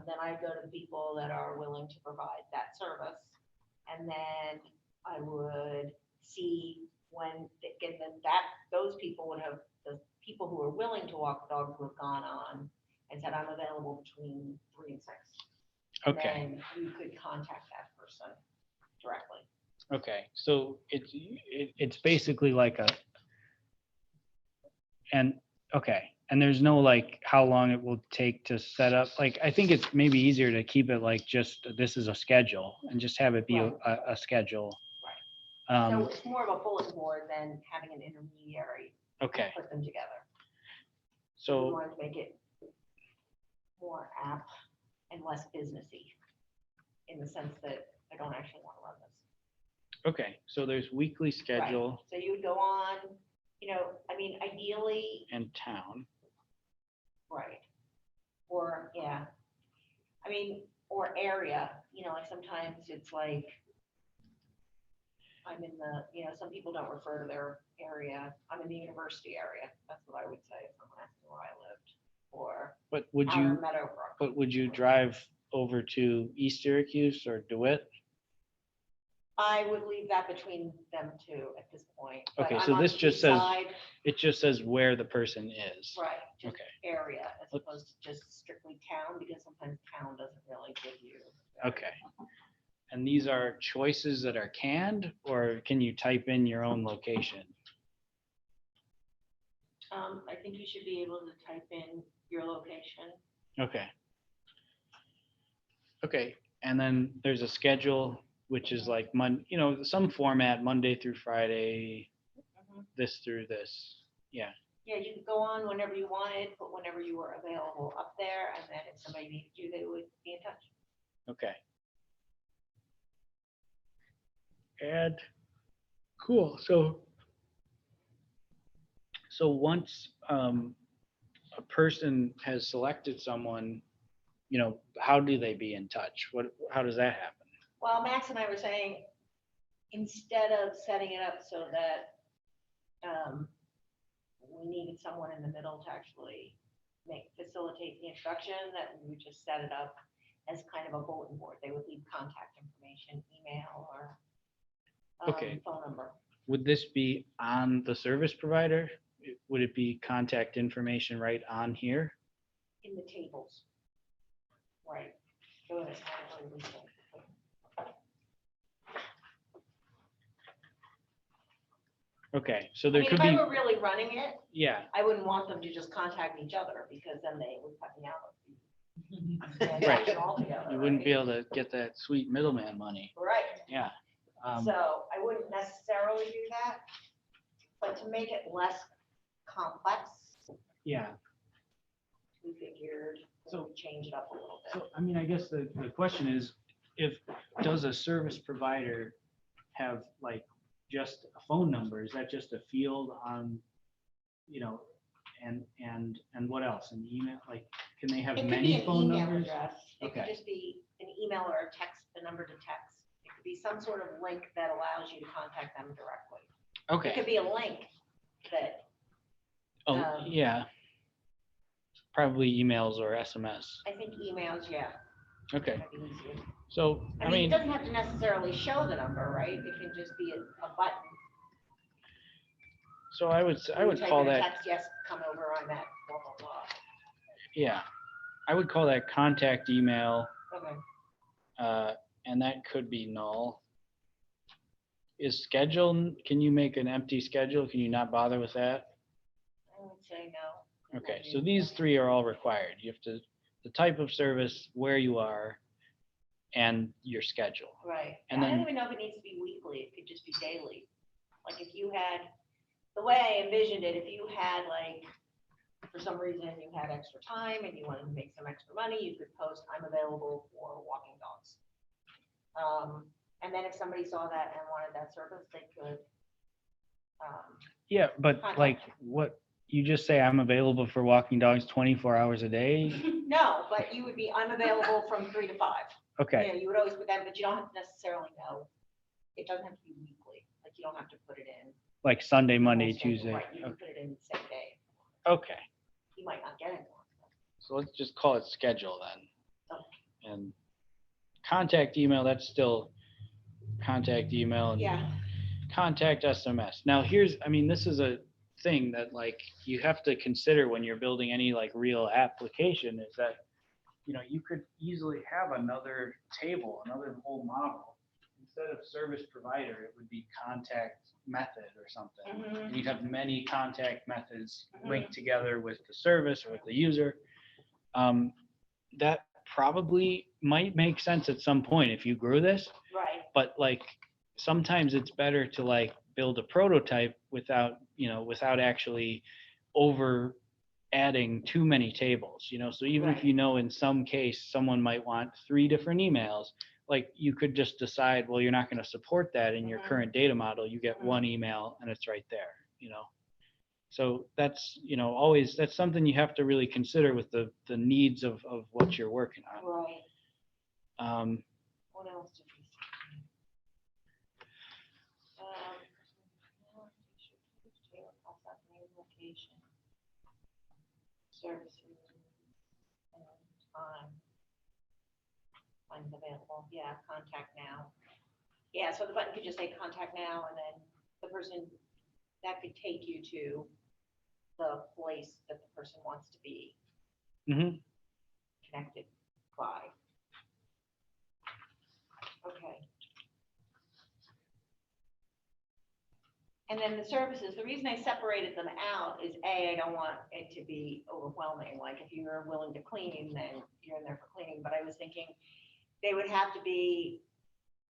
Then I go to the people that are willing to provide that service. And then I would see when, get them that, those people would have, the people who are willing to walk the dog would have gone on and said, I'm available between 3 and 6. And Okay. then you could contact that person directly. Okay. So it's basically like okay. And there's no like how long it will take to set up. Like, I think it's maybe easier to keep it like just this is a schedule and just have it be Right. a schedule. Right. So it's more of a bulletin board than having an intermediary Okay. put them together. We So, wanted to make it more app and less businessy, in the sense that I don't actually want to run this. okay. So there's weekly schedule So you would go on, I mean, ideally, and town. right, or, yeah, I mean, or area, like sometimes it's like, I'm in the, some people don't refer to their area, I'm in the university area, that's what I would say if someone asked me where I lived, or But would Outer you, Meadowbrook. but would you drive over to East Syracuse or DeWitt? I would leave that between them two at this point. but Okay, I'm so on this the just east says- side, It just says where the person is. Right, just Okay. area as opposed to just strictly town, because sometimes town doesn't really give you. Okay. And these are choices that are canned, or can you type in your own location? I think you should be able to type in your location. Okay. Okay, and then there's a schedule, which is like some format, Monday through Friday, this through this. Yeah, Yeah, you could go on whenever you wanted, put whenever you were available up there, and then if somebody needed you, they would be in touch. okay. Add, cool, so once a person has selected someone, how do they be in touch? How does that happen? Well, Max and I were saying, instead of setting it up so that we needed someone in the middle to actually facilitate the instruction, that we would just set it up as kind of a bulletin board. They would leave contact information, email, or Okay. phone number. Would this be on the service provider? Would it be contact information right on here? In the tables. Right. Go ahead. I don't really think. Okay, so I there mean, could if I be, were really running it, yeah, I wouldn't want them to just contact each other, because then they would cut me out of the Right. transaction altogether. you wouldn't be right? able to get that sweet middleman money. Right. Yeah. So I wouldn't necessarily do that, but to make it less complex, Yeah. we figured we would change it up a little bit. So, I mean, I guess the question is, does a service provider have like just a phone number? Is that just a field on, and what else? An email? Like, can they have It could be many an phone email numbers? address. It could Okay. just be an email or a text, a number to text. It could be some sort of link that allows you to contact them directly. It Okay. could be a link that, Oh, um, yeah. Probably emails or SMS. I think emails, yeah, Okay. might be easier. So, I mean, it doesn't have to necessarily show the number, right? It can just be a button. so I would You type call in a that, text, yes, come over, I'm at blah, blah, yeah, I would call that contact email, blah. Okay. and that could be null. Is schedule, can you make an empty schedule? Can you not bother with that? I would say no. Okay, so these three are all required. You have to, the type of service, where you are, and your schedule. Right. And I don't then- even know if it needs to be weekly. It could just be daily. Like if you had, the way I envisioned it, if you had like, for some reason you had extra time and you wanted to make some extra money, you could post, I'm available for walking dogs. And then if somebody saw that and wanted that service, they could. Yeah, but Contact like, you. what, you just say I'm available for walking dogs 24 hours a day? No, but you would be, I'm available from 3 to 5. Okay, You know, you would always put that, but you don't have to necessarily know. It doesn't have to be weekly. Like you don't have to put it in. like Sunday, Monday, Whole schedule, Tuesday. Right, you can put it in the same day. Okay, You might not get it. so let's just call it schedule then. Okay. And contact email, that's still contact email and Yeah, contact SMS. Now here's, I mean, this is a thing that like you have to consider when you're building any like real application, is that, you could easily have another table, another whole model. Instead of service provider, it would be contact method or something. Mhm. And you'd have many contact methods Mhm. linked together with the service or with the user. That probably might make sense at some point if you grew this, right. but like sometimes it's better to like build a prototype without actually over adding too many tables, so even if Right. in some case someone might want 3 different emails, like you could just decide, well, you're not going to support that in your Mhm. current data model. You get Mhm. one email and it's right there. So that's, always, that's something you have to really consider with the needs of what you're working on. Right. What else did we say? Location. Services. And time. Find available, yeah, contact now. Yeah, so the button could just say contact now, and then the person, that could take you to the place that the person wants to be Mhm. connected by. Okay. And then the services, the reason I separated them out is A, I don't want it to be overwhelming. Like if you're willing to clean, then you're in there for cleaning. But I was thinking they would have to be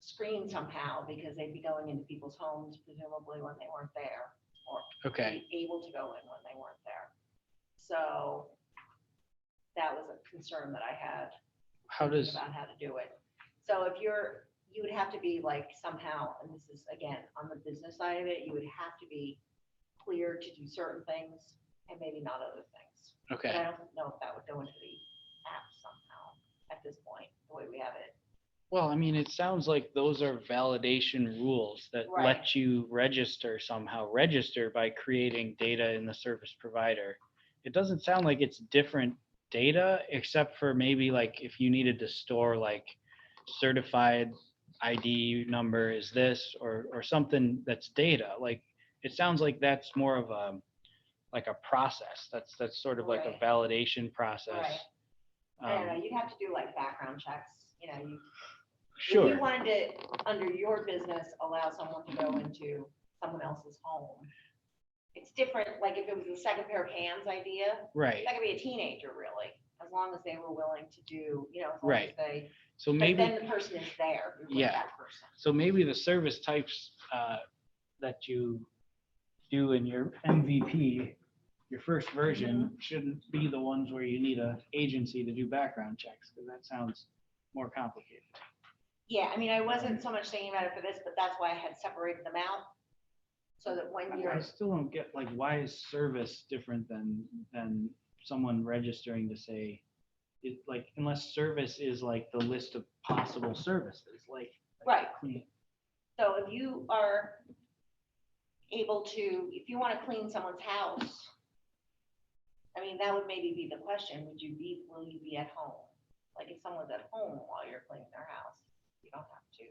screened somehow because they'd be going into people's homes presumably when they weren't there, or Okay. be able to go in when they weren't there. So that was a concern that I had. How thinking does, about how to do it. So if you would have to be like somehow, and this is again, on the business side of it, you would have to be clear to do certain things and maybe not other things. But I okay. don't know if that would go into the app somehow at this point, the way we have it. Well, I mean, it sounds like those are validation rules that Right. let you somehow register by creating data in the service provider. It doesn't sound like it's different data, except for maybe like if you needed to store like certified ID number is this, or something that's data. Like, it sounds like that's more of like a process. That's sort of like a Right. validation process. Right. I don't know, you'd have to do like background checks, if Sure. you wanted to, under your business, allow someone to go into someone else's home. It's different, like if it was a second pair of hands idea, Right. that could be a teenager really, as long as they were willing to do, as long as Right. they, So but maybe. then the person is there with Yeah. that person. So maybe the service types that you do in your MVP, your first version, shouldn't be the ones where you need an agency to do background checks, because that sounds more complicated. Yeah, I mean, I wasn't so much thinking about it for this, but that's why I had separated them out. So that when I you're, still don't get, like, why is service different than someone registering to say, it, like, unless service is like the list of possible services, like. Right. Clean. so if you are able to, if you want to clean someone's house, I mean, that would maybe be the question, will you be at home? Like if someone's at home while you're cleaning their house, you don't have to.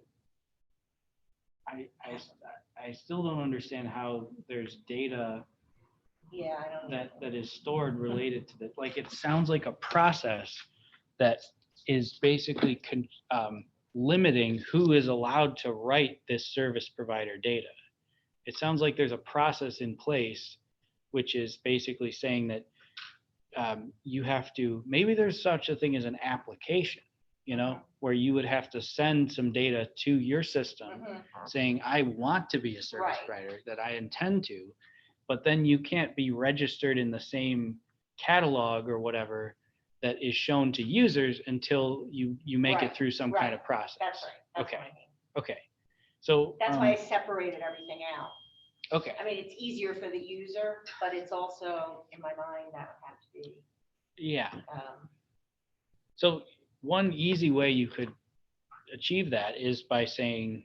I still don't understand how there's data Yeah, I don't know. that is stored related to that. Like, it sounds like a process that is basically limiting who is allowed to write this service provider data. It sounds like there's a process in place, which is basically saying that you have to, maybe there's such a thing as an application, where you would have to send some data to your system saying, I want to be a service Right. provider, that I intend to, but then you can't be registered in the same catalog or whatever that is shown to users until you make Right, it through some kind of process. That's right. That's Okay. what I mean. Okay. So. That's why I separated everything out. Okay. I mean, it's easier for the user, but it's also, in my mind, that would have to be. Yeah. um, So one easy way you could achieve that is by saying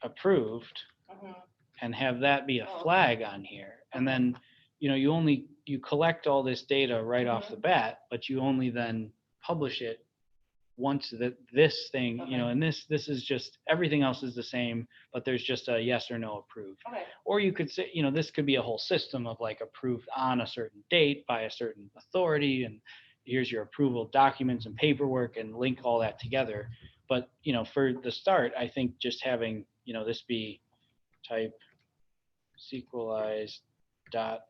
approved and have that be a flag on here. And then, you collect all this data right off the bat, but you only then publish it once this thing, and this is just, everything else is the same, but there's just a yes or no approved. Okay. Or you could say, this could be a whole system of like approved on a certain date by a certain authority, and here's your approval documents and paperwork, and link all that together. But, for the start, I think just having, this be type SequelORM dot,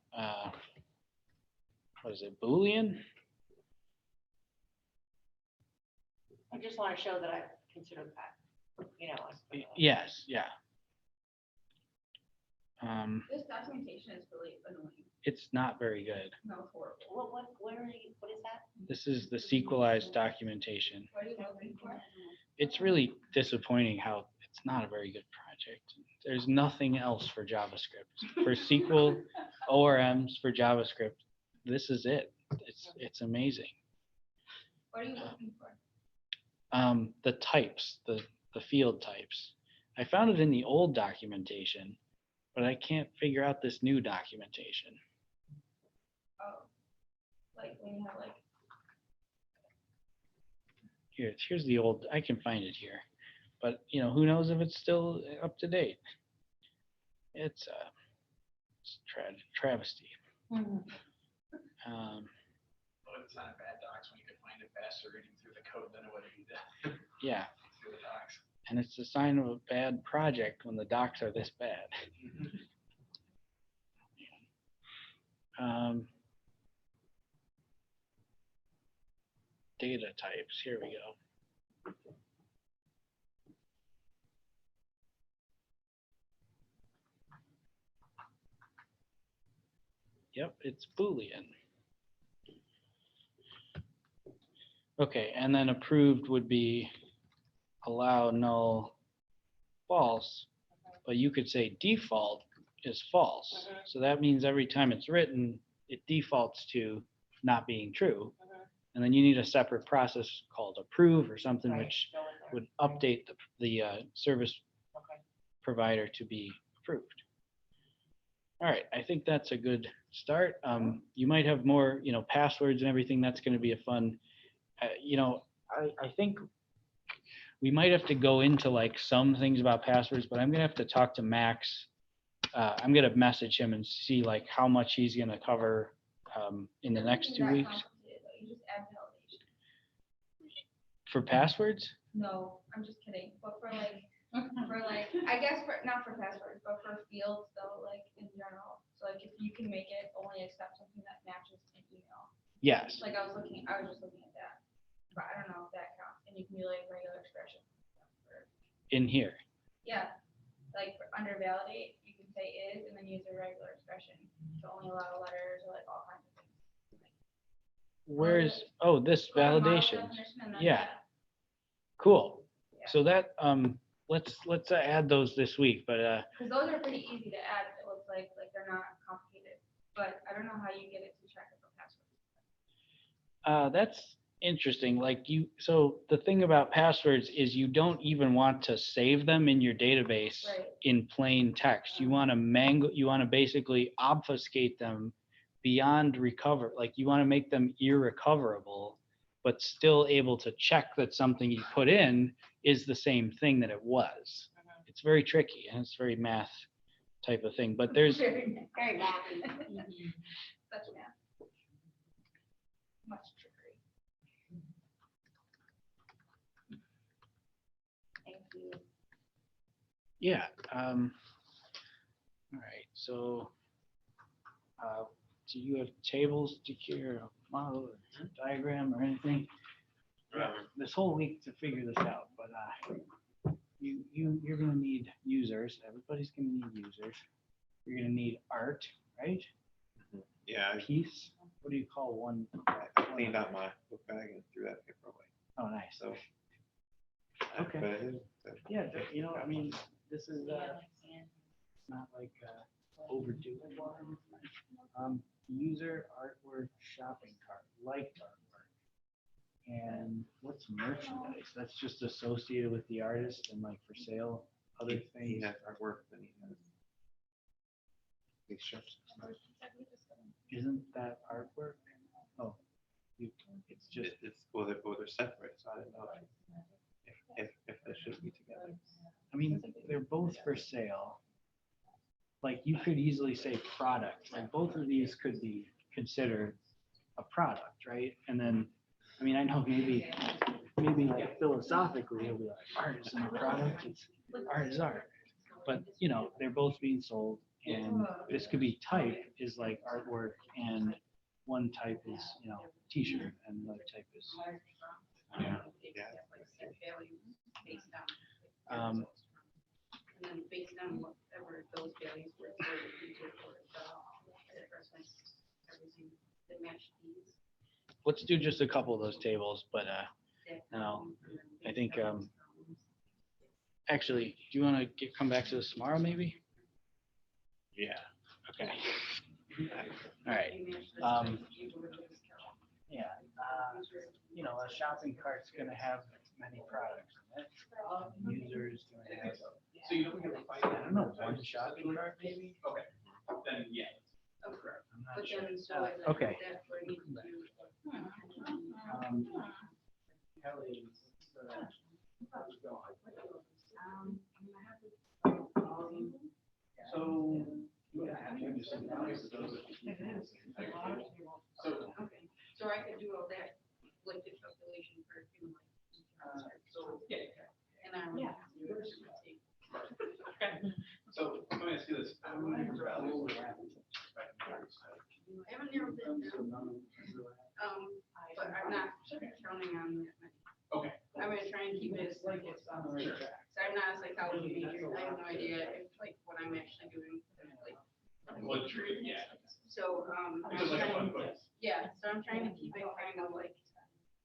what is it, Boolean? I just want to show that I consider that, Yes, yeah. This documentation is really annoying. It's not very good. No, it's horrible. what is that? This is the SequelORM documentation. What are you looking for? It's really disappointing how it's not a very good project. There's nothing else for JavaScript. For SequelORMs for JavaScript, this is it. It's amazing. What are you looking for? The types, the field types. I found it in the old documentation, but I can't figure out this new documentation. Oh, like when you have like. here's the old, I can find it here. But, you know, who knows if it's still up to date? It's travesty. Mhm. But it's not a bad docs when you can find it faster reading through the code than it would be Yeah, through the docs. and it's a sign of a bad project when the docs are this bad. Data types, here we go. Yep, it's Boolean. Okay, and then approved would be allow, null, false, but you could say default is false. So that means every time it's written, it defaults to not being true. And then you need a separate process called approve or something, Right, which go with it. would update the service Okay. provider to be approved. All right, I think that's a good start. You might have more, you know, passwords and everything. That's going to be a fun, you know, I think we might have to go into like some things about passwords, but I'm going to have to talk to Max. I'm going to message him and see like how much he's going to cover in the next 2 weeks. You just add validation. For passwords? No, I'm just kidding, but for like, I guess for, not for passwords, but for fields though, like in general. So like if you can make it only accept something that matches an email. Yes. Like I was just looking at that, but I don't know if that counts, and you can do like regular expression. In here. Yeah, like under validate, you can say is and then use a regular expression to only allow letters or like all kinds of things. Where's, oh, this Go to model validation. definition and then Yeah. that. Cool. Yeah. So that, let's add those this week, but Because those are pretty easy to add, it looks like they're not complicated, but I don't know how you get it to check if a password. that's interesting. Like you, so the thing about passwords is you don't even want to save them in your database Right. in plain text. You want to you want to basically obfuscate them beyond recover. Like you want to make them irrecoverable, but still able to check that something you put in is the same thing that it was. It's very tricky and it's very math type of thing, but there's, Very mathy. Such math. Much trickery. Thank you. yeah. All right, so do you have tables to care, a model, or a diagram or anything? This whole week to figure this out, but you're gonna need users. Everybody's gonna need users. You're gonna need art, right? Yeah, Piece. What do you call one? I cleaned out my book bag and threw that paper away. Oh, nice. So. Okay. but it is- Yeah, you know, I mean, this is not like overdue. User artwork shopping cart, liked artwork. And what's merchandise? That's just associated with the artist and like for sale, other He things. has artwork, then he has these shirts. Isn't that artwork? Oh, it's just, Well, they're separate, so I didn't know if they should be together. I mean, they're both for sale. Like you could easily say product, like both of these could be considered a product, right? And then, I mean, I know maybe like philosophically, it'll be like art isn't a product, it's art is art. But, you know, they're both being sold and this could be type is like artwork and one type is, you know, t-shirt and another type is. Yeah. And then based on whatever those values were, everything that matched these. Let's do just a couple of those tables, but no, I think actually, do you want to come back to this tomorrow maybe? Yeah. Okay. All right. Yeah. You know, a shopping cart's gonna have many products in it. Users gonna have. So you don't get a fight. I don't know, one shopping cart maybe? Okay, then yeah. I'm But not sure. then, so is Okay. that where you need to do? Kelly, that. How's it going? So. So I could do all that, like the calculation for a few So, yeah. and I'm. Yeah. So let me ask you this. I haven't narrowed it down, but I'm not counting on that many. Okay. I'm gonna try and keep it as like it's on the right track. So I'm not a psychology major. I have no idea if like what I'm actually doing, like. What tree? Yeah. So, Because like a fun book. yeah, so I'm trying to keep it kind of like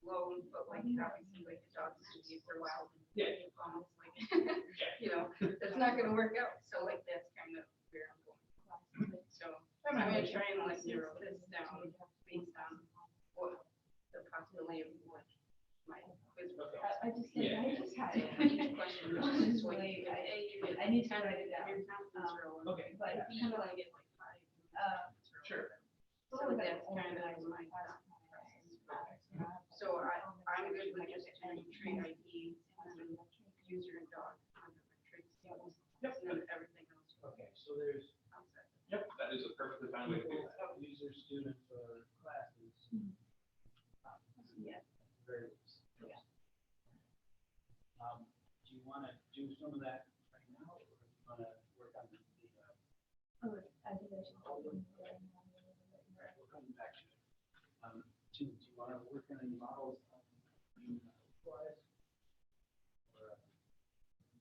low, but like obviously like the dog's gonna be for a while. Yeah. Almost like, you know, it's not gonna work out. So like that's kind of where I'm going. So I'm gonna try and like narrow this down based on what the possibility of what my quiz was. I just Yeah. had Each question was just like, I need to write it down. your confidence level. Okay. But If you like get like 5. Sure. So that's kind of my. So I'm good with just adding tree ID and then user and dog. under my tree skills, Yep. And then everything else. Okay, so there's outside. Yep, that is a perfectly fine way to do that. user, student, or classes. Yeah. Very. Do you want to do some of that right now, or do you want to work on the? We're coming back to it. Do you want to work on any models? Or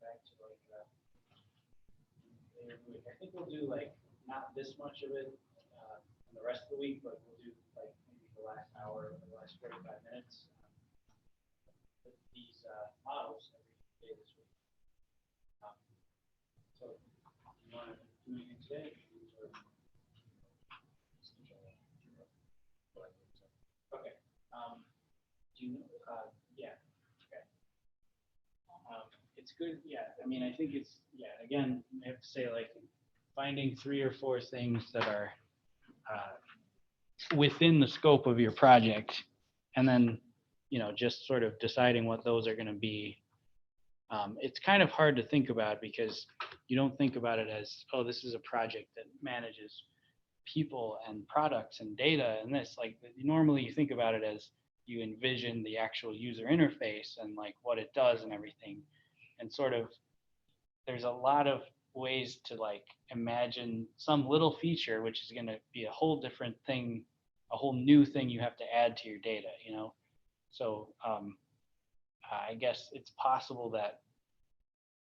back to like, I think we'll do like not this much of it in the rest of the week, but we'll do like maybe the last hour or the last 45 minutes. With these models every day this week. So, do you want to do anything today? Okay. Do you know? Yeah. Okay. It's good. Yeah. I mean, I think it's, yeah, again, I have to say, like, finding 3 or 4 things that are within the scope of your project, and then, you know, just sort of deciding what those are going to be. It's kind of hard to think about because you don't think about it as, oh, this is a project that manages people and products and data and this. Like, normally you think about it as you envision the actual user interface and like what it does and everything. And sort of, there's a lot of ways to like imagine some little feature, which is going to be a whole different thing, a whole new thing you have to add to your data, you know? So I guess it's possible that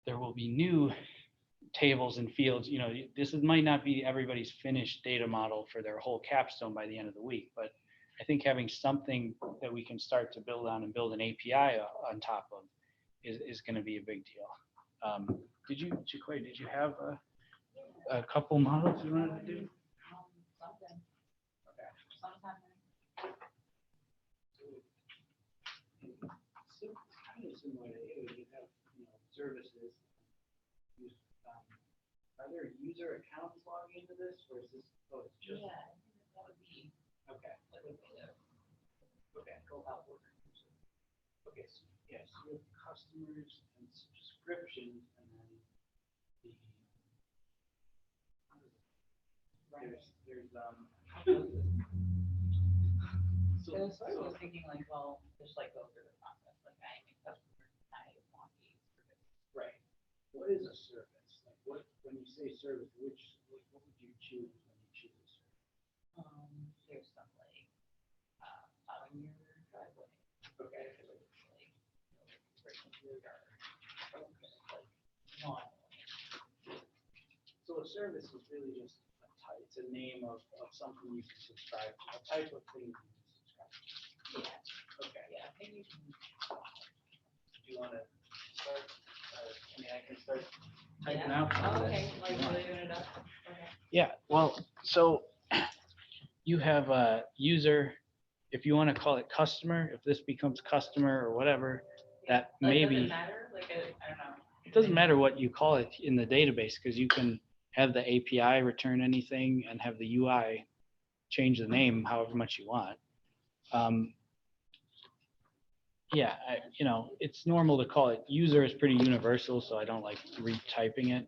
there will be new tables and fields. You know, might not be everybody's finished data model for their whole capstone by the end of the week, but I think having something that we can start to build on and build an API on top of is going to be a big deal. Did you have a couple models you wanted to do? Something. Okay. Sometime. So kind of similar to you, you have, you know, services. Are there user accounts logging into this, or is this, oh, it's just? Yeah, I think that would be, Okay. that would be the Okay. go out order. Okay, so yes, you have customers and subscriptions, and then the there's So I was thinking like, well, just like go through the process, like I make customers, I want these. right. What is a service? Like what, when you say service, what would you choose when you choose? There's some like, plowing your driveway. Okay. Like, breaking your yard. Like, lawn mowing. So a service is really just a type, it's a name of something you can subscribe to, a type of thing you can subscribe to. Yeah, Okay. yeah, maybe you can. Do you want to start? I mean, I can start typing Yeah. out. some of Oh, this okay, if like you want. leaving it up. Okay. Yeah, well, so you have a user, if you want to call it customer, if this becomes customer or whatever, that Like, does maybe, it matter? Like, I don't know. it doesn't matter what you call it in the database, because you can have the API return anything and have the UI change the name however much you want. yeah, you know, it's normal to call it user is pretty universal, so I don't like retyping it.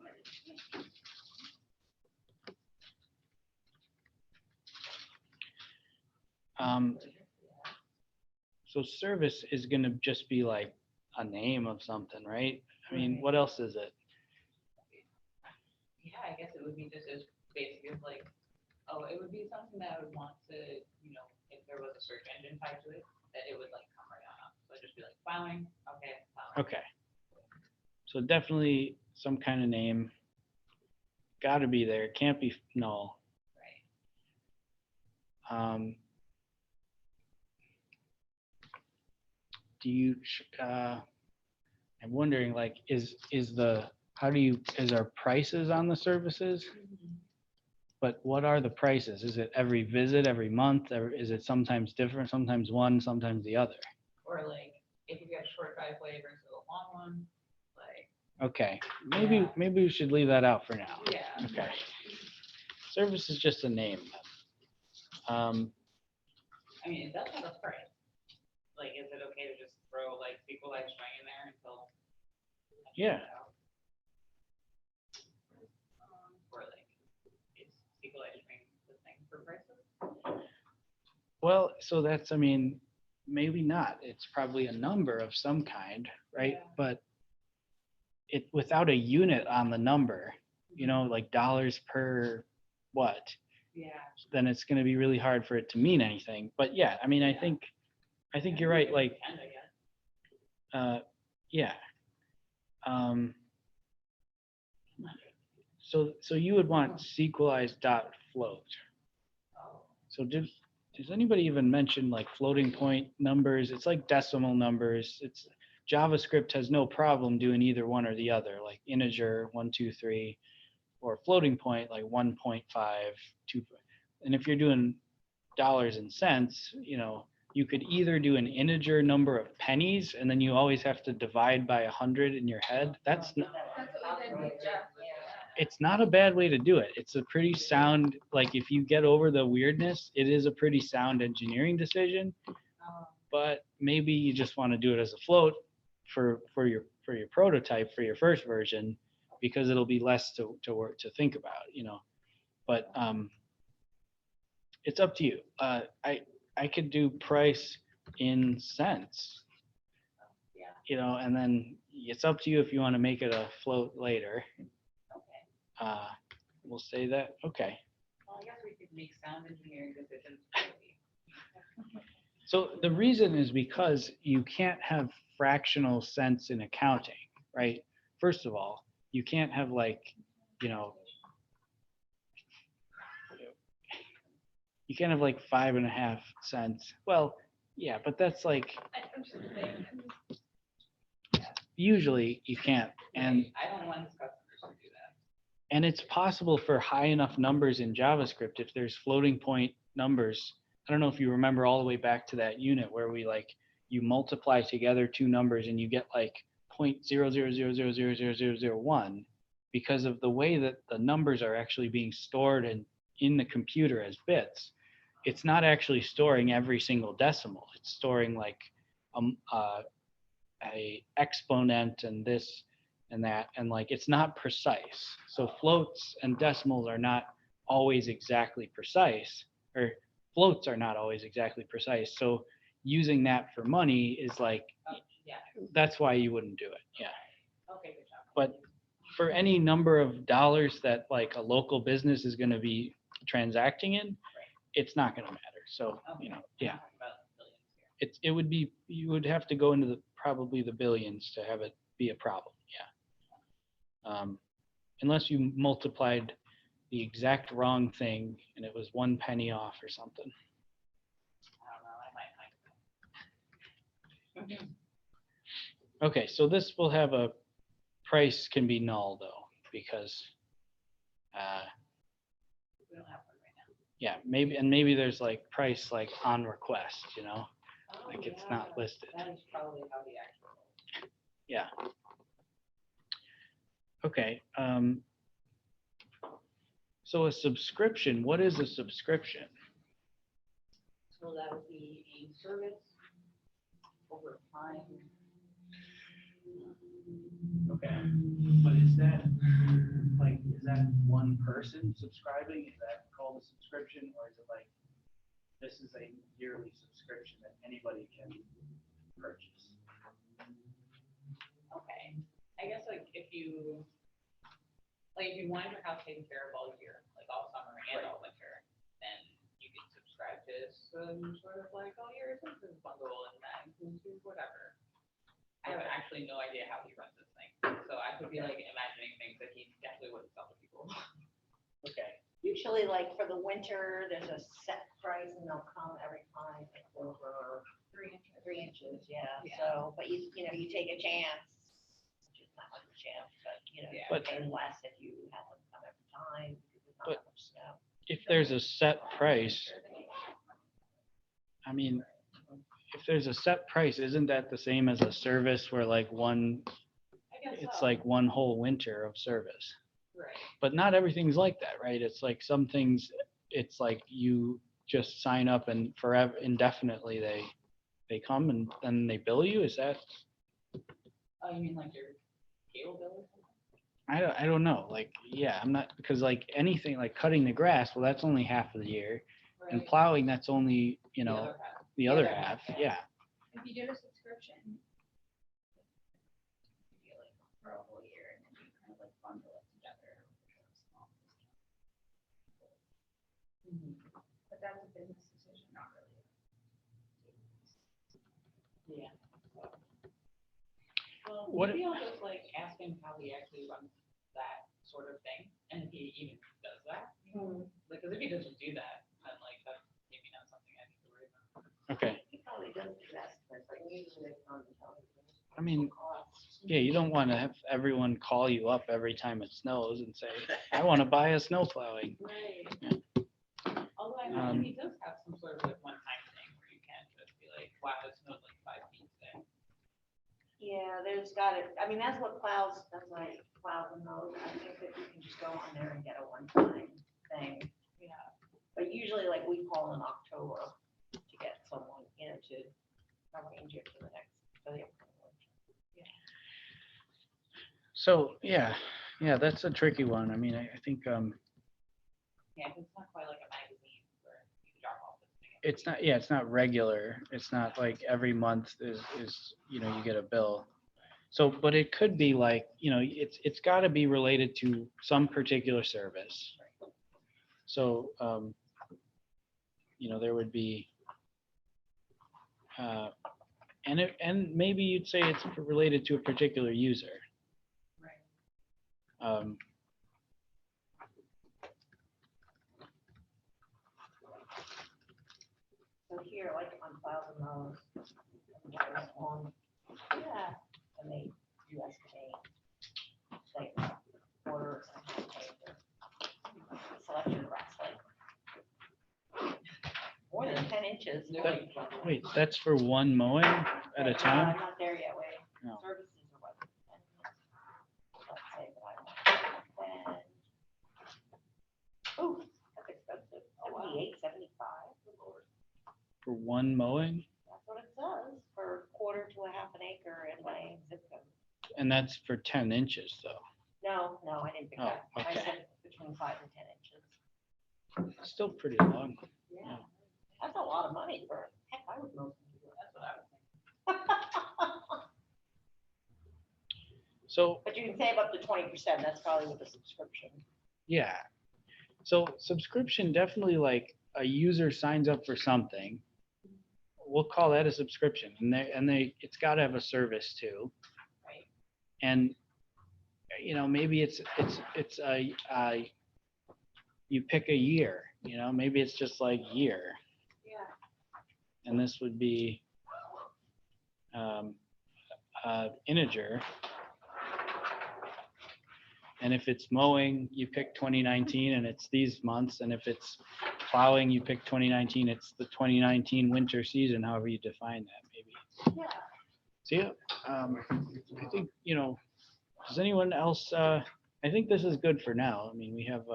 So service is going to just be like a name of something, right? I mean, what else is it? Yeah, I guess it would be just as basic as like, oh, it would be something that I would want to, you know, if there was a search engine tied to it, that it would like come right on up. So it'd just be like filing, okay, filing. Okay. So definitely some kind of name. Got to be there. It can't be null. Right. Do you, I'm wondering, like, is our prices on the services? But what are the prices? Is it every visit, every month? Or is it sometimes different, sometimes one, sometimes the other? Or like, if you get a short driveway versus a long one, like. Okay, maybe we should leave that out for now. Yeah. Okay. Service is just a name. I mean, it does have a price. Like, is it okay to just throw like SQLite string in there until? Yeah. Or like, is SQLite string the thing for prices? Well, so that's, I mean, maybe not. It's probably a number of some kind, right? Yeah. But it without a unit on the number, you know, like dollars per what, Yeah. then it's going to be really hard for it to mean anything. But yeah, I mean, I think you're right. Like, And I guess. yeah. So you would want SQLized.float. So does anybody even mention like floating point numbers? It's like decimal numbers. It's JavaScript has no problem doing either one or the other, like integer 1, 2, 3, or floating point like 1.5, 2. And if you're doing dollars and cents, you know, you could either do an integer number of pennies and then you always have to divide by 100 in your head. That's not, it's not a bad way to do it. It's a pretty sound, like if you get over the weirdness, it is a pretty sound engineering decision. But maybe you just want to do it as a float for your prototype, for your first version, because it'll be less to work to think about, you know. But it's up to you. I could do price in cents, you know, and then it's up to you if you want to make it a float later. We'll say that. Okay. Well, I guess we could make sound engineering decisions. So the reason is because you can't have fractional cents in accounting, right? First of all, you can't have like, you know, you can't have like 5.5 cents. Well, yeah, but that's like, I'm just saying. usually you can't. And I don't want customers to do that. And it's possible for high enough numbers in JavaScript, if there's floating point numbers. I don't know if you remember all the way back to that unit where we like, you multiply together two numbers and you get like 0.00000001 because of the way that the numbers are actually being stored in the computer as bits. It's not actually storing every single decimal. It's storing like a exponent and this and that, and like it's not precise. So floats and decimals are not always exactly precise, or floats are not always exactly precise. So using that for money is like, Yeah. that's why you wouldn't do it. Yeah. Okay, good job. But for any number of dollars that like a local business is going to be transacting in, it's not going to matter. So, you know, yeah, it would be, you would have to go into probably the billions to have it be a problem. Yeah. Unless you multiplied the exact wrong thing and it was 1 penny off or something. I don't know, I might find it. Okay, so this will have a price can be null though, because We don't have one right now. yeah, maybe there's like price like on request, you know, like it's not listed. That is probably how the actual. Yeah. Okay. So a subscription, what is a subscription? So that would be a service over time. Okay, but is that one person subscribing? Is that called a subscription, or is it like this is a yearly subscription that anybody can purchase? Okay, I guess like if you wanted your house taken care of all year, like all summer and all winter, then you could subscribe to some sort of like, oh, your expenses bundle and that includes your whatever. I have actually no idea how he runs this thing, so I could be like imagining things that he definitely wouldn't sell to people. Okay, Usually like for the winter, there's a set price and they'll come every time it's over 3 inches, yeah. Yeah. So, but you know, you take a chance, which is not much a chance, but you know, you Yeah. pay less if you have them come every time because there's not But- that much snow. if there's a set price, I mean, if there's a set price, isn't that the same as a service where like I guess it's so. like one whole winter of service? Right. But not everything's like that, right? It's like some things, it's like you just sign up and forever indefinitely they come and then they bill you. Is that, Oh, you mean like your cable bill or something? I don't know. Like, yeah, I'm not, because like anything like cutting the grass, well, that's only half of the year. And Right. plowing, that's only, you The know, other half. the The other other half. half, Yeah. If you did a subscription, you like for a whole year and then you kind of like bundle it together. But that's a business decision, not really. Yeah. Well, What- maybe I'll just like ask him how he actually runs that sort of thing, and if he even does that. Because if he doesn't do that, then like that's maybe not something I need to worry about. Okay. He probably does do that, but usually they come and tell you. I mean, yeah, you don't want to have everyone call you up every time it snows and say, I want to buy a snow plowing. Right. Yeah. Although I imagine he does have some sort of like one-time thing where you can just be like, wow, it snowed like 5 feet today. Yeah, there's got it. I mean, that's what plows, that's like plows and mows. I think that you can just go on there and get a one-time thing. Yeah. But usually like we call in October to get someone, you know, to arrange it for the next, for the upcoming winter. So, yeah, that's a tricky one. I mean, I think Yeah, 'cause it's not quite like a magazine where you can drop off this thing. it's not, yeah, it's not regular. It's not like every month is, you know, you get a bill. So, but it could be like, you know, it's got to be related to some particular service. So, you know, there would be, and maybe you'd say it's related to a particular user. Right. So here, like on plows and mows, there's on, yeah, and they do estimate, like quarter and a half acre. Selection grass, like more than 10 inches. That- Wait, that's for one mowing at a time? I'm not there yet, wait. No. Services or what? Let's say that I want. Oh, that's expensive. 78.75. For one mowing? That's what it says for quarter to a half an acre in my zip code. And that's for 10 inches though. No, I didn't pick Oh, that. I okay. said between 5 and 10 inches. Still pretty long. Yeah. That's a lot of money for, heck, I would know. That's what I was thinking. So, But you can save up to 20%. That's probably with a subscription. yeah. So subscription, definitely like a user signs up for something. We'll call that a subscription and they it's got to have a service too. Right. And, you know, maybe it's you pick a year, you know, maybe it's just like year. Yeah. And this would be integer. And if it's mowing, you pick 2019 and it's these months. And if it's plowing, you pick 2019, it's the 2019 winter season, however you define that, maybe. Yeah. So, yeah, I think, you know, does anyone else, I think this is good for now. I mean, we have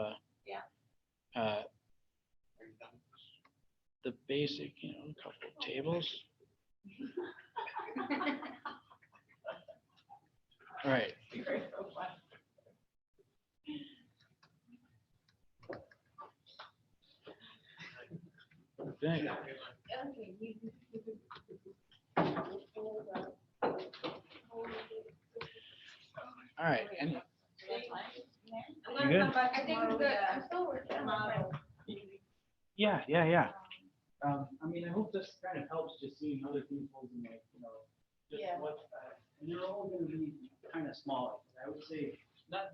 the basic, you know, a couple of tables. All right. Okay. All right. And I'm You gonna good? come back. I think it's good. I'm still working on it. yeah. I mean, I hope this kind of helps just seeing other people's and like, just Yeah. what, and they're all going to be kind of small. I would say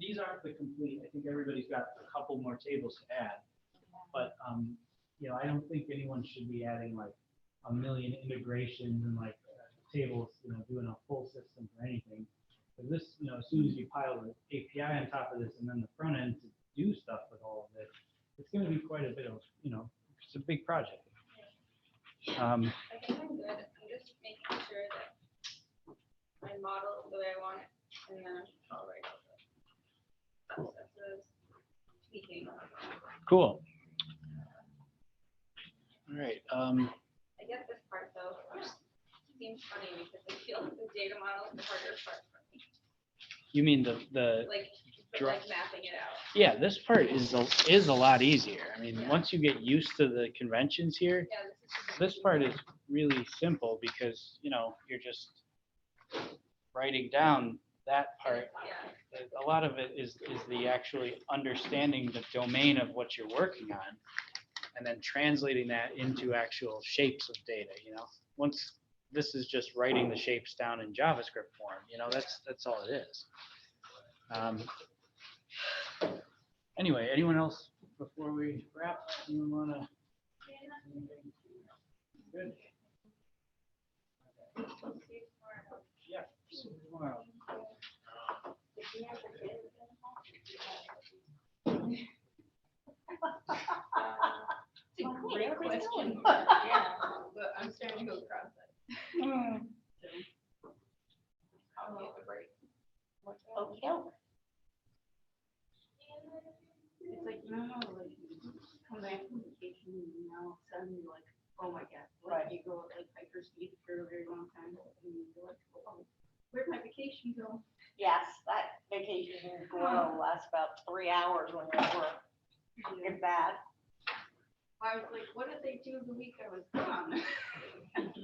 these aren't the complete. I think everybody's got a couple more tables to add, but I don't think anyone should be adding like a million integrations and like tables, doing a full system for anything. But this, as soon as you pile the API on top of this and then the front end to do stuff with all of it, it's going to be quite a bit of, it's a big project. I think I'm good. I'm just making sure that I model the way I want it, and then I'll write out the processes, tweaking. Cool. All right. I get this part though, which seems funny because I feel like the data model is the harder part for me. You mean the Like mapping it out. yeah, this part is a lot easier. I mean, once you get used to the conventions here, Yeah, this part is really simple because, you're just writing down that part. Yeah. A lot of it is the actually understanding the domain of what you're working on and then translating that into actual shapes of data, Once this is just writing the shapes down in JavaScript form, that's all it is. Anyway, anyone else before we wrap? Anyone want to? Good. Yeah. See you tomorrow. It's a great question. Yeah, but I'm starting to go across it. I'll get the break. Okay. It's like, like, you come back from vacation, suddenly like, oh my God, like you go at like hyperspeed for a very long time, and you go like, oh, where'd my vacation go? Yes, that vacation will last about 3 hours when you're at work. If bad. I was like, what did they do the week I was gone? Can't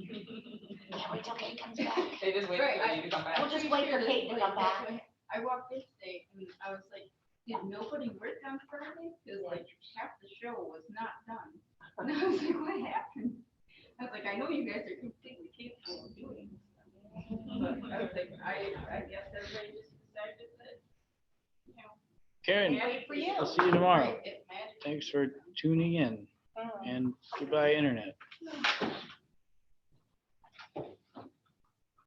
wait till Kate comes back. They just wait Right, for you to come back. We'll just wait for Kate to come back. I walked in today and I was like, did nobody work on Friday? Because like half the show was not done. And I was like, what happened? I was like, I know you guys are completely capable of doing this. But I was like, I guess everybody just decided that, Karen, wait for you. I'll see you tomorrow. Right, it's magic. Thanks for tuning in and goodbye, internet.